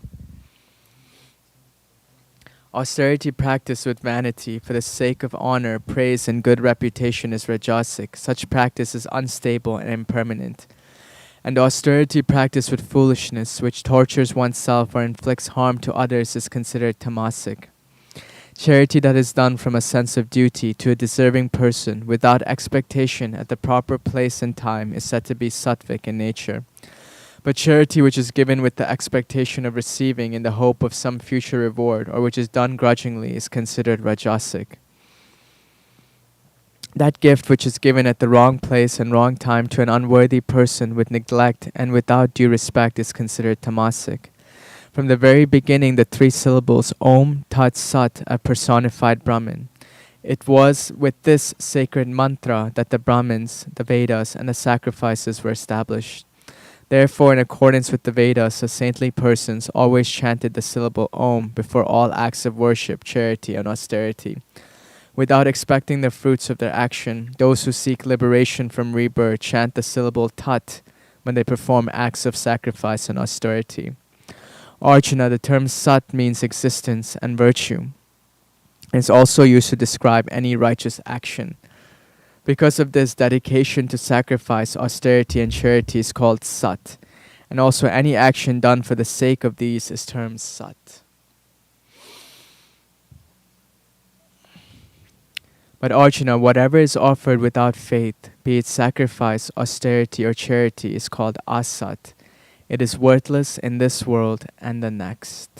Austerity practiced with vanity for the sake of honor, praise, and good reputation is rajasic. Such practice is unstable and impermanent. And austerity practiced with foolishness, which tortures oneself or inflicts harm to others, is considered tamasic. Charity that is done from a sense of duty to a deserving person without expectation at the proper place and time is said to be sattvic in nature. But charity which is given with the expectation of receiving in the hope of some future reward, or which is done grudgingly, is considered rajasic. That gift which is given at the wrong place and wrong time to an unworthy person with neglect and without due respect is considered tamasic. From the very beginning, the three syllables Om Tat Sat are personified Brahman. It was with this sacred mantra that the Brahmins, the Vedas, and the sacrifices were established. Therefore, in accordance with the Vedas, the saintly persons always chanted the syllable Om before all acts of worship, charity, and austerity. Without expecting the fruits of their action, those who seek liberation from rebirth chant the syllable Tat when they perform acts of sacrifice and austerity. Arjuna, the term Sat means existence and virtue. It is also used to describe any righteous action. Because of this, dedication to sacrifice, austerity, and charity is called Sat. And also any action done for the sake of these is termed Sat. But Arjuna, whatever is offered without faith, be it sacrifice, austerity, or charity, is called Asat. It is worthless in this world and the next.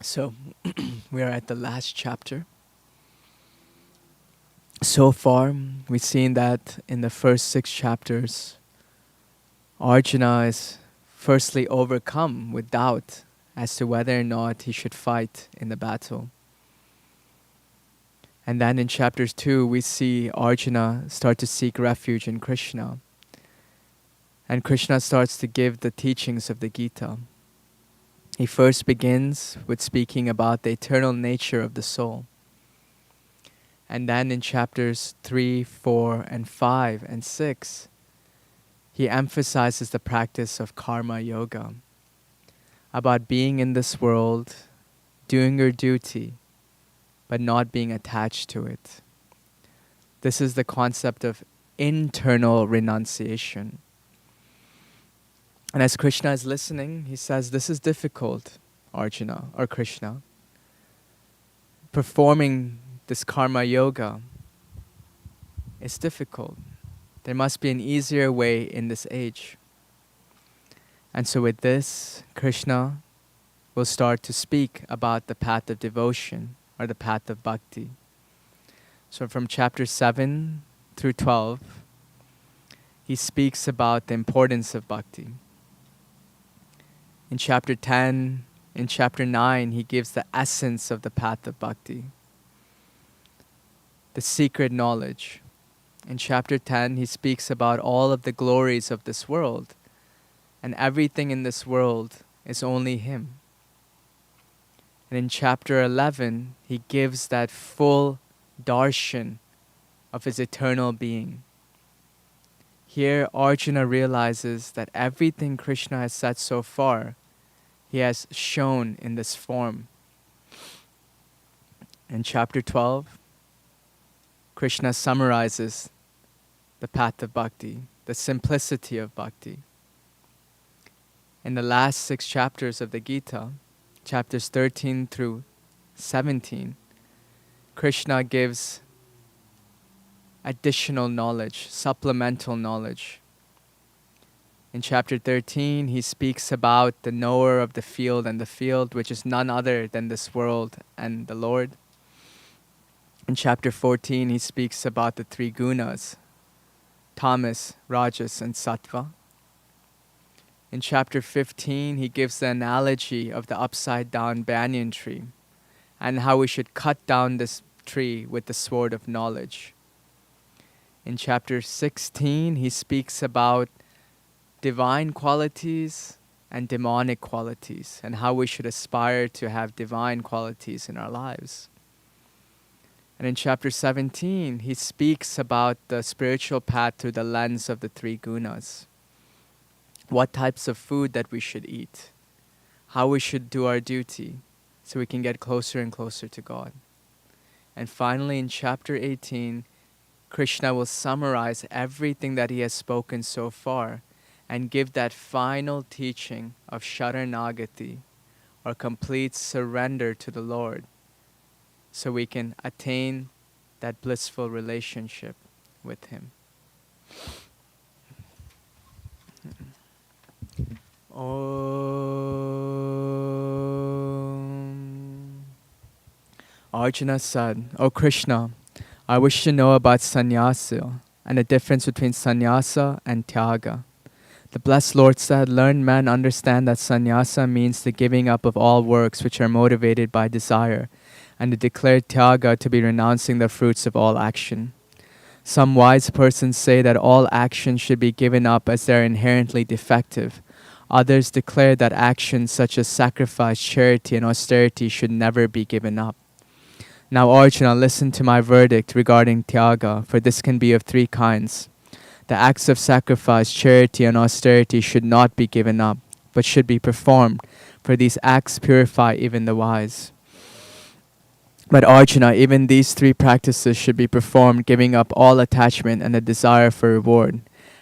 So, we are at the last chapter. So far, we've seen that in the first 6 chapters, Arjuna is firstly overcome with doubt as to whether or not he should fight in the battle. And then in chapters 2, we see Arjuna start to seek refuge in Krishna. And Krishna starts to give the teachings of the Gita. He first begins with speaking about the eternal nature of the soul. And then in chapters 3, 4, and 5, and 6, he emphasizes the practice of karma yoga, about being in this world, doing your duty, but not being attached to it. This is the concept of internal renunciation. And as Krishna is listening, he says, this is difficult, Arjuna, or Krishna. Performing this karma yoga is difficult. There must be an easier way in this age. And so with this, Krishna will start to speak about the path of devotion, or the path of bhakti. So from chapter 7 through 12, he speaks about the importance of bhakti. In chapter 10, in chapter 9, he gives the essence of the path of bhakti, the secret knowledge. In chapter 10, he speaks about all of the glories of this world, and everything in this world is only him. And in chapter 11, he gives that full darshan of his eternal being. Here, Arjuna realizes that everything Krishna has said so far, he has shown in this form. In chapter 12, Krishna summarizes the path of bhakti, the simplicity of bhakti. In the last 6 chapters of the Gita, chapters 13 through 17, Krishna gives additional knowledge, supplemental knowledge. In chapter 13, he speaks about the knower of the field and the field, which is none other than this world and the Lord. In chapter 14, he speaks about the 3 gunas, tamas, rajas, and sattva. In chapter 15, he gives the analogy of the upside down banyan tree and how we should cut down this tree with the sword of knowledge. In chapter 16, he speaks about divine qualities and demonic qualities and how we should aspire to have divine qualities in our lives. And in chapter 17, he speaks about the spiritual path through the lens of the 3 gunas. What types of food that we should eat, how we should do our duty so we can get closer and closer to God. And finally, in chapter 18, Krishna will summarize everything that he has spoken so far and give that final teaching of Sharanagati, or complete surrender to the Lord, so we can attain that blissful relationship with him. Om Arjuna said, O Krishna, I wish to know about sannyasa and the difference between sannyasa and tyaga. The blessed Lord said, learned men understand that sannyasa means the giving up of all works which are motivated by desire, and the declared tyaga to be renouncing the fruits of all action. Some wise persons say that all actions should be given up as they are inherently defective. Others declare that actions such as sacrifice, charity, and austerity should never be given up. Now Arjuna, listen to my verdict regarding tyaga, for this can be of three kinds. The acts of sacrifice, charity, and austerity should not be given up, but should be performed, for these acts purify even the wise. But Arjuna, even these three practices should be performed, giving up all attachment and the desire for reward.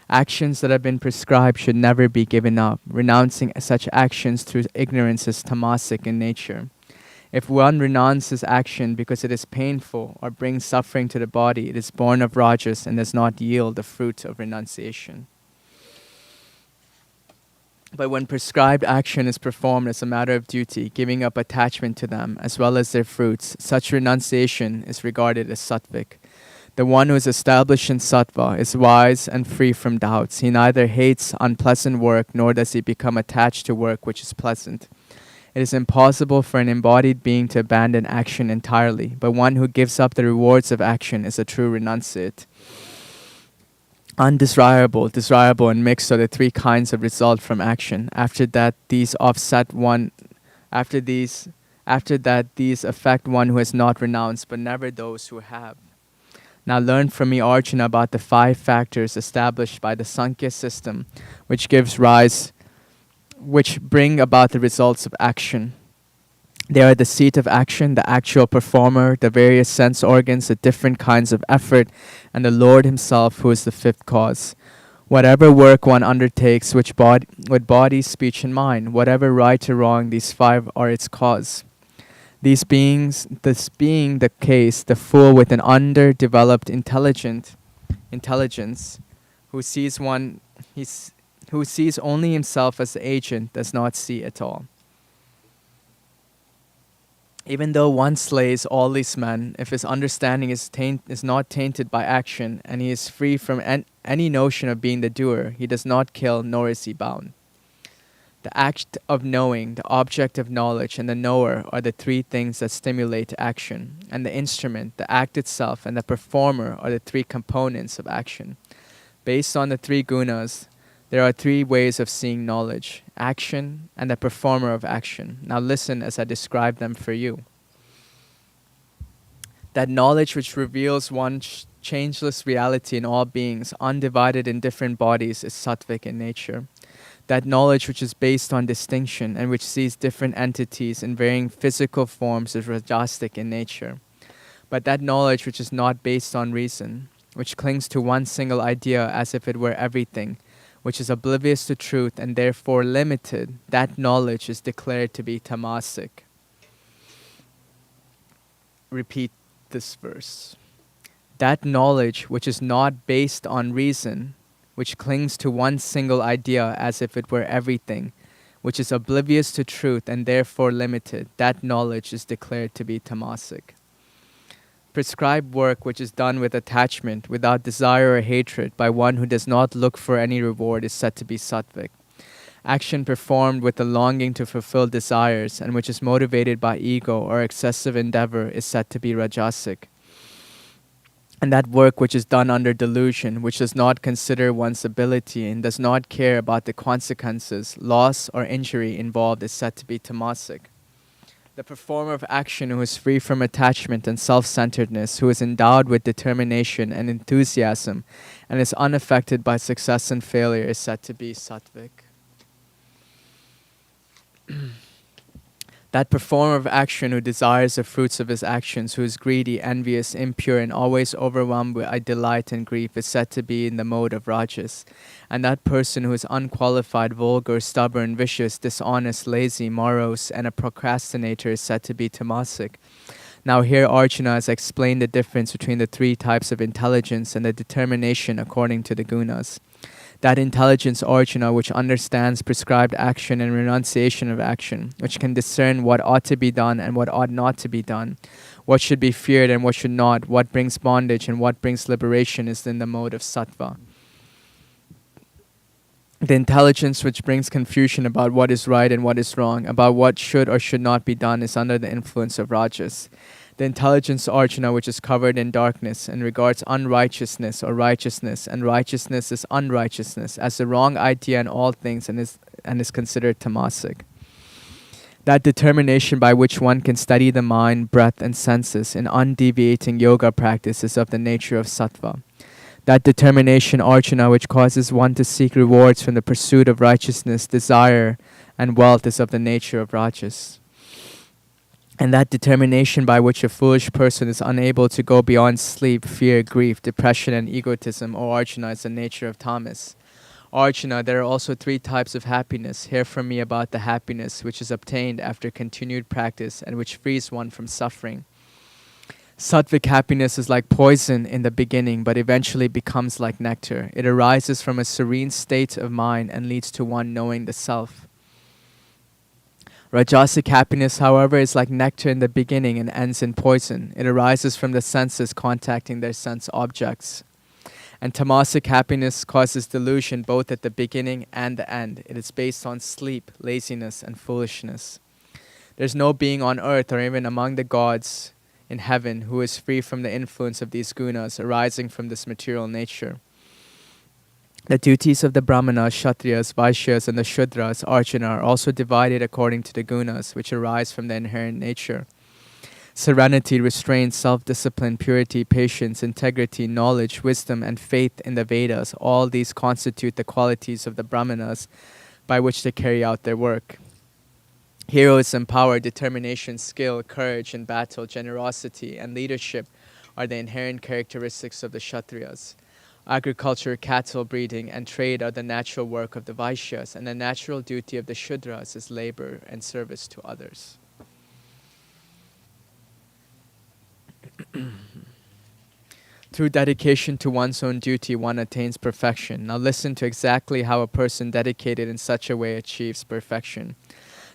Actions that have been prescribed should never be given up. Renouncing such actions through ignorance is tamasic in nature. If one renounces action because it is painful or brings suffering to the body, it is born of rajas and does not yield the fruit of renunciation. But when prescribed action is performed as a matter of duty, giving up attachment to them as well as their fruits, such renunciation is regarded as sattvic. The one who is established in sattva is wise and free from doubts. He neither hates unpleasant work nor does he become attached to work which is pleasant. It is impossible for an embodied being to abandon action entirely, but one who gives up the rewards of action is a true renunciate. Undesirable, desirable, and mixed are the three kinds of result from action. After that, these affect one who has not renounced, but never those who have. Now learn from me, Arjuna, about the 5 factors established by the Sankhya system, which bring about the results of action. They are the seat of action, the actual performer, the various sense organs, the different kinds of effort, and the Lord himself, who is the 5th cause. Whatever work one undertakes with body, speech, and mind, whatever right or wrong, these 5 are its cause. This being the case, the fool with an underdeveloped intelligence, who sees only himself as the agent, does not see at all. Even though one slays all these men, if his understanding is not tainted by action, and he is free from any notion of being the doer, he does not kill, nor is he bound. The act of knowing, the object of knowledge, and the knower are the 3 things that stimulate action, and the instrument, the act itself, and the performer are the 3 components of action. Based on the 3 gunas, there are 3 ways of seeing knowledge: action and the performer of action. Now listen as I describe them for you. That knowledge which reveals one changeless reality in all beings, undivided in different bodies, is sattvic in nature. That knowledge which is based on distinction and which sees different entities in varying physical forms is rajasic in nature. But that knowledge which is not based on reason, which clings to one single idea as if it were everything, which is oblivious to truth and therefore limited, that knowledge is declared to be tamasic. Repeat this verse. That knowledge which is not based on reason, which clings to one single idea as if it were everything, which is oblivious to truth and therefore limited, that knowledge is declared to be tamasic. Prescribed work which is done with attachment, without desire or hatred, by one who does not look for any reward is said to be sattvic. Action performed with the longing to fulfill desires and which is motivated by ego or excessive endeavor is said to be rajasic. And that work which is done under delusion, which does not consider one's ability and does not care about the consequences, loss or injury involved, is said to be tamasic. The performer of action who is free from attachment and self-centeredness, who is endowed with determination and enthusiasm, and is unaffected by success and failure, is said to be sattvic. That performer of action who desires the fruits of his actions, who is greedy, envious, impure, and always overwhelmed by delight and grief, is said to be in the mode of rajas. And that person who is unqualified, vulgar, stubborn, vicious, dishonest, lazy, morose, and a procrastinator is said to be tamasic. Now here Arjuna has explained the difference between the 3 types of intelligence and the determination according to the gunas. That intelligence, Arjuna, which understands prescribed action and renunciation of action, which can discern what ought to be done and what ought not to be done, what should be feared and what should not, what brings bondage and what brings liberation, is in the mode of sattva. The intelligence which brings confusion about what is right and what is wrong, about what should or should not be done, is under the influence of rajas. The intelligence, Arjuna, which is covered in darkness and regards unrighteousness or righteousness, and righteousness is unrighteousness, as the wrong idea in all things, and is considered tamasic. That determination by which one can study the mind, breath, and senses in undeviating yoga practice is of the nature of sattva. That determination, Arjuna, which causes one to seek rewards from the pursuit of righteousness, desire, and wealth, is of the nature of rajas. And that determination by which a foolish person is unable to go beyond sleep, fear, grief, depression, and egotism, O Arjuna, is the nature of tamas. Arjuna, there are also 3 types of happiness. Hear from me about the happiness which is obtained after continued practice and which frees one from suffering. Sattvic happiness is like poison in the beginning, but eventually becomes like nectar. It arises from a serene state of mind and leads to one knowing the self. Rajasic happiness, however, is like nectar in the beginning and ends in poison. It arises from the senses contacting their sense objects. And tamasic happiness causes delusion both at the beginning and the end. It is based on sleep, laziness, and foolishness. There's no being on earth or even among the gods in heaven who is free from the influence of these gunas arising from this material nature. The duties of the brahmanas, kshatriyas, vaishyas, and the shudras, Arjuna, are also divided according to the gunas which arise from the inherent nature. Serenity, restraint, self-discipline, purity, patience, integrity, knowledge, wisdom, and faith in the Vedas, all these constitute the qualities of the brahmanas by which they carry out their work. Heroism, power, determination, skill, courage in battle, generosity, and leadership are the inherent characteristics of the Kshatriyas. Agriculture, cattle breeding, and trade are the natural work of the Vaishyas, and the natural duty of the Shudras is labor and service to others. Through dedication to one's own duty, one attains perfection. Now listen to exactly how a person dedicated in such a way achieves perfection.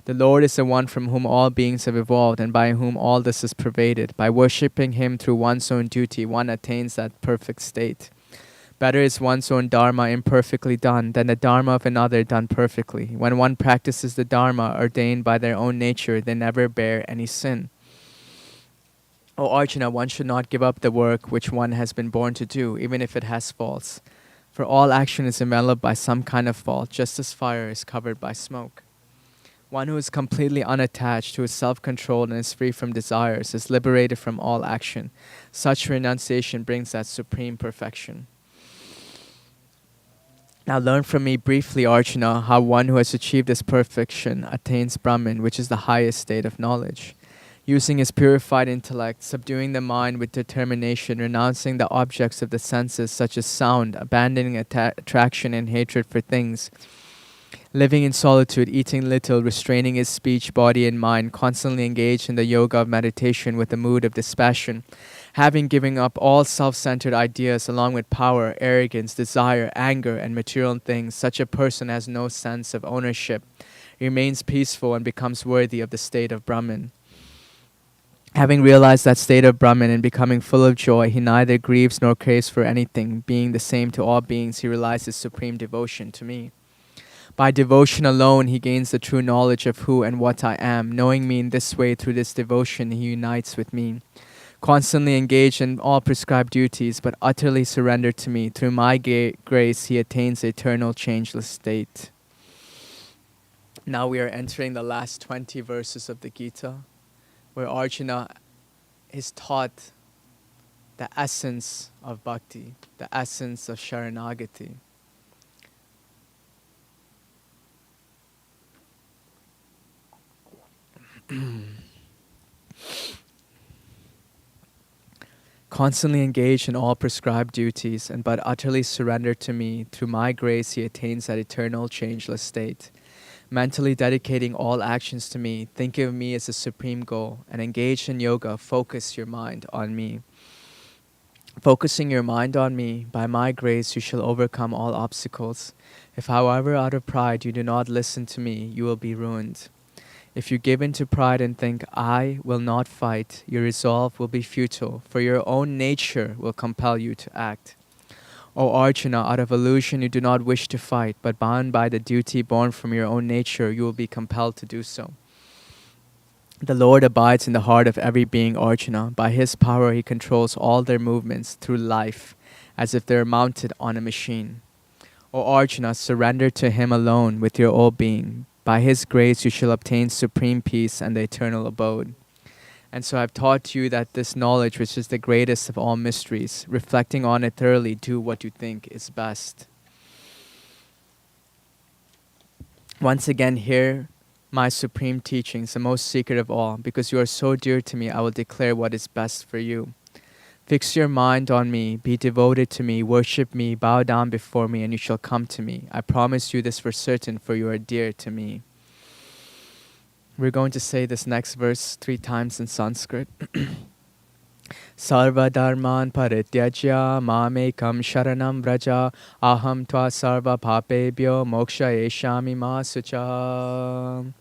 The Lord is the one from whom all beings have evolved and by whom all this is pervaded. By worshipping Him through one's own duty, one attains that perfect state. Better is one's own dharma imperfectly done than the dharma of another done perfectly. When one practices the dharma ordained by their own nature, they never bear any sin. O Arjuna, one should not give up the work which one has been born to do, even if it has faults. For all action is enveloped by some kind of fault, just as fire is covered by smoke. One who is completely unattached, who is self-controlled and is free from desires, is liberated from all action. Such renunciation brings that supreme perfection. Now learn from me briefly, Arjuna, how one who has achieved this perfection attains Brahman, which is the highest state of knowledge. Using his purified intellect, subduing the mind with determination, renouncing the objects of the senses such as sound, abandoning attraction and hatred for things, living in solitude, eating little, restraining his speech, body, and mind, constantly engaged in the yoga of meditation with a mood of dispassion, having given up all self-centered ideas along with power, arrogance, desire, anger, and material things, such a person has no sense of ownership, remains peaceful, and becomes worthy of the state of Brahman. Having realized that state of Brahman and becoming full of joy, he neither grieves nor craves for anything. Being the same to all beings, he realizes supreme devotion to me. By devotion alone, he gains the true knowledge of who and what I am. Knowing me in this way, through this devotion, he unites with me. Constantly engaged in all prescribed duties, but utterly surrendered to me, through my grace, he attains the eternal changeless state. Now we are entering the last 20 verses of the Gita, where Arjuna is taught the essence of bhakti, the essence of sharanagati. Constantly engaged in all prescribed duties, and but utterly surrendered to me, through my grace he attains that eternal changeless state. Mentally dedicating all actions to me, think of me as the supreme goal, and engaged in yoga, focus your mind on me. Focusing your mind on me, by my grace you shall overcome all obstacles. If, however, out of pride you do not listen to me, you will be ruined. If you give in to pride and think, I will not fight, your resolve will be futile, for your own nature will compel you to act. O Arjuna, out of illusion you do not wish to fight, but bound by the duty born from your own nature, you will be compelled to do so. The Lord abides in the heart of every being, Arjuna. By His power He controls all their movements through life, as if they are mounted on a machine. O Arjuna, surrender to Him alone with your whole being. By His grace you shall obtain supreme peace and the eternal abode. And so I've taught you that this knowledge, which is the greatest of all mysteries, reflecting on it thoroughly, do what you think is best. Once again, hear my supreme teachings, the most secret of all. Because you are so dear to me, I will declare what is best for you. Fix your mind on me, be devoted to me, worship me, bow down before me, and you shall come to me. I promise you this for certain, for you are dear to me. We're going to say this next verse 3 times in Sanskrit. Sarva dharman parityajya mamekam sharanam vraja aham tva sarva papebhyo moksha eshami ma sucha.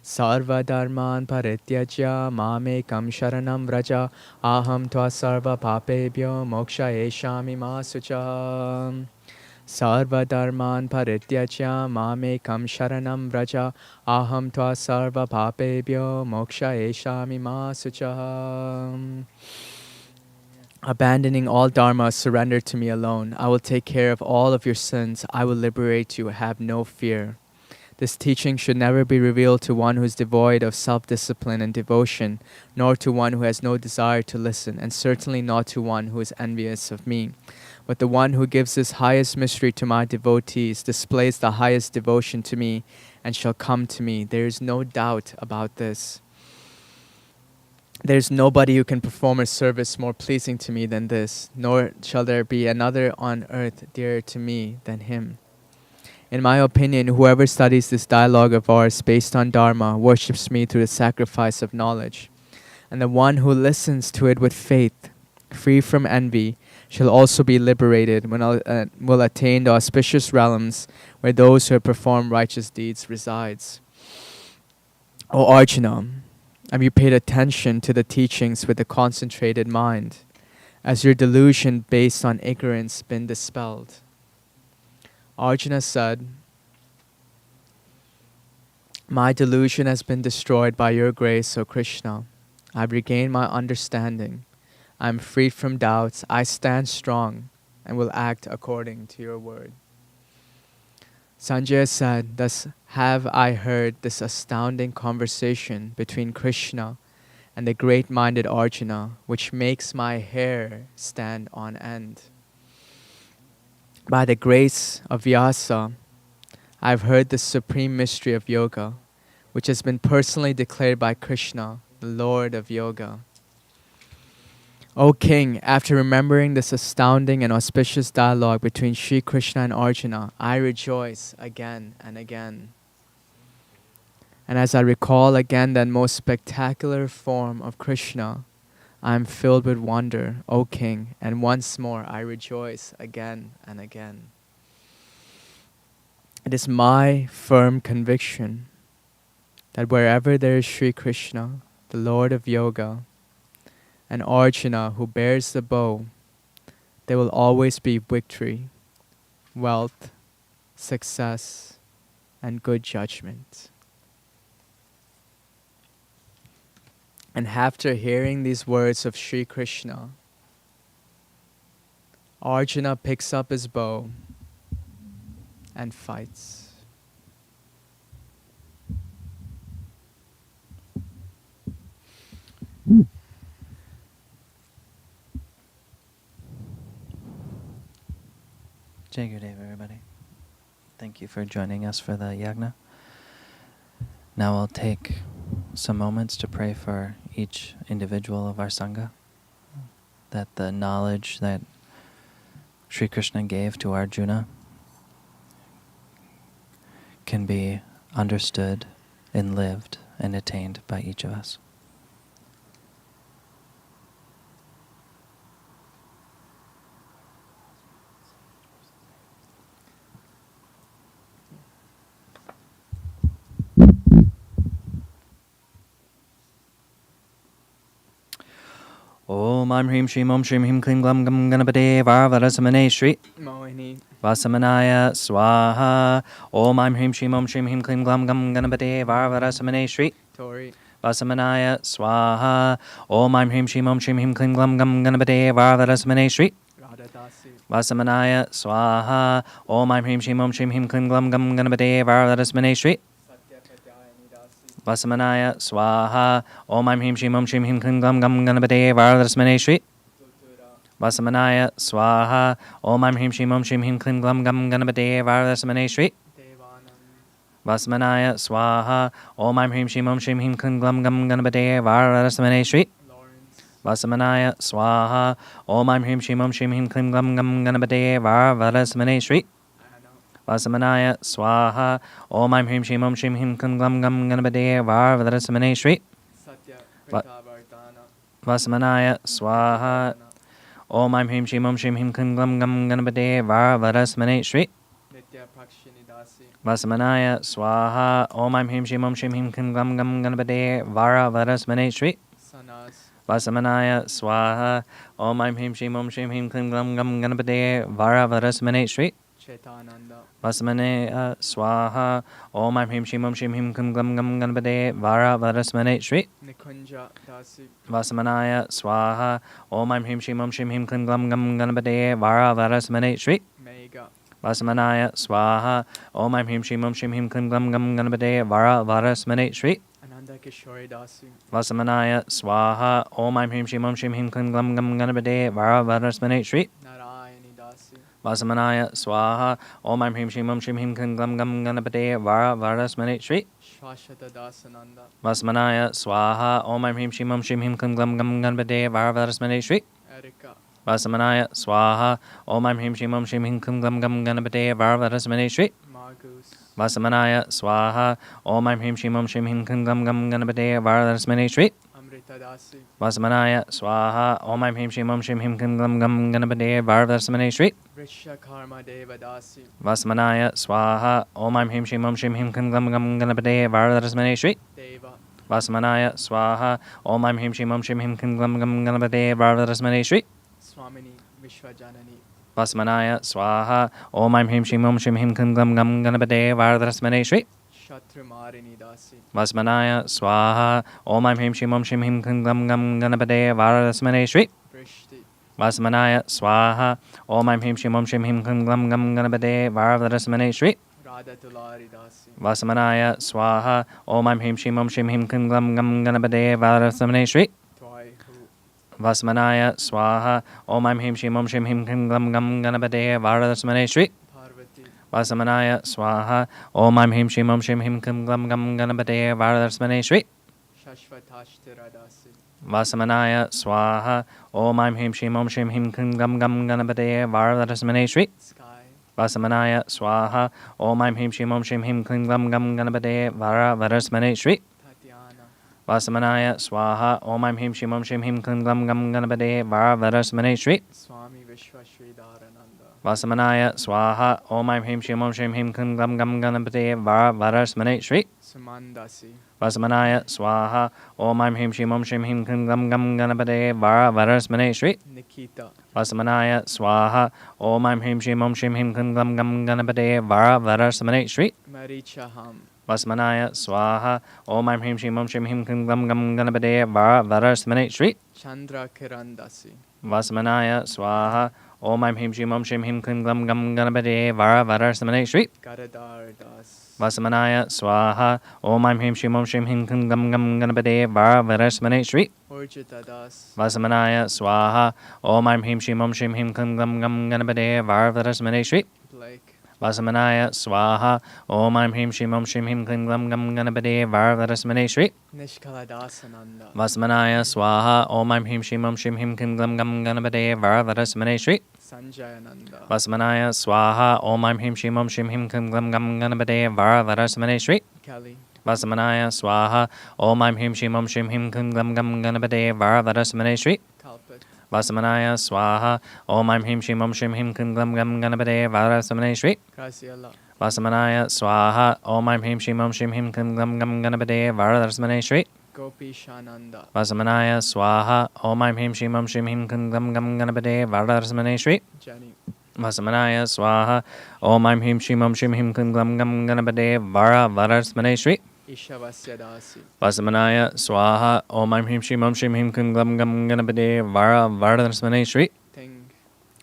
Sarva dharman parityajya mamekam sharanam vraja aham tva sarva papebhyo moksha eshami ma sucha. Sarva dharman parityajya mamekam sharanam vraja aham tva sarva papebhyo moksha eshami ma sucha. Abandoning all dharma, surrender to me alone. I will take care of all of your sins. I will liberate you. Have no fear. This teaching should never be revealed to one who is devoid of self-discipline and devotion, nor to one who has no desire to listen, and certainly not to one who is envious of me. But the one who gives this highest mystery to my devotees displays the highest devotion to me and shall come to me. There is no doubt about this. There is nobody who can perform a service more pleasing to me than this, nor shall there be another on earth dearer to me than him. In my opinion, whoever studies this dialogue of ours based on Dharma worships me through the sacrifice of knowledge. And the one who listens to it with faith, free from envy, shall also be liberated when will attain the auspicious realms where those who have performed righteous deeds resides. O Arjuna, have you paid attention to the teachings with a concentrated mind? Has your delusion based on ignorance been dispelled? Arjuna said, my delusion has been destroyed by your grace, O Krishna. I have regained my understanding. I am freed from doubts. I stand strong and will act according to your word. Sanjaya said, thus have I heard this astounding conversation between Krishna and the great-minded Arjuna, which makes my hair stand on end. By the grace of Vyasa, I have heard the supreme mystery of yoga, which has been personally declared by Krishna, the Lord of Yoga. O King, after remembering this astounding and auspicious dialogue between Sri Krishna and Arjuna, I rejoice again and again. And as I recall again that most spectacular form of Krishna, I am filled with wonder, O King, and once more I rejoice again and again. It is my firm conviction that wherever there is Sri Krishna, the Lord of Yoga, and Arjuna who bears the bow, there will always be victory, wealth, success, and good judgment. And after hearing these words of Sri Krishna, Arjuna picks up his bow and fights. Jai Gurudev, everybody. Thank you for joining us for the Yagna. Now I'll take some moments to pray for each individual of our Sangha, that the knowledge that Sri Krishna gave to Arjuna can be understood and lived and attained by each of us. Om Aim Hrim Shrim Om Shrim Him Klim Glam Gam Ganapate Varvarasamane Shri Mohini. Vasamanaya Swaha. Om Aim Hrim Shrim Om Shrim Him Klim Glam Gam Ganapate Varvarasamane Shri Tori. Vasamanaya Swaha. Om Aim Hrim Shrim Om Shrim Him Klim Glam Gam Ganapate Varvarasamane Shri Radhadasi. Vasamanaya Swaha. Om Aim Hrim Shrim Om Shrim Him Klim Glam Gam Ganapate Varvarasamane Shri Vasamanaya Swaha. Om Aim Hrim Shrim Om Shrim Him Klim Glam Gam Ganapate Varvarasamane Shri Vasamanaya Swaha. Om Aim Hrim Shrim Om Shrim Him Klim Glam Gam Ganapate Varvarasamane Shri Vasamanaya Swaha. Om Aim Hrim Shrim Om Shrim Him Klim Glam Gam Ganapate Varvarasamane Shri Vasamanaya Swaha. Om Aim Hrim Shrim Om Shrim Him Klim Glam Gam Ganapate Varvarasamane Shri Vasamanaya Swaha. Om Aim Hrim Shrim Om Shrim Him Klim Glam Gam Ganapate Varvarasamane Shri Vasamanaya Swaha. Om Aim Hrim Shrim Om Shrim Him Klim Glam Gam Ganapate Varvarasamane Shri Vasamanaya Swaha. Om Aim Hrim Shrim Om Shrim Him Klim Glam Gam Ganapate Varvarasamane Shri Vasamanaya Swaha. Om Aim Hrim Shrim Om Shrim Him Klim Glam Gam Ganapate Varvarasamane Shri Vasamanaya Swaha. Om Aim Hrim Shrim Om Shrim Him Klim Glam Gam Ganapate Varvarasamane Shri Nikunja Dasi. Vasamanaya Swaha. Om Aim Hrim Shrim Om Shrim Him Klim Glam Gam Ganapate Varvarasamane Shri Mega. Vasamanaya Swaha. Om Aim Hrim Shrim Om Shrim Him Klim Glam Gam Ganapate Varvarasamane Shri Ananda Kishori Dasi. Vasamanaya Swaha. Om Aim Hrim Shrim Om Shrim Him Klim Glam Gam Ganapate Varvarasamane Shri Narayani Dasi. Vasamanaya Swaha. Om Aim Hrim Shrim Om Shrim Him Klim Glam Gam Ganapate Varvarasamane Shri Shashata Dasananda. Vasamanaya Swaha. Om Aim Hrim Shrim Om Shrim Him Klim Glam Gam Ganapate Varvarasamane Shri Erika. Vasamanaya Swaha. Om Aim Hrim Shrim Om Shrim Him Klim Glam Gam Ganapate Varvarasamane Shri Magus. Vasamanaya Swaha. Om Aim Hrim Shrim Om Shrim Him Klim Glam Gam Ganapate Varvarasamane Shri Amrita Dasi. Vasamanaya Swaha. Om Aim Hrim Shrim Om Shrim Him Klim Glam Gam Ganapate Varvarasamane Shri Vrisha Karma Deva Dasi. Vasamanaya Swaha. Om Aim Hrim Shrim Om Shrim Him Klim Glam Gam Ganapate Varvarasamane Shri Deva. Vasamanaya Swaha. Om Aim Hrim Shrim Om Shrim Him Klim Glam Gam Ganapate Varvarasamane Shri Swamini Vishwajanani. Vasamanaya Swaha. Om Aim Hrim Shrim Om Shrim Him Klim Glam Gam Ganapate Varvarasamane Shri Shatrumarini Dasi. Vasamanaya Swaha. Om Aim Hrim Shrim Om Shrim Him Klim Glam Gam Ganapate Varvarasamane Shri Vrishti. Vasamanaya Swaha. Om Aim Hrim Shrim Om Shrim Him Klim Glam Gam Ganapate Varvarasamane Shri Radha Tulari Dasi. Vasamanaya Swaha. Om Aim Hrim Shrim Om Shrim Him Klim Glam Gam Ganapate Varvarasamane Shri Twai Hu. Vasamanaya Swaha. Om Aim Hrim Shrim Om Shrim Him Klim Glam Gam Ganapate Varvarasamane Shri Parvati. Vasamanaya Swaha. Om Aim Hrim Shrim Om Shrim Him Klim Glam Gam Ganapate Varvarasamane Shri Shashvatashtira Dasi. Vasamanaya Swaha. Om Aim Hrim Shrim Om Shrim Him Klim Glam Gam Ganapate Varvarasamane Shri Sky. Vasamanaya Swaha. Om Aim Hrim Shrim Om Shrim Him Klim Glam Gam Ganapate Varvarasamane Shri Tatiana. Vasamanaya Swaha. Om Aim Hrim Shrim Om Shrim Him Klim Glam Gam Ganapate Varvarasamane Shri Swami Vishwashridarananda. Vasamanaya Swaha. Om Aim Hrim Shrim Om Shrim Him Klim Glam Gam Ganapate Varvarasamane Shri Sumandasi. Vasamanaya Swaha. Om Aim Hrim Shrim Om Shrim Him Klim Glam Gam Ganapate Varvarasamane Shri Nikita. Vasamanaya Swaha. Om Aim Hrim Shrim Om Shrim Him Klim Glam Gam Ganapate Varvarasamane Shri Marichaham. Vasamanaya Swaha. Om Aim Hrim Shrim Om Shrim Him Klim Glam Gam Ganapate Varvarasamane Shri Chandra Kirandasi. Vasamanaya Swaha. Om Aim Hrim Shrim Om Shrim Him Klim Glam Gam Ganapate Varvarasamane Shri Garadar Das. Vasamanaya Swaha. Om Aim Hrim Shrim Om Shrim Him Klim Glam Gam Ganapate Varvarasamane Shri Urjita Das. Vasamanaya Swaha. Om Aim Hrim Shrim Om Shrim Him Klim Glam Gam Ganapate Varvarasamane Shri Blake. Vasamanaya Swaha. Om Aim Hrim Shrim Om Shrim Him Klim Glam Gam Ganapate Varvarasamane Shri Nishkala Dasananda. Vasamanaya Swaha. Om Aim Hrim Shrim Om Shrim Him Klim Glam Gam Ganapate Varvarasamane Shri Sanjayananda. Vasamanaya Swaha. Om Aim Hrim Shrim Om Shrim Him Klim Glam Gam Ganapate Varvarasamane Shri Kelly. Vasamanaya Swaha. Om Aim Hrim Shrim Om Shrim Him Klim Glam Gam Ganapate Varvarasamane Shri Kalpit. Vasamanaya Swaha. Om Aim Hrim Shrim Om Shrim Him Klim Glam Gam Ganapate Varvarasamane Shri Graciela. Vasamanaya Swaha. Om Aim Hrim Shrim Om Shrim Him Klim Glam Gam Ganapate Varvarasamane Shri Gopi Shananda. Vasamanaya Swaha. Om Aim Him Shim Om Shim Him Kum Gam Gam Ganapade Varadarasmane Shri. Jenny. Vasamanaya Swaha. Om Aim Him Shim Om Shim Him Kum Gam Gam Ganapade Varadarasmane Shri. Ishavasya Dasi. Vasamanaya Swaha. Om Aim Him Shim Om Shim Him Kum Gam Gam Ganapade Varadarasmane Shri. Ting.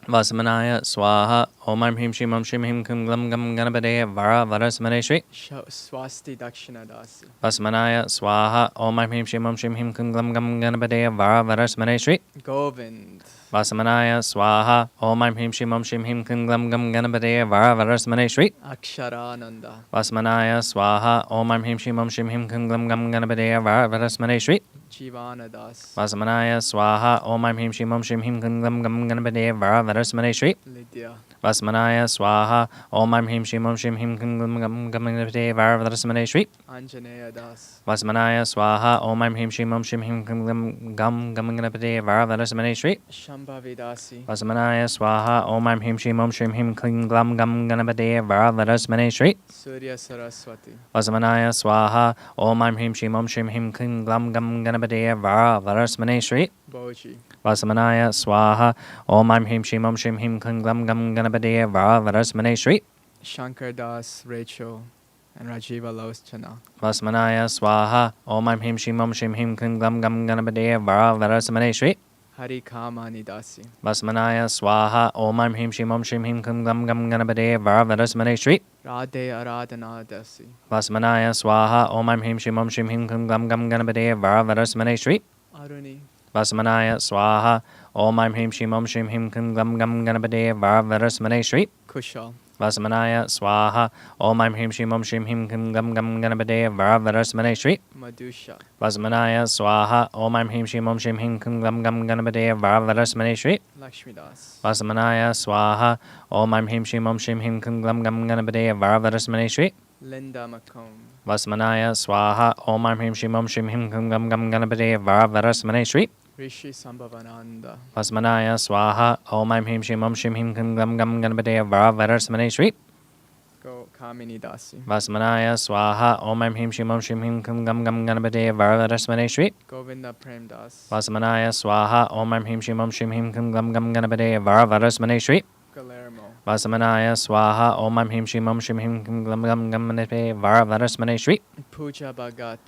Vasamanaya Swaha. Om Aim Him Shim Om Shim Him Kum Gam Gam Ganapade Varadarasmane Shri. Swasti Dakshina Dasi. Vasamanaya Swaha. Om Aim Him Shim Om Shim Him Kum Gam Gam Ganapade Varadarasmane Shri. Govind. Vasamanaya Swaha. Om Aim Him Shim Om Shim Him Kum Gam Gam Ganapade Varadarasmane Shri. Aksharananda. Vasamanaya Swaha. Om Aim Him Shim Om Shim Him Kum Gam Gam Ganapade Varadarasmane Shri. Jivana Das. Vasamanaya Swaha. Om Aim Him Shim Om Shim Him Kum Gam Gam Ganapade Varadarasmane Shri. Lydia. Vasamanaya Swaha. Om Aim Him Shim Om Shim Him Kum Gam Gam Ganapade Varadarasmane Shri. Anjaneya Das. Vasamanaya Swaha. Om Aim Him Shim Om Shim Him Kum Gam Gam Ganapade Varadarasmane Shri. Shambhavi Dasi. Vasamanaya Swaha. Om Aim Him Shim Om Shim Him Kum Gam Gam Ganapade Varadarasmane Shri. Surya Saraswati. Vasamanaya Swaha. Om Aim Him Shim Om Shim Him Kum Gam Gam Ganapade Varadarasmane Shri. Boji. Vasamanaya Swaha. Om Aim Him Shim Om Shim Him Kum Gam Gam Ganapade Varadarasmane Shri. Shankar Das, Rachel, and Rajiva Loschana. Vasamanaya Swaha. Om Aim Him Shim Om Shim Him Kum Gam Gam Ganapade Varadarasmane Shri. Hari Kamani Dasi. Vasamanaya Swaha. Om Aim Him Shim Om Shim Him Kum Gam Gam Ganapade Varadarasmane Shri. Radhe Aradhana Dasi. Vasamanaya Swaha. Om Aim Him Shim Om Shim Him Kum Gam Gam Ganapade Varadarasmane Shri. Aruni. Vasamanaya Swaha. Om Aim Him Shim Om Shim Him Kum Gam Gam Ganapade Varadarasmane Shri. Kushal. Vasamanaya Swaha. Om Aim Him Shim Om Shim Him Kum Gam Gam Ganapade Varadarasmane Shri. Madusha. Vasamanaya Swaha. Om Aim Him Shim Om Shim Him Kum Gam Gam Ganapade Varadarasmane Shri. Lakshmi Das. Vasamanaya Swaha. Om Aim Him Shim Om Shim Him Kum Gam Gam Ganapade Varadarasmane Shri. Linda Macomb. Vasamanaya Swaha. Om Aim Him Shim Om Shim Him Kum Gam Gam Ganapade Varadarasmane Shri. Rishi Sambhavananda. Vasamanaya Swaha. Om Aim Him Shim Om Shim Him Kum Gam Gam Ganapade Varadarasmane Shri. Go Kamini Dasi. Vasamanaya Swaha. Om Aim Him Shim Om Shim Him Kum Gam Gam Ganapade Varadarasmane Shri. Govinda Prem Das. Vasamanaya Swaha. Om Aim Him Shim Om Shim Him Kum Gam Gam Ganapade Varadarasmane Shri. Galermo. Vasamanaya Swaha. Om Aim Him Shim Om Shim Him Kum Gam Gam Ganapade Varadarasmane Shri. Puja Bhagat.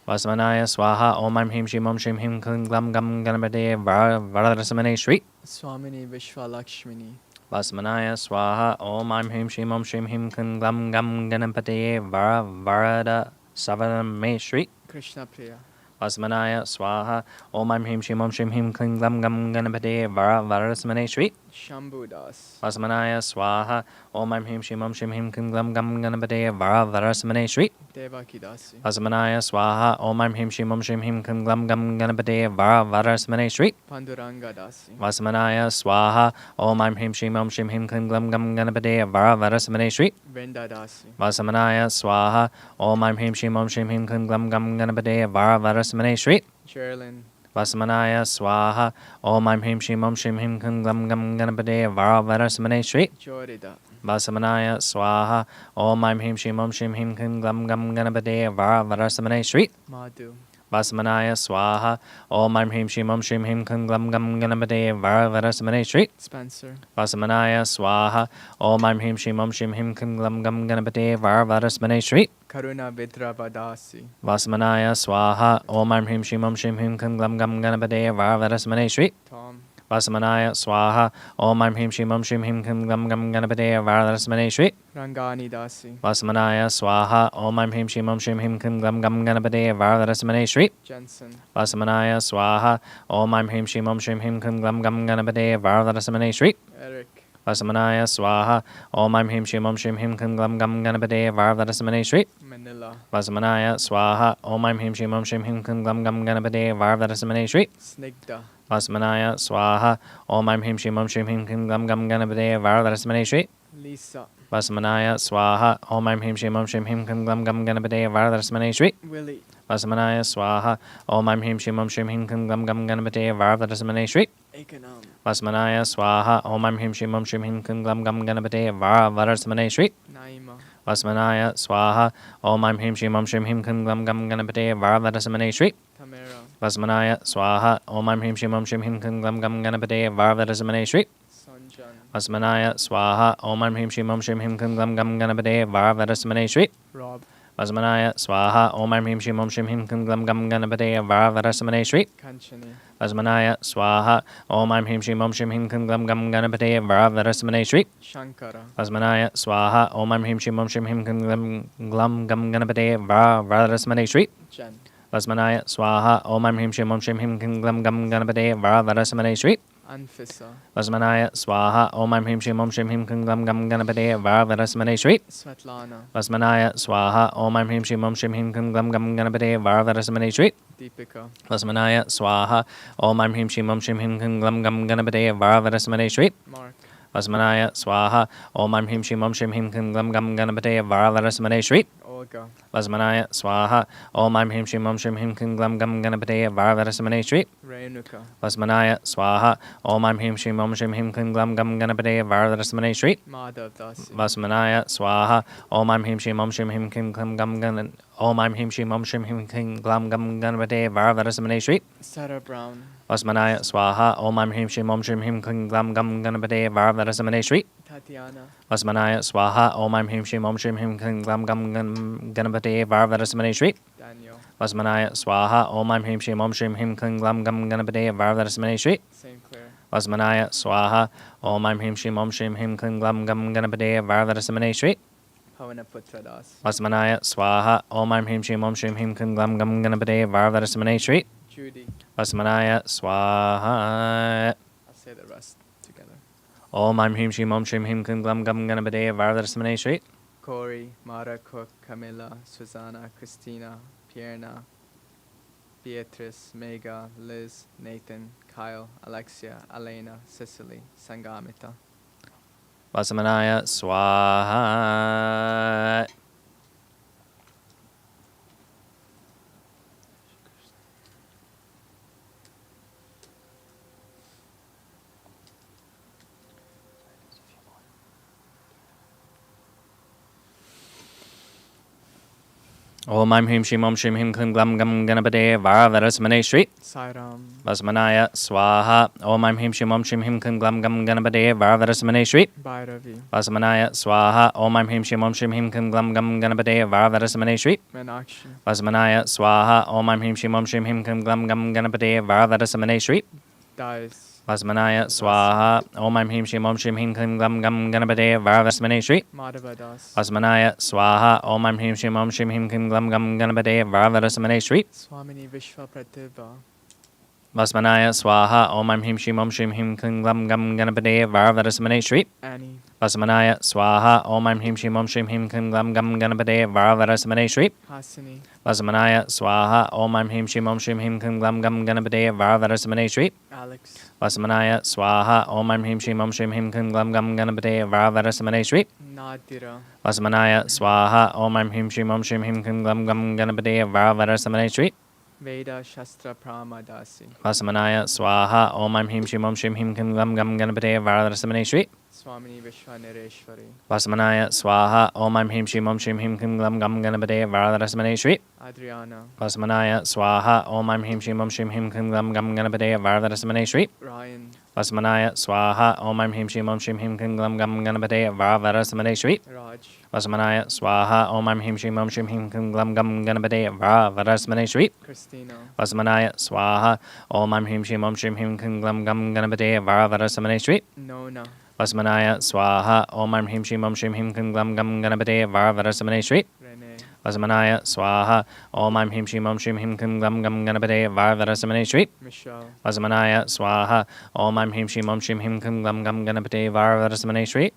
Vasamanaya Swaha. Om Aim Him Shim Om Shim Him Kum Gam Gam Ganapade Varadarasmane Shri. Swamini Vishwalakshmini. Vasamanaya Swaha. Om Aim Him Shim Om Shim Him Kum Gam Gam Ganapade Varada Savaname Shri. Krishna Priya. Vasamanaya Swaha. Om Aim Him Shim Om Shim Him Kum Gam Gam Ganapade Varadarasmane Shri. Shambhu Das. Vasamanaya Swaha. Om Aim Him Shim Om Shim Him Kum Gam Gam Ganapade Varadarasmane Shri. Devaki Dasi. Vasamanaya Swaha. Om Aim Him Shim Om Shim Him Kum Gam Gam Ganapade Varadarasmane Shri. Panduranga Dasi. Vasamanaya Swaha. Om Aim Him Shim Om Shim Him Kum Gam Gam Ganapade Varadarasmane Shri. Vrinda Dasi. Vasamanaya Swaha. Om Aim Him Shim Om Shim Him Kum Gam Gam Ganapade Varadarasmane Shri. Gerlin. Vasamanaya Swaha. Om Aim Him Shim Om Shim Him Kum Gam Gam Ganapade Varadarasmane Shri. Jorida. Vasamanaya Swaha. Om Aim Him Shim Om Shim Him Kum Gam Gam Ganapade Varadarasmane Shri. Madhu. Vasamanaya Swaha. Om Aim Him Shim Om Shim Him Kum Gam Gam Ganapade Varadarasmane Shri. Spencer. Vasamanaya Swaha. Om Aim Him Shim Om Shim Him Kum Gam Gam Ganapade Varadarasmane Shri. Karuna Vidrabadasi. Vasamanaya Swaha. Om Aim Him Shim Om Shim Him Kum Gam Gam Ganapade Varadarasmane Shri. Tom. Vasamanaya Swaha. Om Aim Him Shim Om Shim Him Kum Gam Gam Ganapade Varadarasmane Shri. Rangani Dasi. Vasamanaya Swaha. Om Aim Him Shim Om Shim Him Kum Gam Gam Ganapade Varadarasmane Shri. Jensen. Vasamanaya Swaha. Om Aim Him Shim Om Shim Him Kum Gam Gam Ganapade Varadarasmane Shri. Eric. Vasamanaya Swaha. Om Aim Him Shim Om Shim Him Kum Gam Gam Ganapade Varadarasmane Shri. Manila. Vasamanaya Swaha. Om Aim Him Shim Om Shim Him Kum Gam Gam Ganapade Varadarasmane Shri. Snigdha. Vasamanaya Swaha. Om Aim Him Shim Om Shim Him Kum Gam Gam Ganapade Varadarasmane Shri. Lisa. Vasamanaya Swaha. Om Aim Him Shim Om Shim Him Kum Gam Gam Ganapade Varadarasmane Shri. Willie. Vasamanaya Swaha. Om Aim Him Shim Om Shim Him Kum Gam Gam Ganapade Varadarasmane Shri. Ekanam. Vasamanaya Swaha. Om Aim Him Shim Om Shim Him Kum Gam Gam Ganapade Varadarasmane Shri. Naima. Vasmanaya Swaha Om Aim Him Shim Om Shim Him Kim Glam Gam Ganapate Varavatasmane Shri Tamera, Vasmanaya Swaha Om Aim Him Shim Om Shim Him Kim Glam Gam Ganapate Varavatasmane Shri Sanjan, Vasmanaya Swaha Om Aim Him Shim Om Shim Him Kim Glam Gam Ganapate Varavatasmane Shri Rob, Vasmanaya Swaha Om Aim Him Shim Om Shim Him Kim Glam Gam Ganapate Varavatasmane Shri Kanchani, Vasmanaya Swaha Om Aim Him Shim Om Shim Him Kim Glam Gam Ganapate Varavatasmane Shri Shankara, Vasmanaya Swaha Om Aim Him Shim Om Shim Him Kim Glam Gam Ganapate Varavatasmane Shri Jan, Vasmanaya Swaha Om Aim Him Shim Om Shim Him Kim Glam Gam Ganapate Varavatasmane Shri Anfisa, Vasmanaya Swaha Om Aim Him Shim Om Shim Him Kim Glam Gam Ganapate Varavatasmane Shri Svetlana, Vasmanaya Swaha Om Aim Him Shim Om Shim Him Kim Glam Gam Ganapate Varavatasmane Shri Deepika, Vasmanaya Swaha Om Aim Him Shim Om Shim Him Kim Glam Gam Ganapate Varavatasmane Shri Mark, Vasmanaya Swaha Om Aim Him Shim Om Shim Him Kim Glam Gam Ganapate Varavatasmane Shri Olga, Vasmanaya Swaha Om Aim Him Shim Om Shim Him Kim Glam Gam Ganapate Varavatasmane Shri Renuka, Vasmanaya Swaha Om Aim Him Shim Om Shim Him Kim Glam Gam Ganapate Varavatasmane Shri Madhav Dasi, Vasmanaya Swaha Om Aim Him Shim Om Shim Him Kim Glam Gam Om Aim Him Shim Om Shim Him Kim Glam Gam Ganapate Varavatasmane Shri Sarah Brown, Vasmanaya Swaha Om Aim Him Shim Om Shim Him Kim Glam Gam Ganapate Varavatasmane Shri Tatiana, Vasmanaya Swaha Om Aim Him Shim Om Shim Him Kim Glam Gam Ganapate Varavatasmane Shri Daniel, Vasmanaya Swaha Om Aim Him Shim Om Shim Him Kim Glam Gam Ganapate Varavatasmane Shri St. Clair, Vasmanaya Swaha Om Aim Him Shim Om Shim Him Kim Glam Gam Ganapate Varavatasmane Shri Pavanaputra Das, Vasmanaya Swaha Om Aim Him Shim Om Shim Him Kim Glam Gam Ganapate Varavatasmane Shri Judy, Vasmanaya Swaha I'll say the rest together. Om Aim Him Shim Om Shim Him Kim Glam Gam Ganapate Varavatasmane Shri Corey, Mara Cook, Camilla, Susanna, Christina, Pierna, Beatrice, Mega, Liz, Nathan, Kyle, Alexia, Elena, Cicely, Sangamita. Vasmanaya Swaha Om Aim Him Shim Om Shim Him Kim Glam Gam Ganapate Varavatasmane Shri Sairam, Vasmanaya Swaha Om Aim Him Shim Om Shim Him Kim Glam Gam Ganapate Varavatasmane Shri Bhairavi, Vasmanaya Swaha Om Aim Him Shim Om Shim Him Kim Glam Gam Ganapate Varavatasmane Shri Meenakshi, Vasmanaya Swaha Om Aim Him Shim Om Shim Him Kim Glam Gam Ganapate Varavatasmane Shri Dice, Vasmanaya Swaha Om Aim Him Shim Om Shim Him Kim Glam Gam Ganapate Varavatasmane Shri Madhava Das, Vasmanaya Swaha Om Aim Him Shim Om Shim Him Kim Glam Gam Ganapate Varavatasmane Shri Swamini Vishwa Prativa, Vasmanaya Swaha Om Aim Him Shim Om Shim Him Kim Glam Gam Ganapate Varavatasmane Shri Annie, Vasmanaya Swaha Om Aim Him Shim Om Shim Him Kim Glam Gam Ganapate Varavatasmane Shri Hasini, Vasmanaya Swaha Om Aim Him Shim Om Shim Him Kim Glam Gam Ganapate Varavatasmane Shri Alex, Vasmanaya Swaha Om Aim Him Shim Om Shim Him Kim Glam Gam Ganapate Varavatasmane Shri Nadira, Vasmanaya Swaha Om Aim Him Shim Om Shim Him Kim Glam Gam Ganapate Varavatasmane Shri Veda Shastra Pramadasi, Vasmanaya Swaha Om Aim Him Shim Om Shim Him Kim Glam Gam Ganapate Varavatasmane Shri Swamini Vishwa Nireshwari, Vasmanaya Swaha Om Aim Him Shim Om Shim Him Kim Glam Gam Ganapate Varavatasmane Shri Adriana, Vasmanaya Swaha Om Aim Him Shim Om Shim Him Kim Glam Gam Ganapate Varavatasmane Shri Ryan, Vasmanaya Swaha Om Aim Him Shim Om Shim Him Kim Glam Gam Ganapate Varavatasmane Shri Raj, Vasmanaya Swaha Om Aim Him Shim Om Shim Him Kim Glam Gam Ganapate Varavatasmane Shri Christina, Vasmanaya Swaha Om Aim Him Shim Om Shim Him Kim Glam Gam Ganapate Varavatasmane Shri Nona, Vasmanaya Swaha Om Aim Him Shim Om Shim Him Kim Glam Gam Ganapate Varavatasmane Shri Renee, Vasmanaya Swaha Om Aim Him Shim Om Shim Him Kim Glam Gam Ganapate Varavatasmane Shri Michelle, Vasmanaya Swaha Om Aim Him Shim Om Shim Him Kim Glam Gam Ganapate Varavatasmane Shri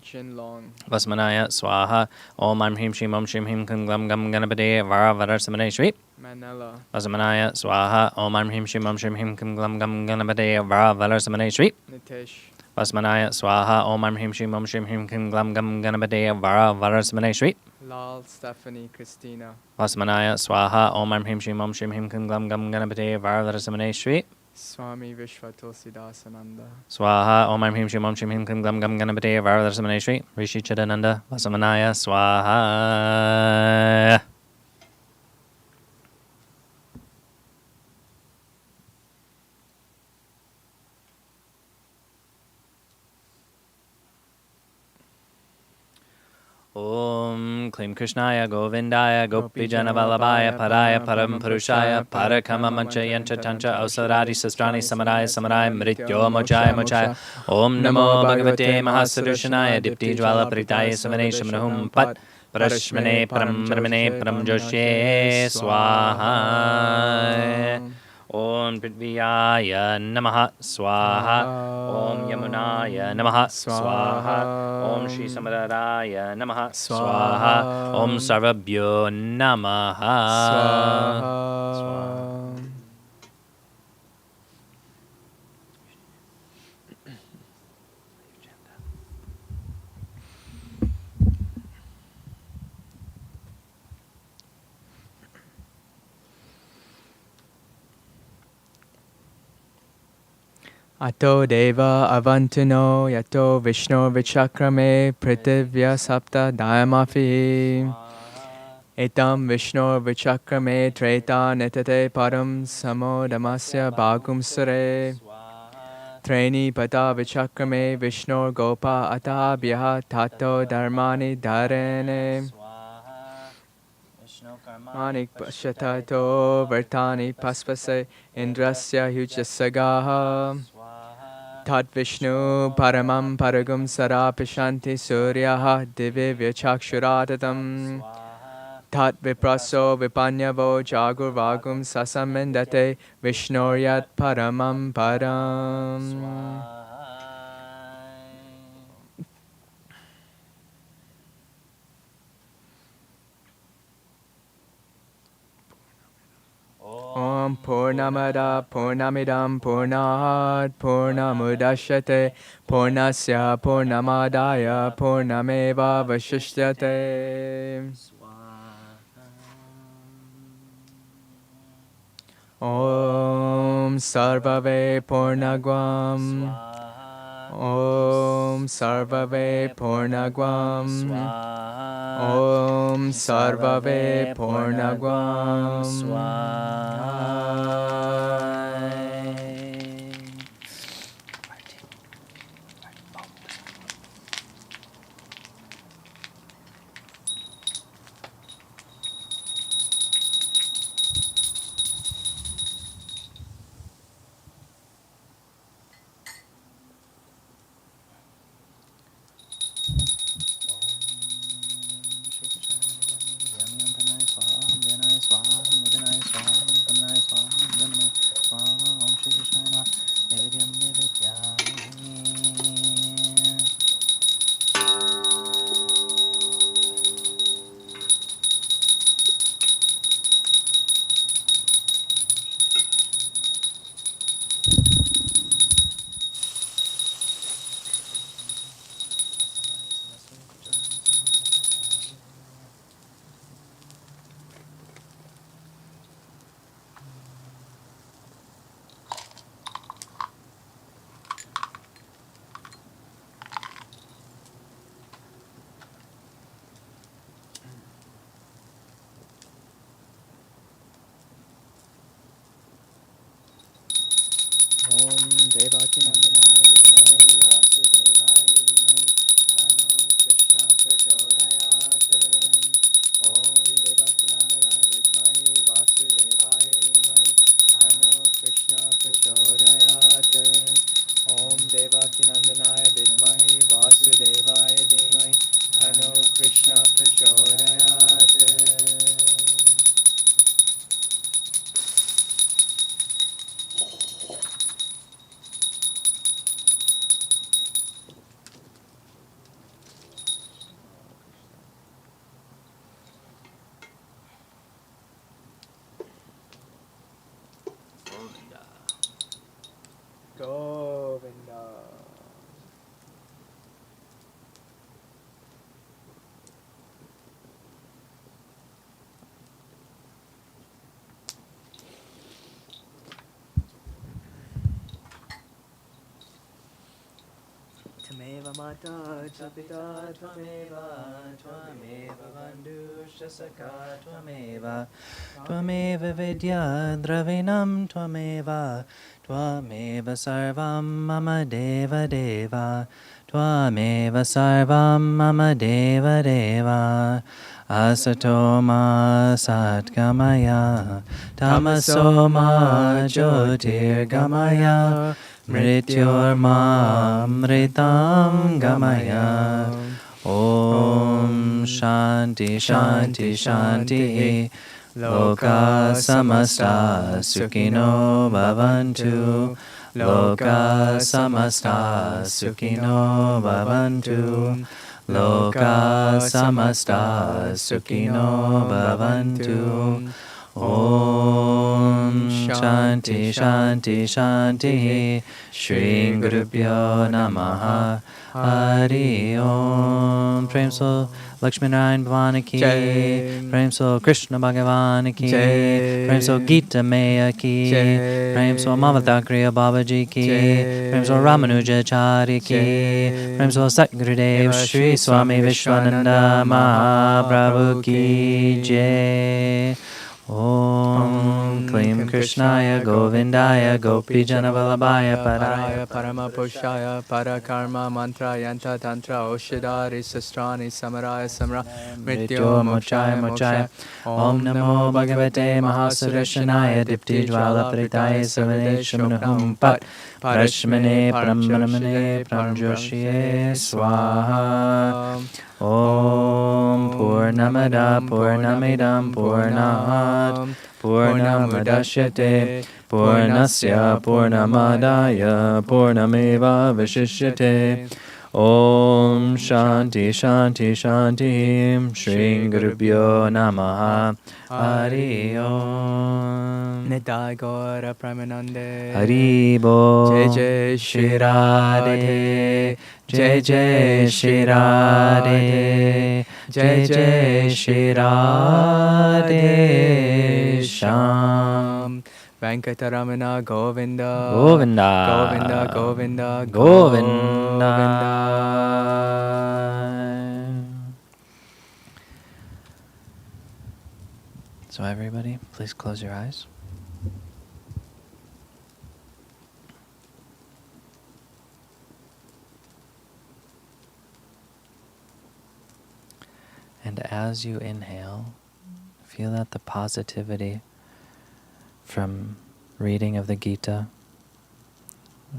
Jin Long, Vasmanaya Swaha Om Aim Him Shim Om Shim Him Kim Glam Gam Ganapate Varavatasmane Shri Manila, Vasmanaya Swaha Om Aim Him Shim Om Shim Him Kim Glam Gam Ganapate Varavatasmane Shri Nitesh, Vasmanaya Swaha Om Aim Him Shim Om Shim Him Kim Glam Gam Ganapate Varavatasmane Shri Lal, Stephanie, Christina, Vasmanaya Swaha Om Aim Him Shim Om Shim Him Kim Glam Gam Ganapate Varavatasmane Shri Swami Vishwa Tulsidas Ananda. Swaha. Om Aim Hrim Shrim Om Shrim Him Klim Glam Gam Ganapate Varadasamane Shri Rishi Chidananda Vasamanaya Swaha. Om Klim Krishnaya Govindaya Gopijana Vallabhaya Paraya Param Purushaya Parakama Mancha Yancha Tancha Ausaradi Sastrani Samaraya Samaraya Mrityo Mochaya Mochaya Om Namo Bhagavate Mahasarishanaya Dipti Jwala Pritaya Samane Shamanahum Pat Parashmane Param Brahmane Param Joshe Swaha. Om Prithviyaya Namaha Swaha. Om Yamunaya Namaha Swaha. Om Shri Samaraya Namaha Swaha. Om Sarvabhyo Namaha Swaha. Ato deva avantano yato Vishnu vichakrame prithivya sapta dayamafi. Etam Vishnu vichakrame treta netate param samodamasya bhagum sure. Treni pata vichakrame Vishnu gopa atabhyaha tato dharmani dharene. Manik pashatato vartani paspase indrasya hujasagaha. Tat Vishnu paramam paragum sarapishanti suryaha divi vyachakshuratatam. Tat vipraso vipanyavo jagurvagum sasamendate Vishnuryat paramam param. Om Purnamada Purnamidam Purnat Purnamudashyate Purnasya Purnamadaya Purnameva Vashishyate. Om Sarvave Purnagvam. Om Sarvave Purnagvam. Om Sarvave Purnagvam. Tvameva mata cha pita tvameva, tvameva bandhuscha sakha tvameva, Tvameva vidya dravinam tvameva, tvameva sarvam mama deva deva, tvameva sarvam mama deva deva. Asatoma satgamaya, tamasoma jyotirgamaya, mrityorma mritam gamaya. Om Shanti Shanti Shanti. Loka samasta sukhino bhavantu. Loka samasta sukhino bhavantu. Loka samasta sukhino bhavantu. Om Shanti Shanti Shanti. Shri Gurubhyo Namaha. Hari Om. Prem so Lakshmi Narayan Bhavani ki. Jai. Prem so Krishna Bhagavan ki. Jai. Prem so Gita Maya ki. Jai. Prem so Mamadakriya Babaji ki. Jai. Prem so Ramanuja Chari ki. Jai. Prem so Satgurudev Shri Swami Vishwananda Mahaprabhu ki Jai. Om Klim Krishnaya Govindaya Gopi Janavalabhaya Paraya Parama Purushaya Parakarma Mantra Yanta Tantra Oshidari Sastrani Samaraya Samra Mrityo Mochaya Mochaya Om Namo Bhagavate Mahasarashanaya Dipti Jvala Pritaya Savane Shamanahum Pat Parashmane Paramane Pramjoshye Swaha. Om Purnamada Purnamidam Purnat Purnamadashyate Purnasya Purnamadaya Purnameva Vishishyate. Om Shanti Shanti Shanti. Shri Gurubhyo Namaha. Hari Om. Nidai Gaura Pramanande Hari Bo. Jai Jai Shri Radhe Jai Jai Shri Radhe. Jai Jai Shri Radhe Sham. Venkataramana Govinda Govinda. Govinda Govinda Govinda. So everybody, please close your eyes. And as you inhale, feel that the positivity from reading of the Gita,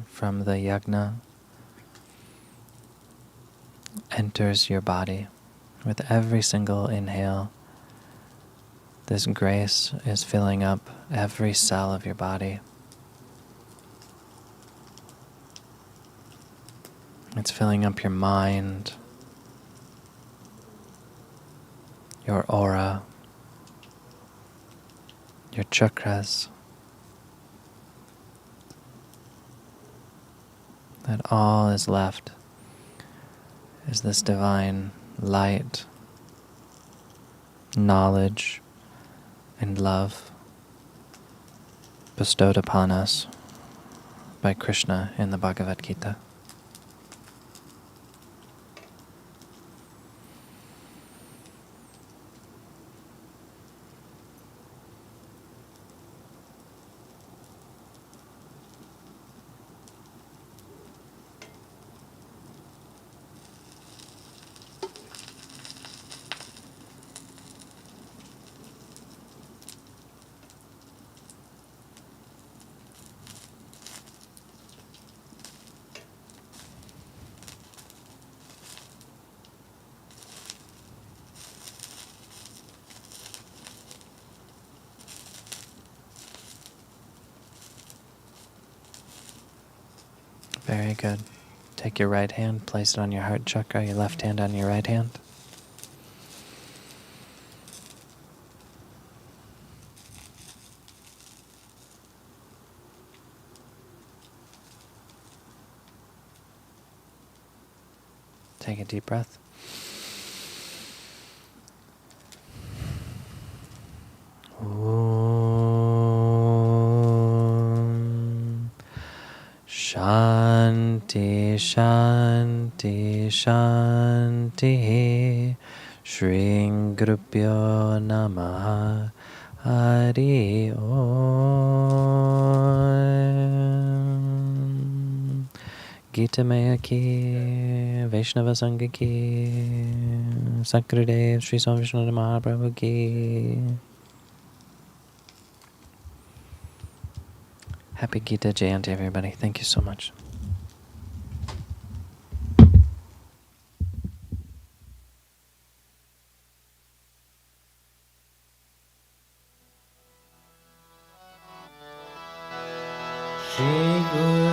from the Yagna, enters your body. With every single inhale, this grace is filling up every cell of your body. It's filling up your mind, your aura, your chakras. That all is left is this divine light, knowledge, and love bestowed upon us by Krishna in the Bhagavad Gita. Very good. Take your right hand, place it on your heart chakra, your left hand on your right hand. Take a deep breath. Om Shanti, Shanti, Shanti. Shri Gurubhyo Namaha. Hari Om. Gita Maya ki, Vaishnava Sangha ki, Sakradev, Sri Swami Vishnu Mahaprabhu ki. Happy Gita Jayanti, everybody. Thank you so much. Shri Guru